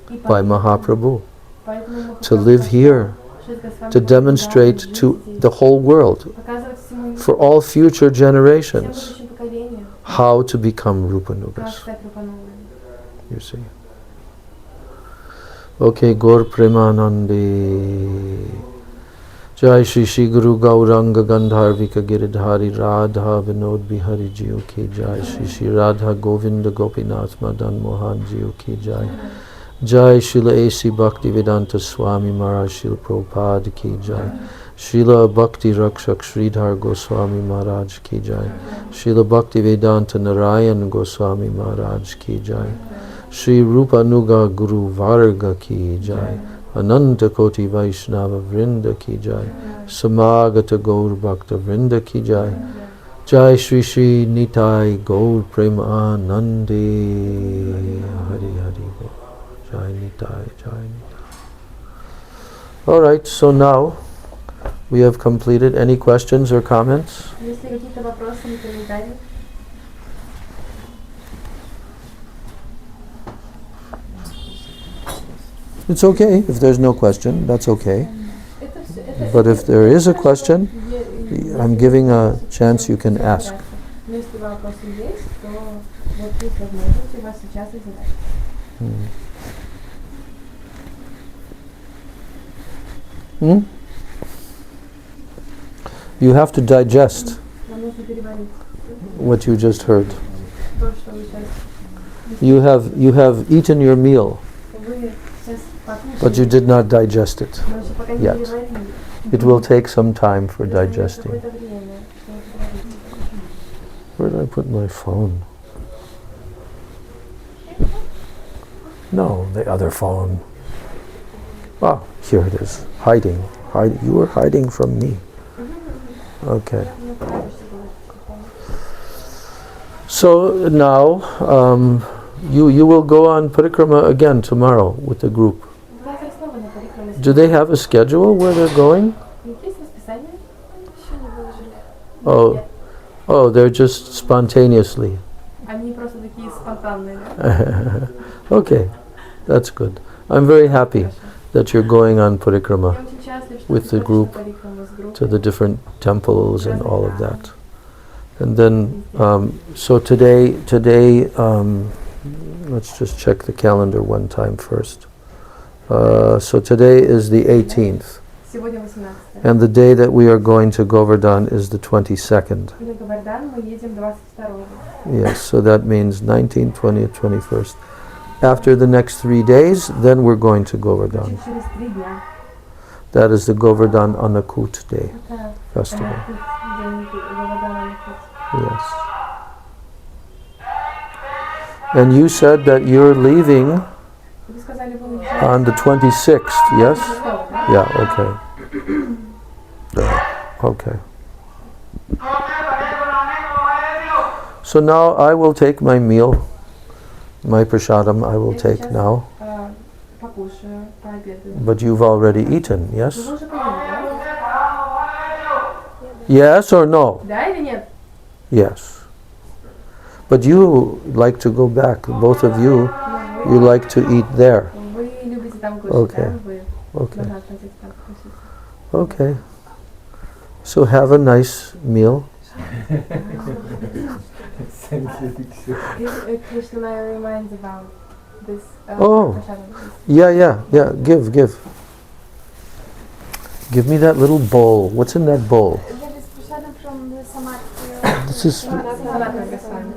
И by поэтому- Mahaprabhu поэтому to Махапрабху live here, шесть Госвами to были demonstrate вынуждены to жить the здесь, whole world, показывать всему for all future всем generations, будущим поколениям, how to become Rupa как Nugas. стать Рупанугой. You see. Okay, Gaur Premanandi. Jai Shri Shri Guru Gauranga Gandharvika Giridhari Radha Vinod Bihari Jiyo Ki Jai Shri Shri Radha Govinda Gopinath Madan Mohan Jiyo Ki Jai Jai Srila A.C. Bhakti Vedanta Swami Maharaj Srila Prabhupada Ki Jai Srila Bhakti Rakshak Sridhar Goswami Maharaj Ki Jai Srila Bhakti Vedanta Narayan Goswami Maharaj Ki Jai Sri Rupa Nuga Guru Varga Ki Jai Ananta Koti Vaishnava Vrinda Ki Jai Samagata Gaur Bhakta Vrinda Ki Jai Jai Shri Shri Nitai Gaur Prema Anandi Hari Hari Bol Jai Nitai Jai Nitai. Alright, so now we have completed. Any questions or comments? Есть ли какие-то вопросы или комментарии? It's okay if there's no question, that's okay. Это всё- это- But if there is a это question, хорошо. I'm giving a chance you can ask. Но если вопросы есть, то вот есть возможность у вас сейчас их задать. Hmm? You have to digest Нам нужно переварить what you just heard. то, что вы сейчас... You have eaten your meal, Вы сейчас but you покушали, did not digest it. но еще пока не yet. переварили. It will take some time for Это займет digesting. какое-то время, чтобы переварить. Where did I put my phone? No, the other phone. Ah, here it is. Hiding. You were hiding from me. Okay. Мне понравится было. So now you will go on parikrama again tomorrow with the group. Завтра снова на парикраме. Do they have a schedule where they're going? Есть расписание? Еще не выложили. Oh, they're just spontaneously. Они просто такие спонтанные. Да? Okay, that's good. I'm very happy that you're going on parikrama Я очень счастлив, что with ты the ходишь group на парикраму с группой. to the different temples and all of that. And then, so today, let's just check the calendar one time first. So today is the 18th, Сегодня 18. and the day that we are going to Govardhan is the 22nd. И на Говардан мы едем 22-го. Yes, so that means 19th, 20th, 21st. After the next 3 days, then we're going to Govardhan. Чуть через 3 дня. That is the Govardhan Annakut Day Это festival. день Говардана на путь. Yes. And you said that you're leaving Вы сказали, вы уезжаете on the 26th, yes? 26-го, да? Yeah, okay. Okay. So now I will take my meal, my prasadam I will take now, Покушаю, пообедаю. but you've already eaten, yes? Вы уже поели, Yes or no? да? Да или нет? Yes. But you like to go back, both of you, you like to eat there. Вы любите там кушать, Okay. да? Вы Okay. назад хотите там кушать. Okay. So have a nice meal. Krishna reminds about this. Oh. Prashadam. Yeah. Give. Give me that little bowl. What's in that bowl? That is prasadam from the Samadhi. This is Санатана Госвами.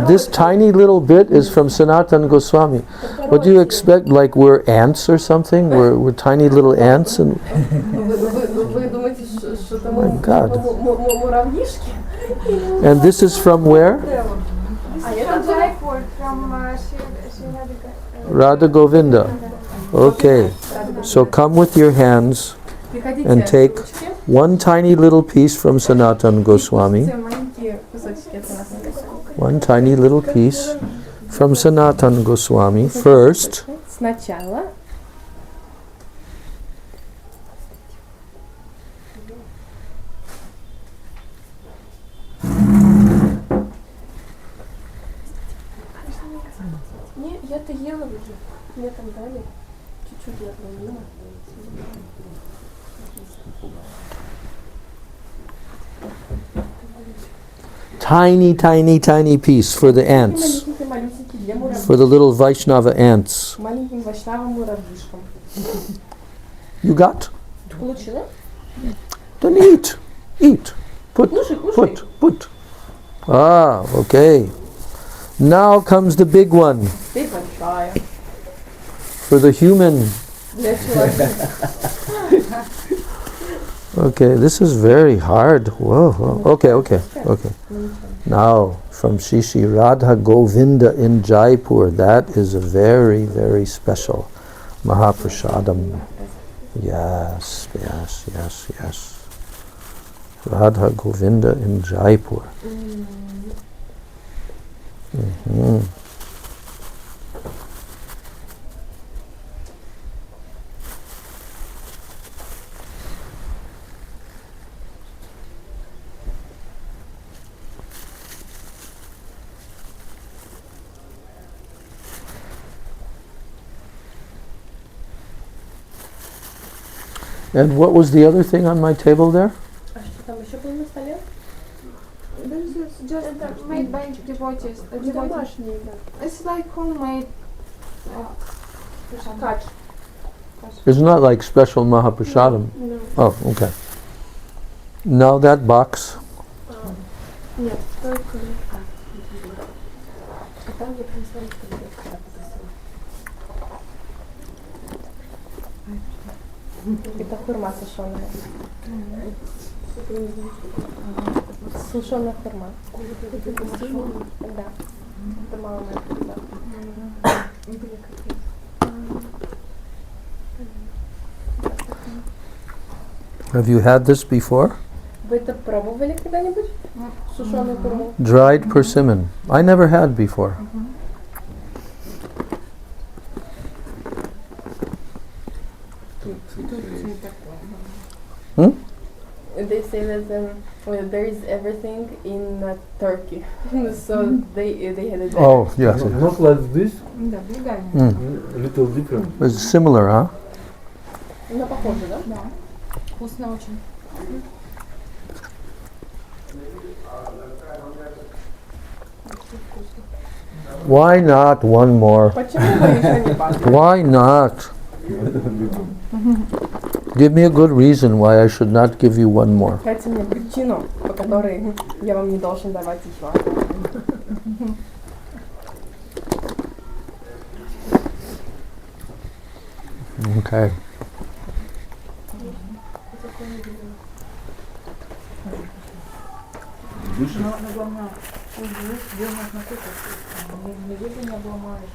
this tiny little bit is from Sanatan Goswami. What do you expect? Like we're ants or something? We're tiny little ants and Вы думаете, что это My God. муравьишки? and this is from where? А From это Jaipur, from Sri Radha Govinda. Okay. So come with your hands Приходите and take ручки, one tiny little piece from Sanatan Goswami. все маленькие кусочки от Санатана Госвами. One tiny little piece from Sanatan Goswami first. Сначала Не, я-то ела уже. Мне там дали. Чуть-чуть я пролила. Tiny piece for the ants, малюсенький для муравьев. for the little Vaishnava ants. Маленьким вайшнавым муравьишкам. You got? Получила? Then eat. Eat. Кушай, кушай. Put. Ah, okay. Now comes the big one Ты большая. for the human. Для человека. Okay, this is very hard. Whoa. Okay. Now, from Shishi Radha Govinda in Jaipur, that is a very, very special Mahaprasadam. Yes. Radha Govinda in Jaipur. Mhm. And what was the other thing on my table there? А что там еще было на столе? This is just made by devotees. Домашний, да. It's like homemade. Кач. It's not like special Mahaprasadam. No. Oh, okay. Now that box. Нет, только... А там я принесла Это хурма сушеная. Сушеная хурма. Да. Это мало моя. Have you had this before? Вы это пробовали когда-нибудь? Сушеную хурму? Dried persimmon. I never had before. They say that well, there is everything in Turkey, so they had it. Oh, yes. Not like this, Да, легально. little different. It's similar, huh? Ну, похоже, да? Да. Вкусно очень. Why not one more? Почему вы еще не пробовали? Why not? Give me a good reason why I should not give you one more. Дайте мне причину, по которой я вам не должен давать еще. Okay. Но главное, где можно кушать. Не видно, не обломаешь.